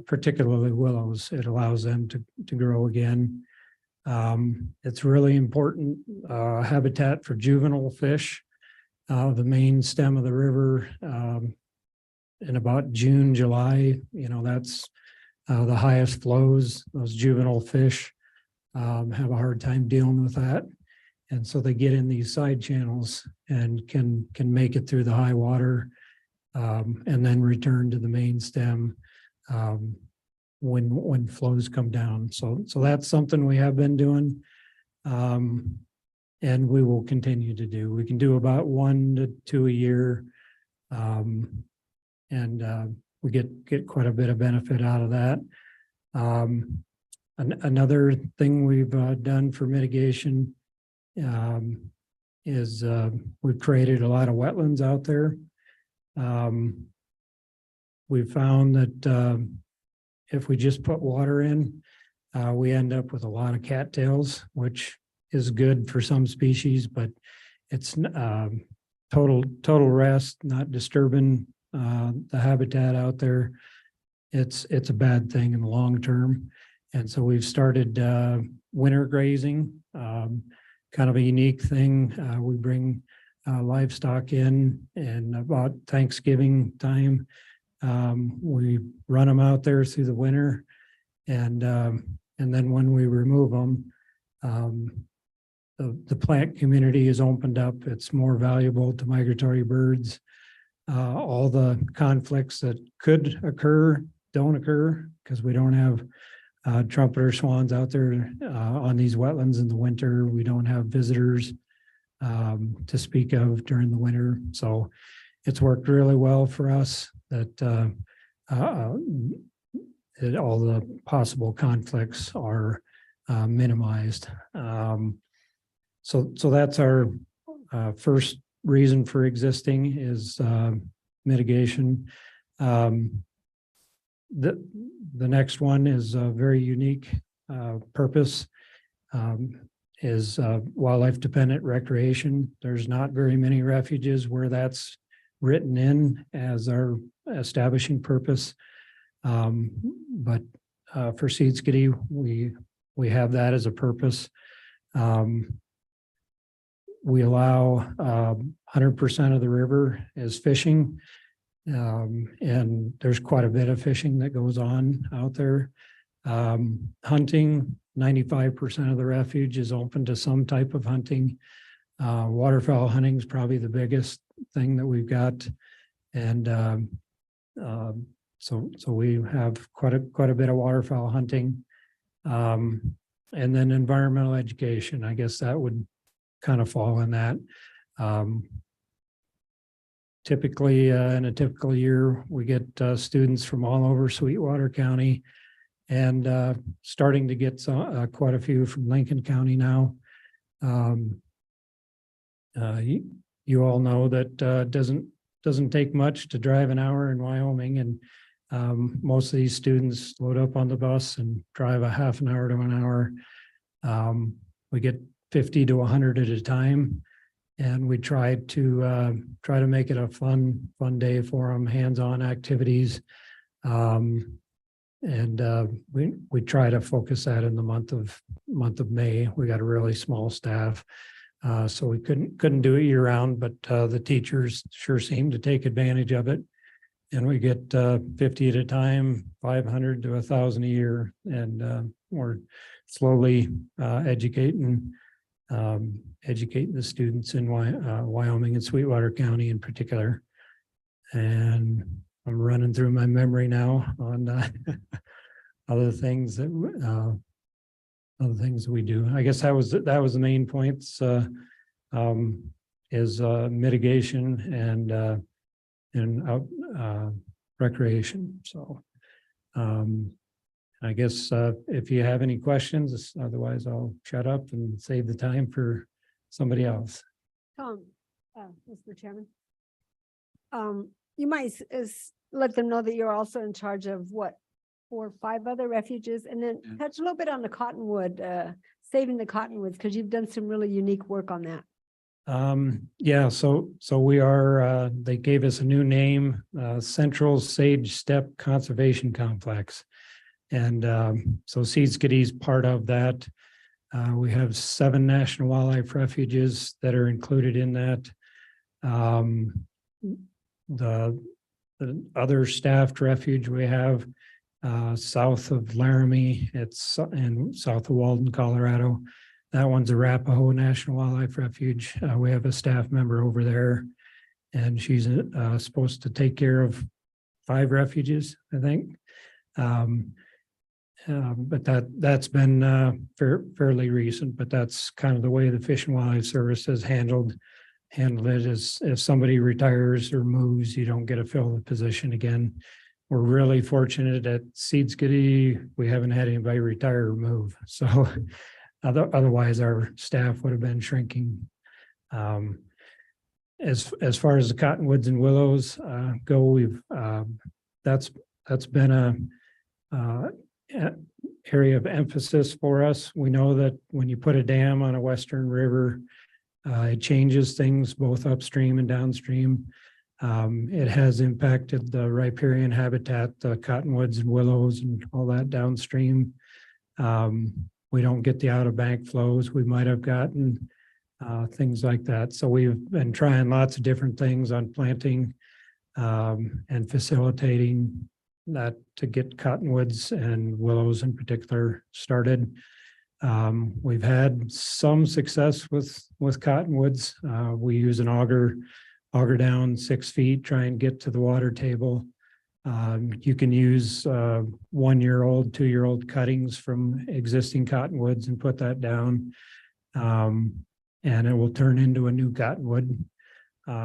particularly willows. It allows them to grow again. It's really important habitat for juvenile fish. The main stem of the river in about June, July, that's the highest flows. Those juvenile fish have a hard time dealing with that. And so they get in these side channels and can make it through the high water and then return to the main stem when flows come down. So that's something we have been doing. and we will continue to do. We can do about 1 to 2 a year. We get quite a bit of benefit out of that. Another thing we've done for mitigation is we've created a lot of wetlands out there. We found that if we just put water in, we end up with a lot of cattails, which is good for some species, but it's total rest, not disturbing the habitat out there. It's a bad thing in the long term. And so we've started winter grazing, kind of a unique thing. We bring livestock in, and about Thanksgiving time, we run them out there through the winter, and then when we remove them, the plant community is opened up. It's more valuable to migratory birds. All the conflicts that could occur don't occur because we don't have trumpeter swans out there on these wetlands in the winter. We don't have visitors to speak of during the winter. So it's worked really well for us that all the possible conflicts are minimized. So that's our first reason for existing is mitigation. The next one is a very unique purpose, is wildlife dependent recreation. There's not very many refuges where that's written in as our establishing purpose. But for Seed Skiddy, we have that as a purpose. We allow 100% of the river is fishing. And there's quite a bit of fishing that goes on out there. Hunting, 95% of the refuge is open to some type of hunting. Waterfowl hunting is probably the biggest thing that we've got. And so we have quite a bit of waterfowl hunting. And then environmental education, I guess that would kind of fall in that. Typically, in a typical year, we get students from all over Sweetwater County, and starting to get quite a few from Lincoln County now. You all know that doesn't take much to drive an hour in Wyoming, and most of these students load up on the bus and drive a half an hour to an hour. We get 50 to 100 at a time. And we try to make it a fun day for them, hands-on activities. We try to focus that in the month of May. We got a really small staff, so we couldn't do it year round, but the teachers sure seem to take advantage of it. And we get 50 at a time, 500 to 1,000 a year, and we're slowly educating the students in Wyoming and Sweetwater County in particular. And I'm running through my memory now on other things that we do. I guess that was the main points, is mitigation and recreation. So I guess if you have any questions, otherwise I'll shut up and save the time for somebody else. Tom, Mr. Chairman, you might let them know that you're also in charge of 4 or 5 other refuges, and then touch a little bit on the cottonwood, saving the cottonwoods, because you've done some really unique work on that. Yeah, so we are, they gave us a new name, Central Sage Steppe Conservation Complex. And so Seed Skiddy is part of that. We have 7 national wildlife refuges that are included in that. The other staffed refuge we have south of Laramie, it's in south of Walden, Colorado. That one's Arapahoe National Wildlife Refuge. We have a staff member over there, and she's supposed to take care of 5 refuges, I think. But that's been fairly recent, but that's kind of the way the Fish and Wildlife Service has handled it. Is if somebody retires or moves, you don't get to fill the position again. We're really fortunate at Seed Skiddy, we haven't had anybody retire or move. So otherwise our staff would have been shrinking. As far as the cottonwoods and willows go, we've that's been a area of emphasis for us. We know that when you put a dam on a western river, it changes things both upstream and downstream. It has impacted the riparian habitat, the cottonwoods and willows and all that downstream. We don't get the out of bank flows we might have gotten, things like that. So we've been trying lots of different things on planting and facilitating that to get cottonwoods and willows in particular started. We've had some success with cottonwoods. We use an auger down 6 feet, try and get to the water table. You can use 1-year-old, 2-year-old cuttings from existing cottonwoods and put that down. And it will turn into a new cottonwood.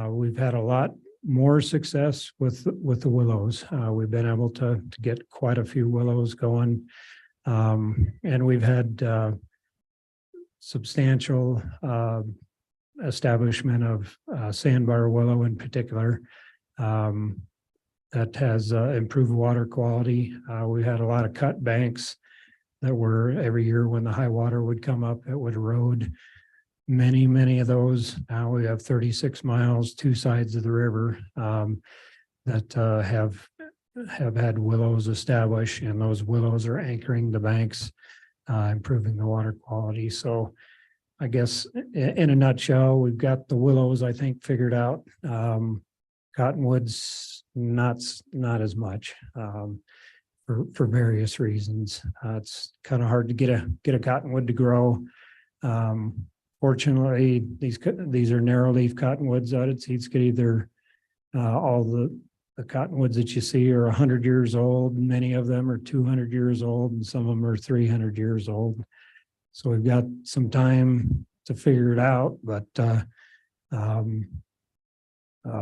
We've had a lot more success with the willows. We've been able to get quite a few willows going. And we've had substantial establishment of sandbar willow in particular that has improved water quality. We had a lot of cut banks that were every year when the high water would come up, it would erode. Many of those. Now we have 36 miles, 2 sides of the river that have had willows established, and those willows are anchoring the banks, improving the water quality. So I guess in a nutshell, we've got the willows, I think, figured out. Cottonwoods, not as much for various reasons. It's kind of hard to get a cottonwood to grow. Fortunately, these are narrow leaf cottonwoods out at Seed Skiddy. They're all the cottonwoods that you see are 100 years old. Many of them are 200 years old, and some of them are 300 years old. So we've got some time to figure it out, but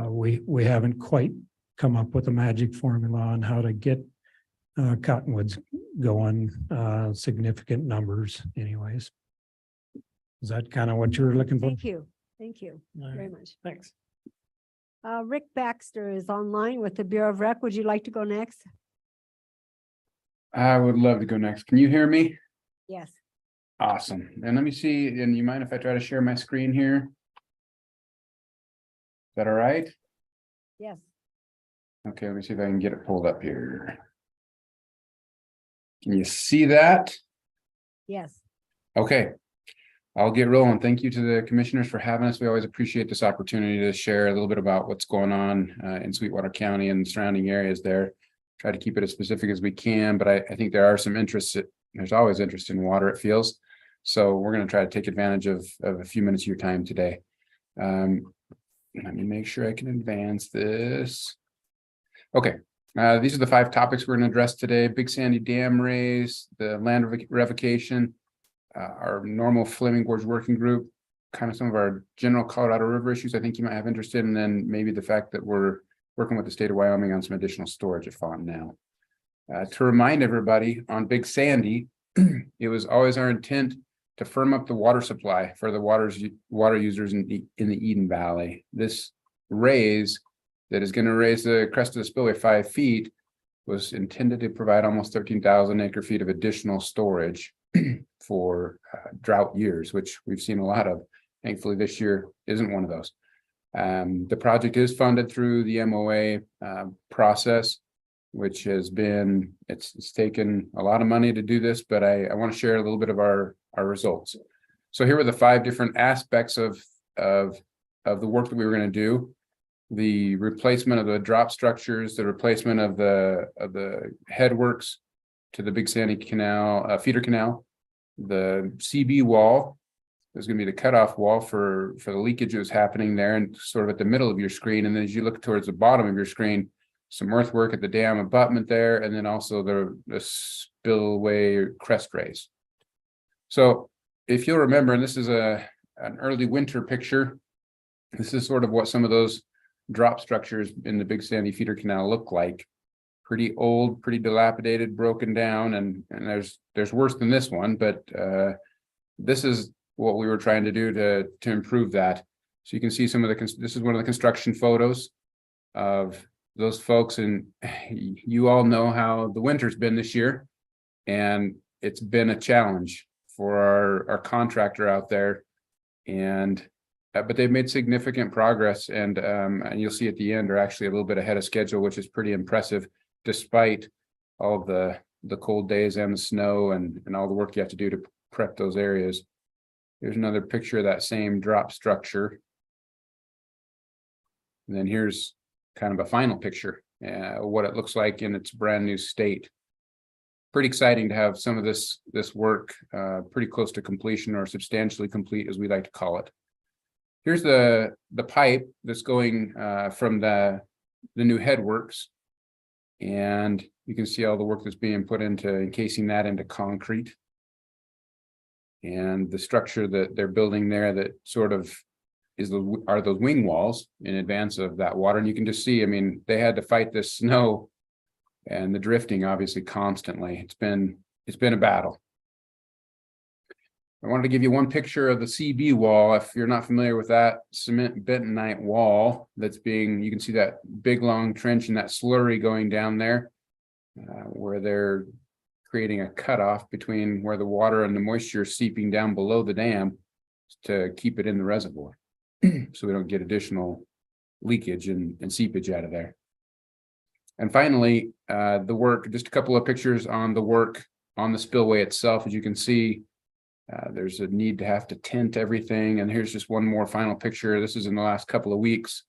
we haven't quite come up with a magic formula on how to get cottonwoods going, significant numbers anyways. Is that kind of what you're looking for? Thank you. Thank you very much. Thanks. Rick Baxter is online with the Bureau of Rec. Would you like to go next? I would love to go next. Can you hear me? Yes. Awesome. And let me see, and you mind if I try to share my screen here? Is that all right? Yes. Okay, let me see if I can get it pulled up here. Can you see that? Yes. Okay. I'll get rolling. Thank you to the commissioners for having us. We always appreciate this opportunity to share a little bit about what's going on in Sweetwater County and surrounding areas there. Try to keep it as specific as we can, but I think there are some interests. There's always interest in water, it feels. So we're going to try to take advantage of a few minutes of your time today. Let me make sure I can advance this. Okay. These are the 5 topics we're going to address today. Big Sandy Dam raise, the land revocation, our normal Fleming Gorge working group, kind of some of our general Colorado River issues I think you might have interest in, and then maybe the fact that we're working with the state of Wyoming on some additional storage at Fontenelle. To remind everybody, on Big Sandy, it was always our intent to firm up the water supply for the water users in the Eden Valley. This raise that is going to raise the crest of the spillway 5 feet was intended to provide almost 13,000 acre feet of additional storage for drought years, which we've seen a lot of. Thankfully, this year isn't one of those. The project is funded through the MOA process, which has been, it's taken a lot of money to do this, but I want to share a little bit of our results. So here were the 5 different aspects of the work that we were going to do. The replacement of the drop structures, the replacement of the headworks to the Big Sandy Canal, feeder canal, the CB wall is going to be the cutoff wall for the leakage that was happening there and sort of at the middle of your screen. And then as you look towards the bottom of your screen, some earthwork at the dam abutment there, and then also the spillway crest raise. So if you'll remember, and this is an early winter picture, this is sort of what some of those drop structures in the Big Sandy Feeder Canal look like. Pretty old, pretty dilapidated, broken down, and there's worse than this one, but this is what we were trying to do to improve that. So you can see some of this is one of the construction photos of those folks, and you all know how the winter's been this year, and it's been a challenge for our contractor out there, and but they've made significant progress, and you'll see at the end are actually a little bit ahead of schedule, which is pretty impressive, despite all of the cold days and the snow and all the work you have to do to prep those areas. Here's another picture of that same drop structure. And then here's kind of a final picture, what it looks like in its brand new state. Pretty exciting to have some of this work pretty close to completion, or substantially complete, as we like to call it. Here's the pipe that's going from the new headworks. And you can see all the work that's being put into encasing that into concrete. And the structure that they're building there that sort of are those wing walls in advance of that water. And you can just see, I mean, they had to fight this snow and the drifting obviously constantly. It's been a battle. I wanted to give you one picture of the CB wall. If you're not familiar with that cement bentonite wall that's you can see that big long trench and that slurry going down there, where they're creating a cutoff between where the water and the moisture is seeping down below the dam to keep it in the reservoir. So we don't get additional leakage and seepage out of there. And finally, the work, just a couple of pictures on the work on the spillway itself. As you can see, there's a need to have to tint everything. And here's just one more final picture. This is in the last couple of weeks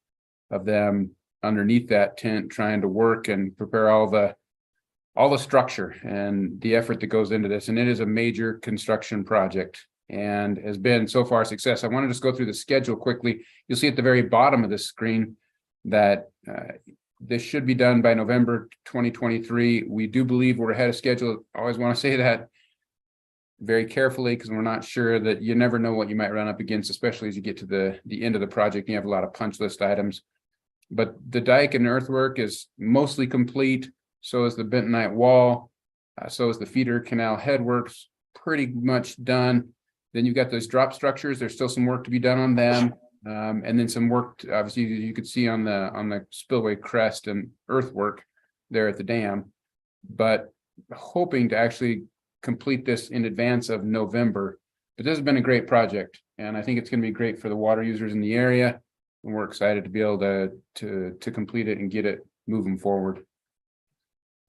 of them underneath that tent trying to work and prepare all the structure and the effort that goes into this. And it is a major construction project and has been so far a success. I want to just go through the schedule quickly. You'll see at the very bottom of this screen that this should be done by November 2023. We do believe we're ahead of schedule. I always want to say that very carefully, because we're not sure, that you never know what you might run up against, especially as you get to the end of the project and you have a lot of punch list items. But the dike and earthwork is mostly complete. So is the bentonite wall. So is the feeder canal headworks, pretty much done. Then you've got those drop structures. There's still some work to be done on them. And then some work, obviously, you could see on the spillway crest and earthwork there at the dam, but hoping to actually complete this in advance of November. But this has been a great project, and I think it's going to be great for the water users in the area. And we're excited to be able to complete it and get it moving forward.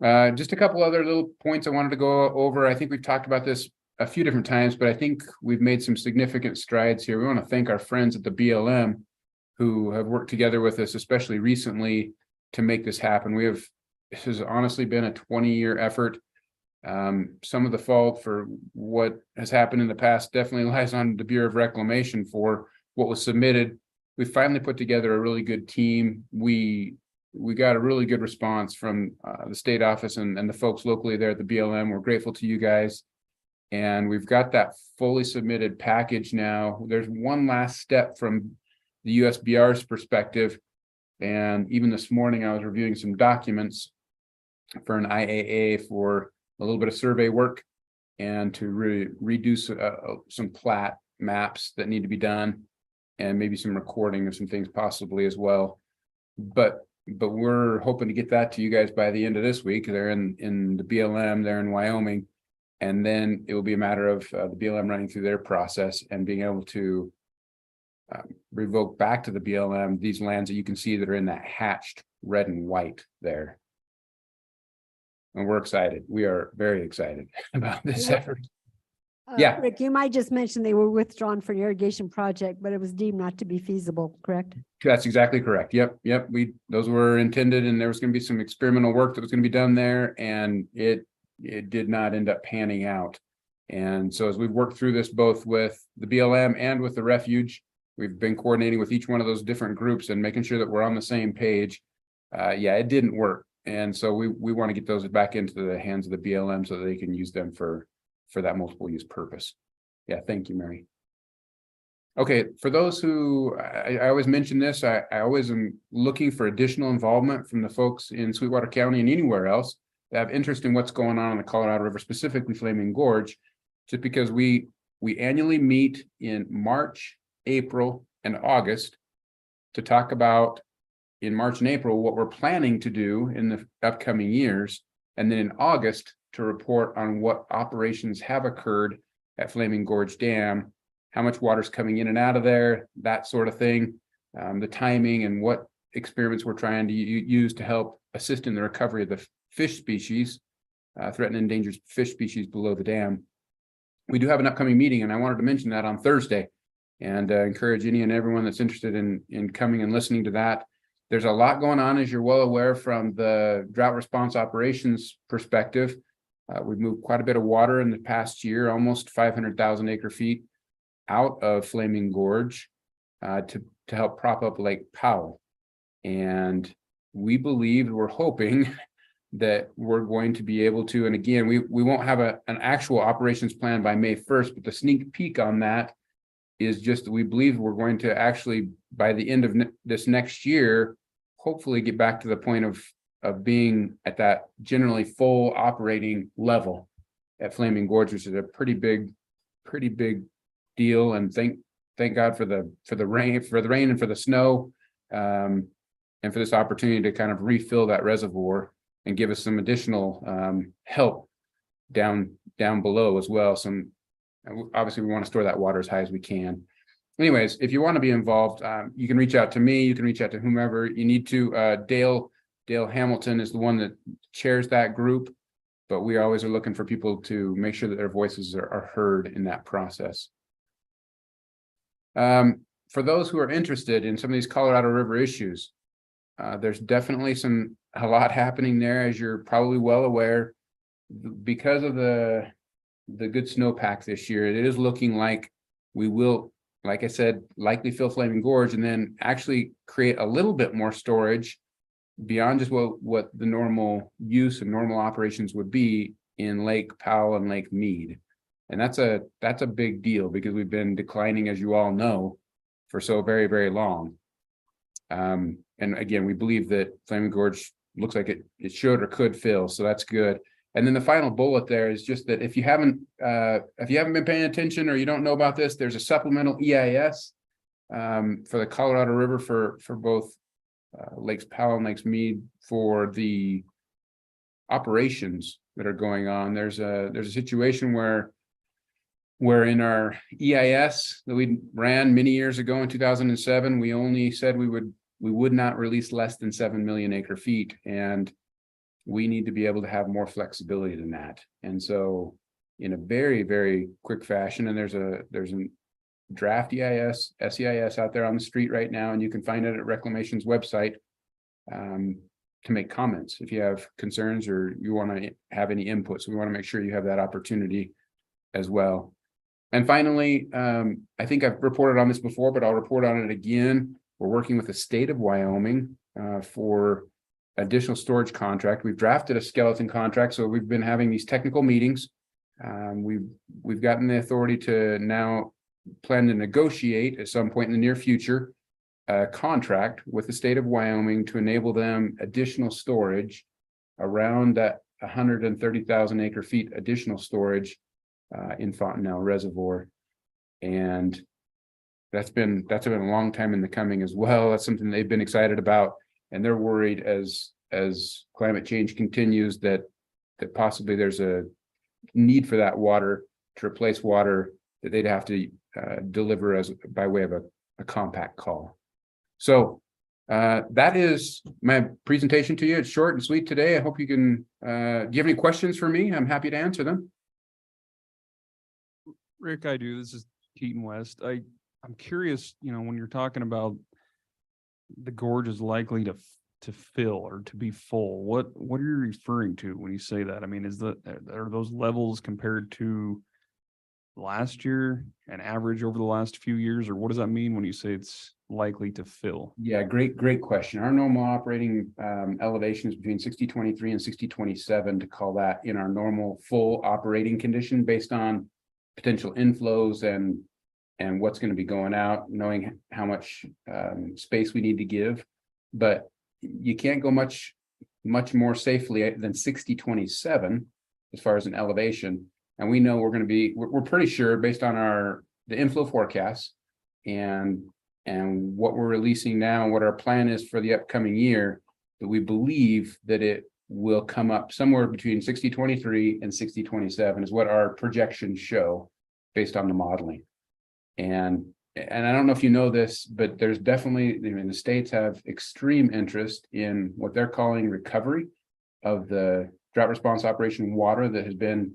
Just a couple other little points I wanted to go over. I think we've talked about this a few different times, but I think we've made some significant strides here. We want to thank our friends at the BLM who have worked together with us, especially recently, to make this happen. This has honestly been a 20-year effort. Some of the fault for what has happened in the past definitely lies on the Bureau of Reclamation for what was submitted. We finally put together a really good team. We got a really good response from the state office and the folks locally there at the BLM. We're grateful to you guys. And we've got that fully submitted package now. There's one last step from the USBR's perspective. And even this morning, I was reviewing some documents for an IAA for a little bit of survey work and to reduce some plat maps that need to be done, and maybe some recording of some things possibly as well. But we're hoping to get that to you guys by the end of this week. They're in the BLM, they're in Wyoming. And then it will be a matter of the BLM running through their process and being able to revoke back to the BLM these lands that you can see that are in that hatched red and white there. And we're excited. We are very excited about this effort. Yeah. Rick, you might just mention they were withdrawn for an irrigation project, but it was deemed not to be feasible, correct? That's exactly correct. Yep. Those were intended, and there was going to be some experimental work that was going to be done there, and it did not end up panning out. And so as we've worked through this, both with the BLM and with the refuge, we've been coordinating with each one of those different groups and making sure that we're on the same page. yeah, it didn't work. And so we want to get those back into the hands of the BLM so that they can use them for that multiple use purpose. Yeah, thank you, Mary. Okay, for those who, I always mention this, I always am looking for additional involvement from the folks in Sweetwater County and anywhere else that have interest in what's going on the Colorado River, specifically Flaming Gorge, just because we annually meet in March, April, and August to talk about in March and April what we're planning to do in the upcoming years, and then in August to report on what operations have occurred at Flaming Gorge Dam, how much water's coming in and out of there, that sort of thing, the timing and what experiments we're trying to use to help assist in the recovery of the fish species, threatened and endangered fish species below the dam. We do have an upcoming meeting, and I wanted to mention that on Thursday, and encourage any and everyone that's interested in coming and listening to that. There's a lot going on, as you're well aware, from the drought response operations perspective. We've moved quite a bit of water in the past year, almost 500,000 acre feet out of Flaming Gorge to help prop up Lake Powell. And we believe, we're hoping that we're going to be able to, and again, we won't have an actual operations plan by May 1st, but the sneak peek on that is just that we believe we're going to actually, by the end of this next year, hopefully get back to the point of being at that generally full operating level at Flaming Gorge, which is a pretty big deal. And thank God for the rain and for the snow, and for this opportunity to kind of refill that reservoir and give us some additional help down below as well. Obviously we want to store that water as high as we can. Anyways, if you want to be involved, you can reach out to me, you can reach out to whomever you need to. Dale Hamilton is the one that chairs that group, but we always are looking for people to make sure that their voices are heard in that process. For those who are interested in some of these Colorado River issues, there's definitely a lot happening there, as you're probably well aware. Because of the good snowpack this year, it is looking like we will, like I said, likely fill Flaming Gorge and then actually create a little bit more storage beyond just what the normal use and normal operations would be in Lake Powell and Lake Mead. And that's a big deal because we've been declining, as you all know, for so very, very long. And again, we believe that Flaming Gorge looks like it should or could fill, so that's good. And then the final bullet there is just that if you haven't been paying attention or you don't know about this, there's a supplemental EIS for the Colorado River for both Lakes Powell and Lakes Mead for the operations that are going on. There's a situation where in our EIS that we ran many years ago in 2007, we only said we would not release less than 7 million acre feet, and we need to be able to have more flexibility than that. And so in a very, very quick fashion, and there's a draft EIS, SEIS out there on the street right now, and you can find it at Reclamation's website to make comments if you have concerns or you want to have any input. So we want to make sure you have that opportunity as well. And finally, I think I've reported on this before, but I'll report on it again. We're working with the state of Wyoming for additional storage contract. We've drafted a skeleton contract, so we've been having these technical meetings. We've gotten the authority to now plan to negotiate at some point in the near future a contract with the state of Wyoming to enable them additional storage around that 130,000 acre feet additional storage in Fontenelle Reservoir. And that's been a long time in the coming as well. That's something they've been excited about, and they're worried as climate change continues that possibly there's a need for that water to replace water that they'd have to deliver by way of a compact call. So that is my presentation to you. It's short and sweet today. I hope you can, do you have any questions for me? I'm happy to answer them. Rick, I do. This is Keaton West. I'm curious, when you're talking about the gorge is likely to fill or to be full, what are you referring to when you say that? I mean, are those levels compared to last year, an average over the last few years, or what does that mean when you say it's likely to fill? Yeah, great question. Our normal operating elevation is between 6023 and 6027 to call that in our normal full operating condition based on potential inflows and what's going to be going out, knowing how much space we need to give. But you can't go much more safely than 6027 as far as an elevation. And we know we're pretty sure based on the inflow forecasts and what we're releasing now and what our plan is for the upcoming year, that we believe that it will come up somewhere between 6023 and 6027 is what our projections show based on the modeling. And I don't know if you know this, but there's definitely, the states have extreme interest in what they're calling recovery of the drought response operation water that has been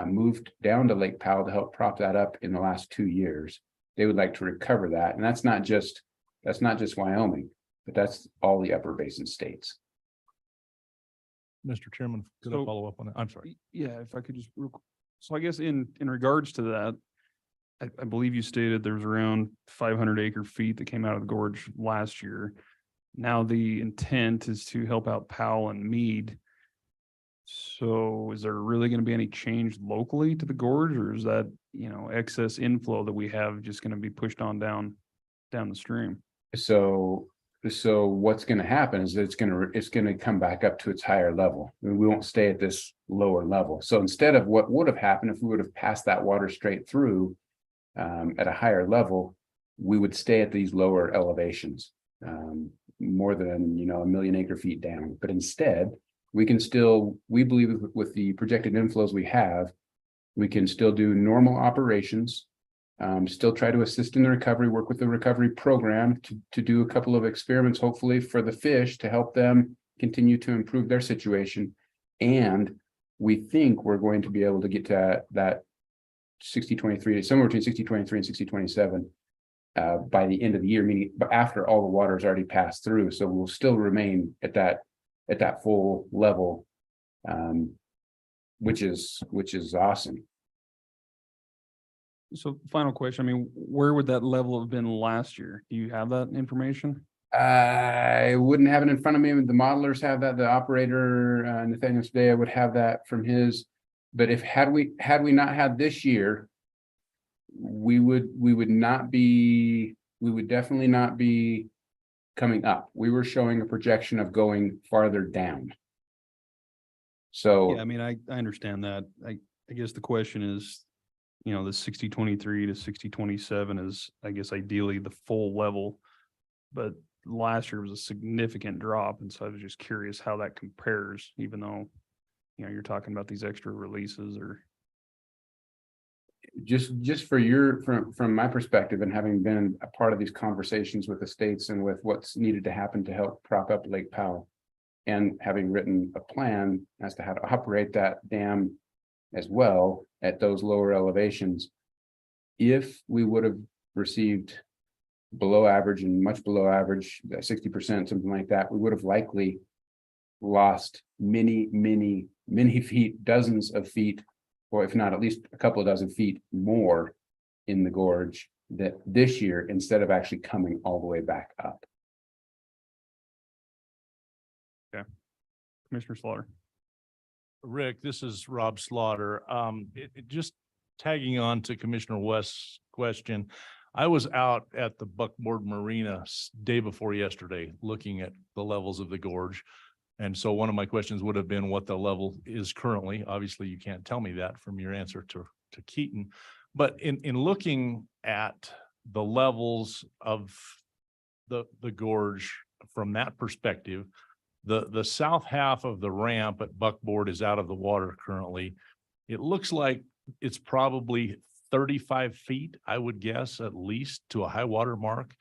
moved down to Lake Powell to help prop that up in the last 2 years. They would like to recover that. And that's not just Wyoming, but that's all the upper basin states. Mr. Chairman, could I follow up on that? I'm sorry. Yeah, if I could just, so I guess in regards to that, I believe you stated there's around 500 acre feet that came out of the gorge last year. Now the intent is to help out Powell and Meade. So is there really going to be any change locally to the gorge, or is that, excess inflow that we have just going to be pushed on down the stream? So what's going to happen is that it's going to come back up to its higher level. We won't stay at this lower level. So instead of what would have happened if we would have passed that water straight through at a higher level, we would stay at these lower elevations, more than, a million acre feet down. But instead, we believe with the projected inflows we have, we can still do normal operations, still try to assist in the recovery, work with the recovery program to do a couple of experiments, hopefully for the fish to help them continue to improve their situation. And we think we're going to be able to get to that 6023, somewhere between 6023 and 6027 by the end of the year, meaning but after all the water has already passed through. So we'll still remain at that full level, which is awesome. So final question, where would that level have been last year? Do you have that information? I wouldn't have it in front of me. The modelers have that. The operator, Nathaniel Spadea, would have that from his. But had we not had this year, we would definitely not be coming up. We were showing a projection of going farther down. So Yeah, I understand that. I guess the question is, the 6023 to 6027 is, I guess, ideally the full level, but last year was a significant drop. And so I was just curious how that compares, even though, you're talking about these extra releases or. Just from my perspective and having been a part of these conversations with the states and with what's needed to happen to help prop up Lake Powell, and having written a plan as to how to operate that dam as well at those lower elevations, if we would have received below average and much below average, 60%, something like that, we would have likely lost many feet, dozens of feet, or if not at least a couple of dozen feet more in the gorge that this year, instead of actually coming all the way back up. Okay. Commissioner Slaughter. Rick, this is Rob Slaughter. Just tagging on to Commissioner West's question. I was out at the Buckboard Marina day before yesterday, looking at the levels of the gorge. And so one of my questions would have been what the level is currently. Obviously, you can't tell me that from your answer to Keaton. But in looking at the levels of the gorge from that perspective, the south half of the ramp at Buckboard is out of the water currently. It looks like it's probably 35 feet, I would guess, at least, to a high water mark.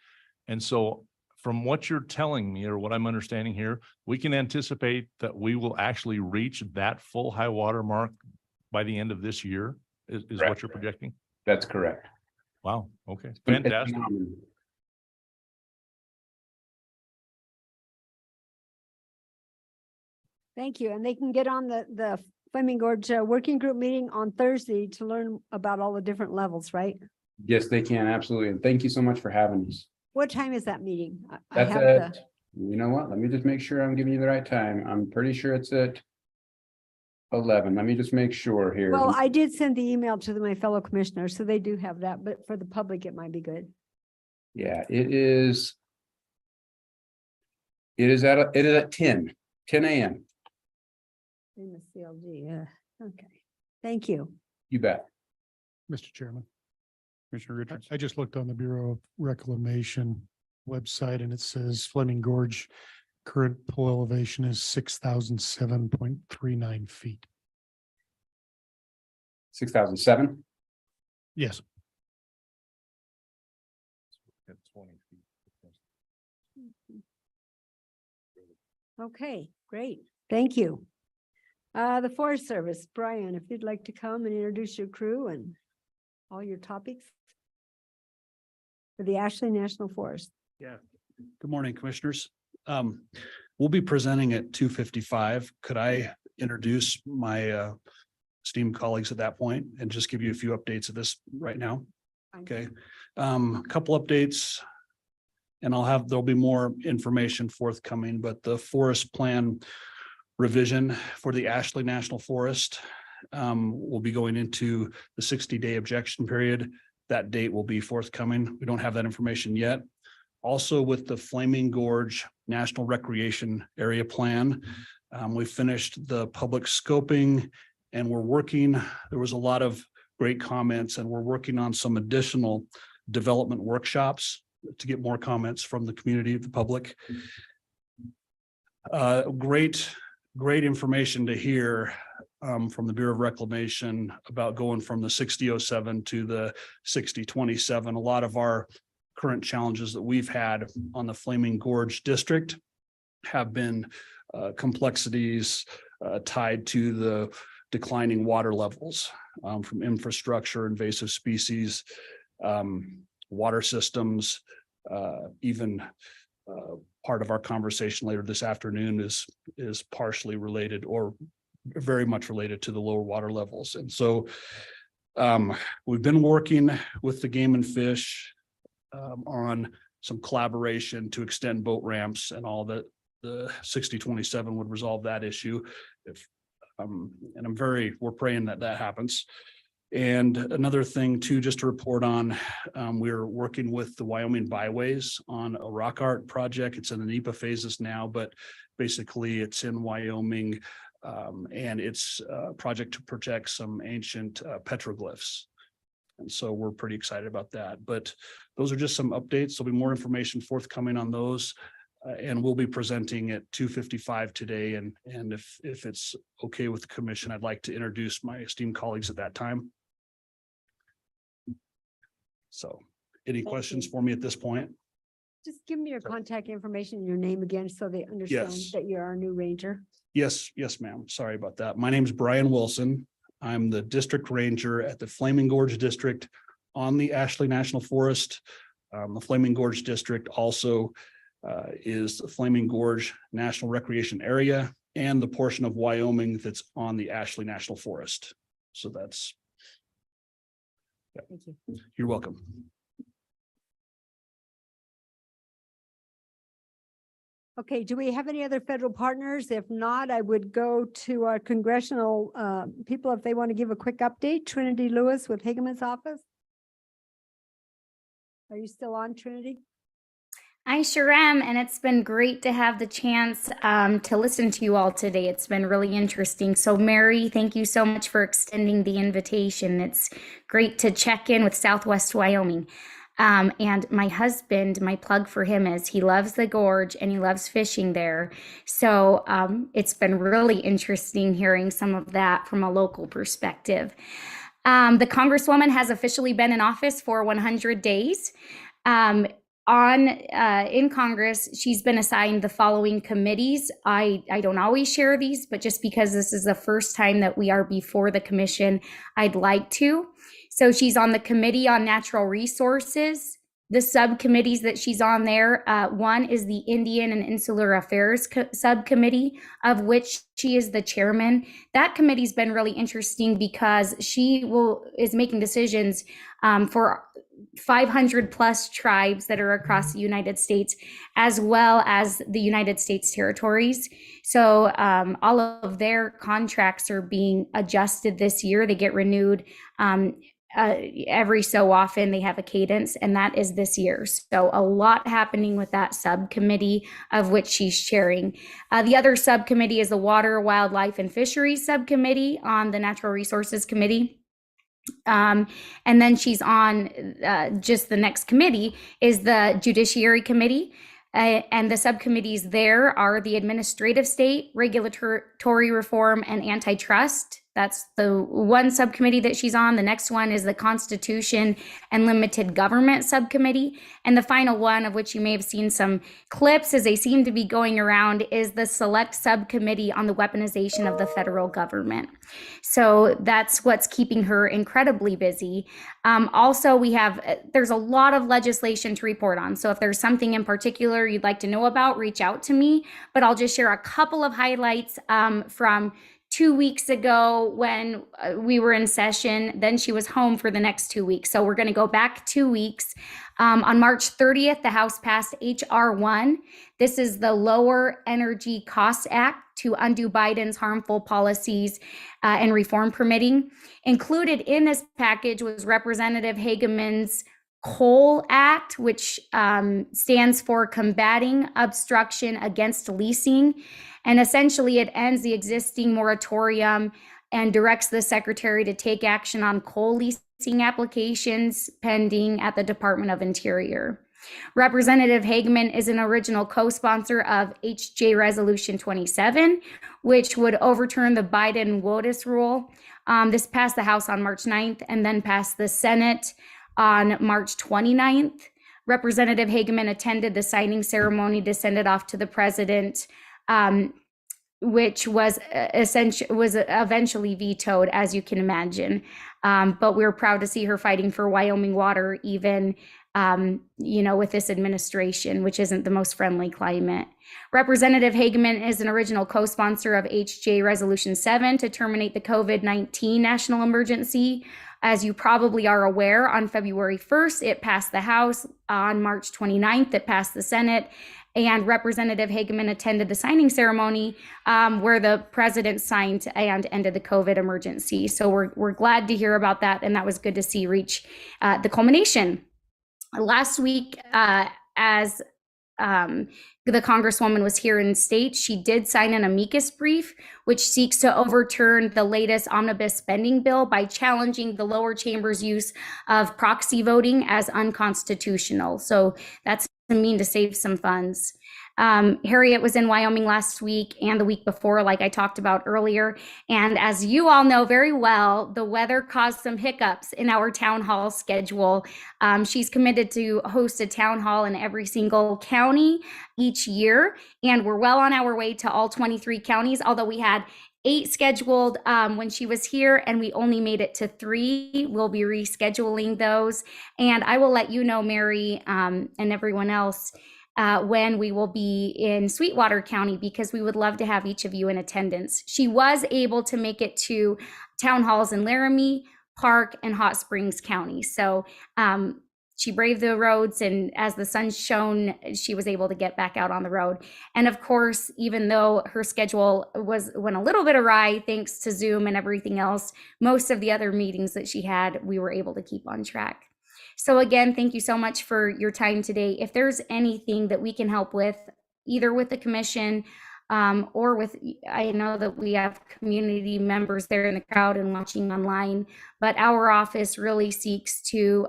And so from what you're telling me, or what I'm understanding here, we can anticipate that we will actually reach that full high water mark by the end of this year, is what you're projecting? That's correct. Wow. Okay. Fantastic. Thank you. And they can get on the Fleming Gorge Working Group meeting on Thursday to learn about all the different levels, right? Yes, they can, absolutely. And thank you so much for having us. What time is that meeting? I That's have at, you know what? Let me just make sure I'm giving you the right time. I'm pretty sure it's at 11. Let me just make sure here. Well, I did send the email to my fellow commissioners, so they do have that, but for the public, it might be good. Yeah, it is. It is at 10 a.m. In the CLG, yeah, okay. Thank you. You bet. Mr. Chairman, Commissioner Richards. I just looked on the Bureau of Reclamation website and it says Fleming Gorge current pool elevation is 6,007.39 feet. 6,007. Yes. At 20 feet. Okay, great. Thank you. The Forest Service, Brian, if you'd like to come and introduce your crew and all your topics for the Ashley National Forest. Yeah. Good morning, commissioners. We'll be presenting at 2:55. Could I introduce my esteemed colleagues at that point and just give you a few updates of this right now? Okay. A couple updates. And there'll be more information forthcoming, but the forest plan revision for the Ashley National Forest will be going into the 60-day objection period. That date will be forthcoming. We don't have that information yet. Also with the Flaming Gorge National Recreation Area Plan, we finished the public scoping and we're working, there was a lot of great comments and we're working on some additional development workshops to get more comments from the community, the public. Great information to hear from the Bureau of Reclamation about going from the 6007 to the 6027. A lot of our current challenges that we've had on the Flaming Gorge District have been complexities tied to the declining water levels from infrastructure, invasive species, water systems, even part of our conversation later this afternoon is partially related or very much related to the lower water levels. And so we've been working with the Game and Fish on some collaboration to extend boat ramps and all that. The 6027 would resolve that issue. And we're praying that happens. And another thing too, just to report on, we're working with the Wyoming Byways on a rock art project. It's in the NEPA phases now, but basically it's in Wyoming. And it's a project to protect some ancient petroglyphs. And so we're pretty excited about that. But those are just some updates. There'll be more information forthcoming on those. And we'll be presenting at 2:55 today. And if it's okay with the commission, I'd like to introduce my esteemed colleagues at that time. So any questions for me at this point? Just give me your contact information and your name again so they understand Yes. that you're our new ranger. Yes, ma'am. Sorry about that. My name is Brian Wilson. I'm the district ranger at the Flaming Gorge District on the Ashley National Forest. The Flaming Gorge District also is the Flaming Gorge National Recreation Area and the portion of Wyoming that's on the Ashley National Forest. So that's. Yeah. Thank you. You're welcome. Okay, do we have any other federal partners? If not, I would go to our congressional people if they want to give a quick update. Trinity Lewis with Higamon's office. Are you still on, Trinity? I sure am, and it's been great to have the chance to listen to you all today. It's been really interesting. So Mary, thank you so much for extending the invitation. It's great to check in with Southwest Wyoming. And my husband, my plug for him is he loves the gorge and he loves fishing there. So it's been really interesting hearing some of that from a local perspective. The Congresswoman has officially been in office for 100 days. In Congress, she's been assigned the following committees. I don't always share these, but just because this is the first time that we are before the commission, I'd like to. So she's on the Committee on Natural Resources, the subcommittees that she's on there. One is the Indian and Insular Affairs Subcommittee, of which she is the chairman. That committee's been really interesting because she is making decisions for 500 plus tribes that are across the United States, as well as the United States territories. So all of their contracts are being adjusted this year. They get renewed every so often. They have a cadence, and that is this year. So a lot happening with that subcommittee, of which she's chairing. The other subcommittee is the Water, Wildlife, and Fisheries Subcommittee on the Natural Resources Committee. And then she's on just the next committee is the Judiciary Committee. And the subcommittees there are the Administrative State, Regulatory Reform, and Antitrust. That's the one subcommittee that she's on. The next one is the Constitution and Limited Government Subcommittee. And the final one, of which you may have seen some clips as they seem to be going around, is the Select Subcommittee on the Weaponization of the Federal Government. So that's what's keeping her incredibly busy. Also, there's a lot of legislation to report on. So if there's something in particular you'd like to know about, reach out to me. But I'll just share a couple of highlights from 2 weeks ago when we were in session. Then she was home for the next 2 weeks. So we're going to go back 2 weeks. On March 30th, the House passed H.R. 1. This is the Lower Energy Costs Act to undo Biden's harmful policies and reform permitting. Included in this package was Representative Hageman's Coal Act, which stands for Combating Obstruction Against Leasing. And essentially, it ends the existing moratorium and directs the secretary to take action on coal leasing applications pending at the Department of Interior. Representative Hageman is an original co-sponsor of HJ Resolution 27, which would overturn the Biden-WOTUS rule. This passed the House on March 9th and then passed the Senate on March 29th. Representative Hageman attended the signing ceremony to send it off to the president, which was eventually vetoed, as you can imagine. But we're proud to see her fighting for Wyoming water, even with this administration, which isn't the most friendly climate. Representative Hageman is an original co-sponsor of HJ Resolution 7 to terminate the COVID-19 national emergency. As you probably are aware, on February 1st, it passed the House. On March 29th, it passed the Senate. And Representative Hageman attended the signing ceremony where the president signed and ended the COVID emergency. So we're glad to hear about that. And that was good to see reach the culmination. Last week, as the Congresswoman was here in state, she did sign an amicus brief, which seeks to overturn the latest omnibus spending bill by challenging the lower chamber's use of proxy voting as unconstitutional. So that's a mean to save some funds. Harriet was in Wyoming last week and the week before, like I talked about earlier. And as you all know very well, the weather caused some hiccups in our town hall schedule. She's committed to host a town hall in every single county each year. And we're well on our way to all 23 counties, although we had 8 scheduled when she was here and we only made it to 3. We'll be rescheduling those. And I will let you know, Mary, and everyone else, when we will be in Sweetwater County, because we would love to have each of you in attendance. She was able to make it to town halls in Laramie, Park, and Hot Springs County. So she braved the roads, and as the sun shone, she was able to get back out on the road. And of course, even though her schedule went a little bit awry, thanks to Zoom and everything else, most of the other meetings that she had, we were able to keep on track. So again, thank you so much for your time today. If there's anything that we can help with, either with the commission or with, I know that we have community members there in the crowd and watching online, but our office really seeks to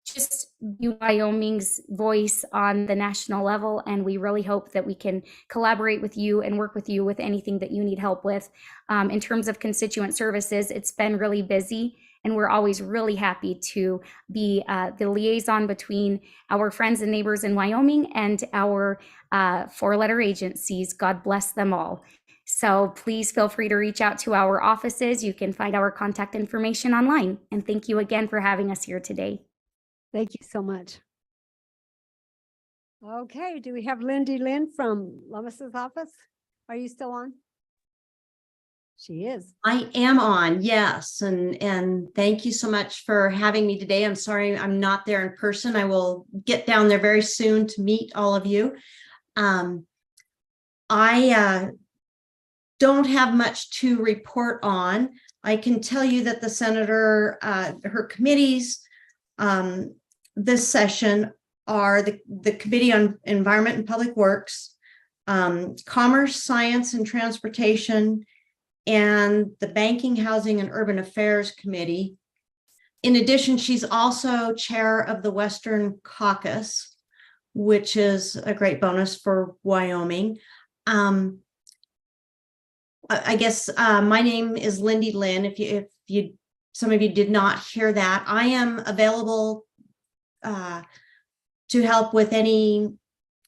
just be Wyoming's voice on the national level. And we really hope that we can collaborate with you and work with you with anything that you need help with. In terms of constituent services, it's been really busy. And we're always really happy to be the liaison between our friends and neighbors in Wyoming and our 4-letter agencies. God bless them all. So please feel free to reach out to our offices. You can find our contact information online. And thank you again for having us here today. Thank you so much. Okay, do we have Lindy Lynn from Lummis's office? Are you still on? She is. I am on, yes, and thank you so much for having me today. I'm sorry I'm not there in person. I will get down there very soon to meet all of you. I don't have much to report on. I can tell you that the senator, her committees this session are the Committee on Environment and Public Works, Commerce, Science and Transportation, and the Banking, Housing and Urban Affairs Committee. In addition, she's also chair of the Western Caucus, which is a great bonus for Wyoming. I guess my name is Lindy Lynn. If you some of you did not hear that, I am available to help with any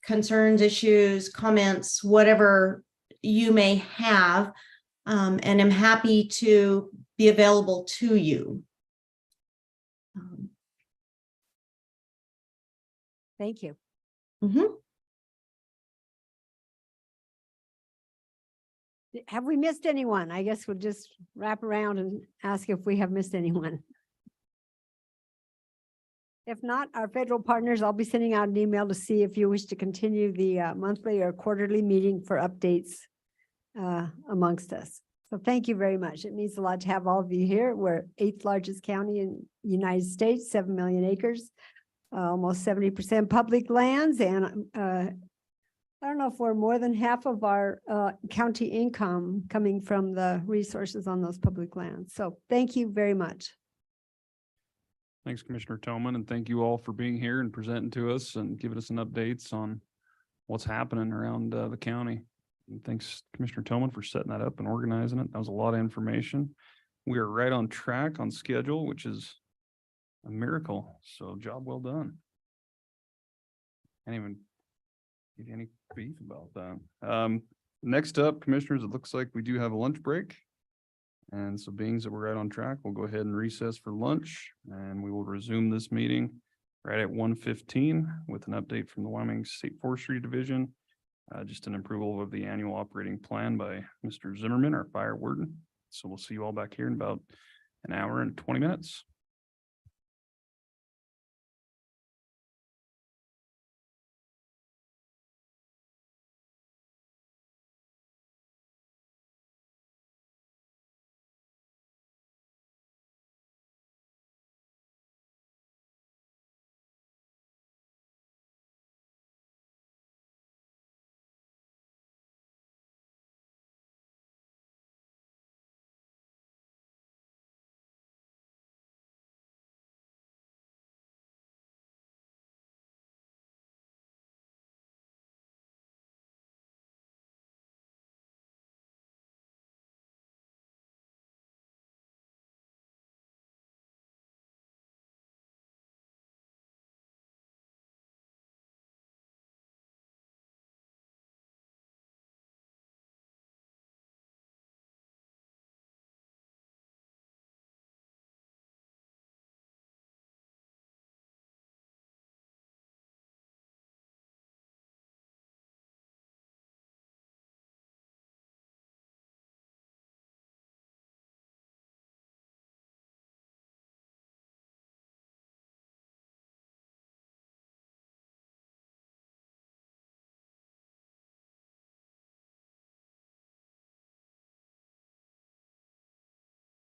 concerns, issues, comments, whatever you may have. And I'm happy to be available to you. Thank you. Have we missed anyone? I guess we'll just wrap around and ask if we have missed anyone. If not, our federal partners, I'll be sending out an email to see if you wish to continue the monthly or quarterly meeting for updates amongst us. So thank you very much. It means a lot to have all of you here. We're 8th largest county in the United States, 7 million acres, almost 70% public lands. And I don't know if we're more than half of our county income coming from the resources on those public lands. So thank you very much. Thanks, Commissioner Toman, and thank you all for being here and presenting to us and giving us an updates on what's happening around the county. And thanks, Commissioner Toman, for setting that up and organizing it. That was a lot of information. We are right on track, on schedule, which is a miracle. So job well done. Can't even give you any beef about that. Next up, Commissioners, it looks like we do have a lunch break. And so being that we're right on track, we'll go ahead and recess for lunch, and we will resume this meeting right at 1:15 with an update from the Wyoming State Forestry Division. Just an approval of the annual operating plan by Mr. Zimmerman, our fire warden. So we'll see you all back here in about an hour and 20 minutes.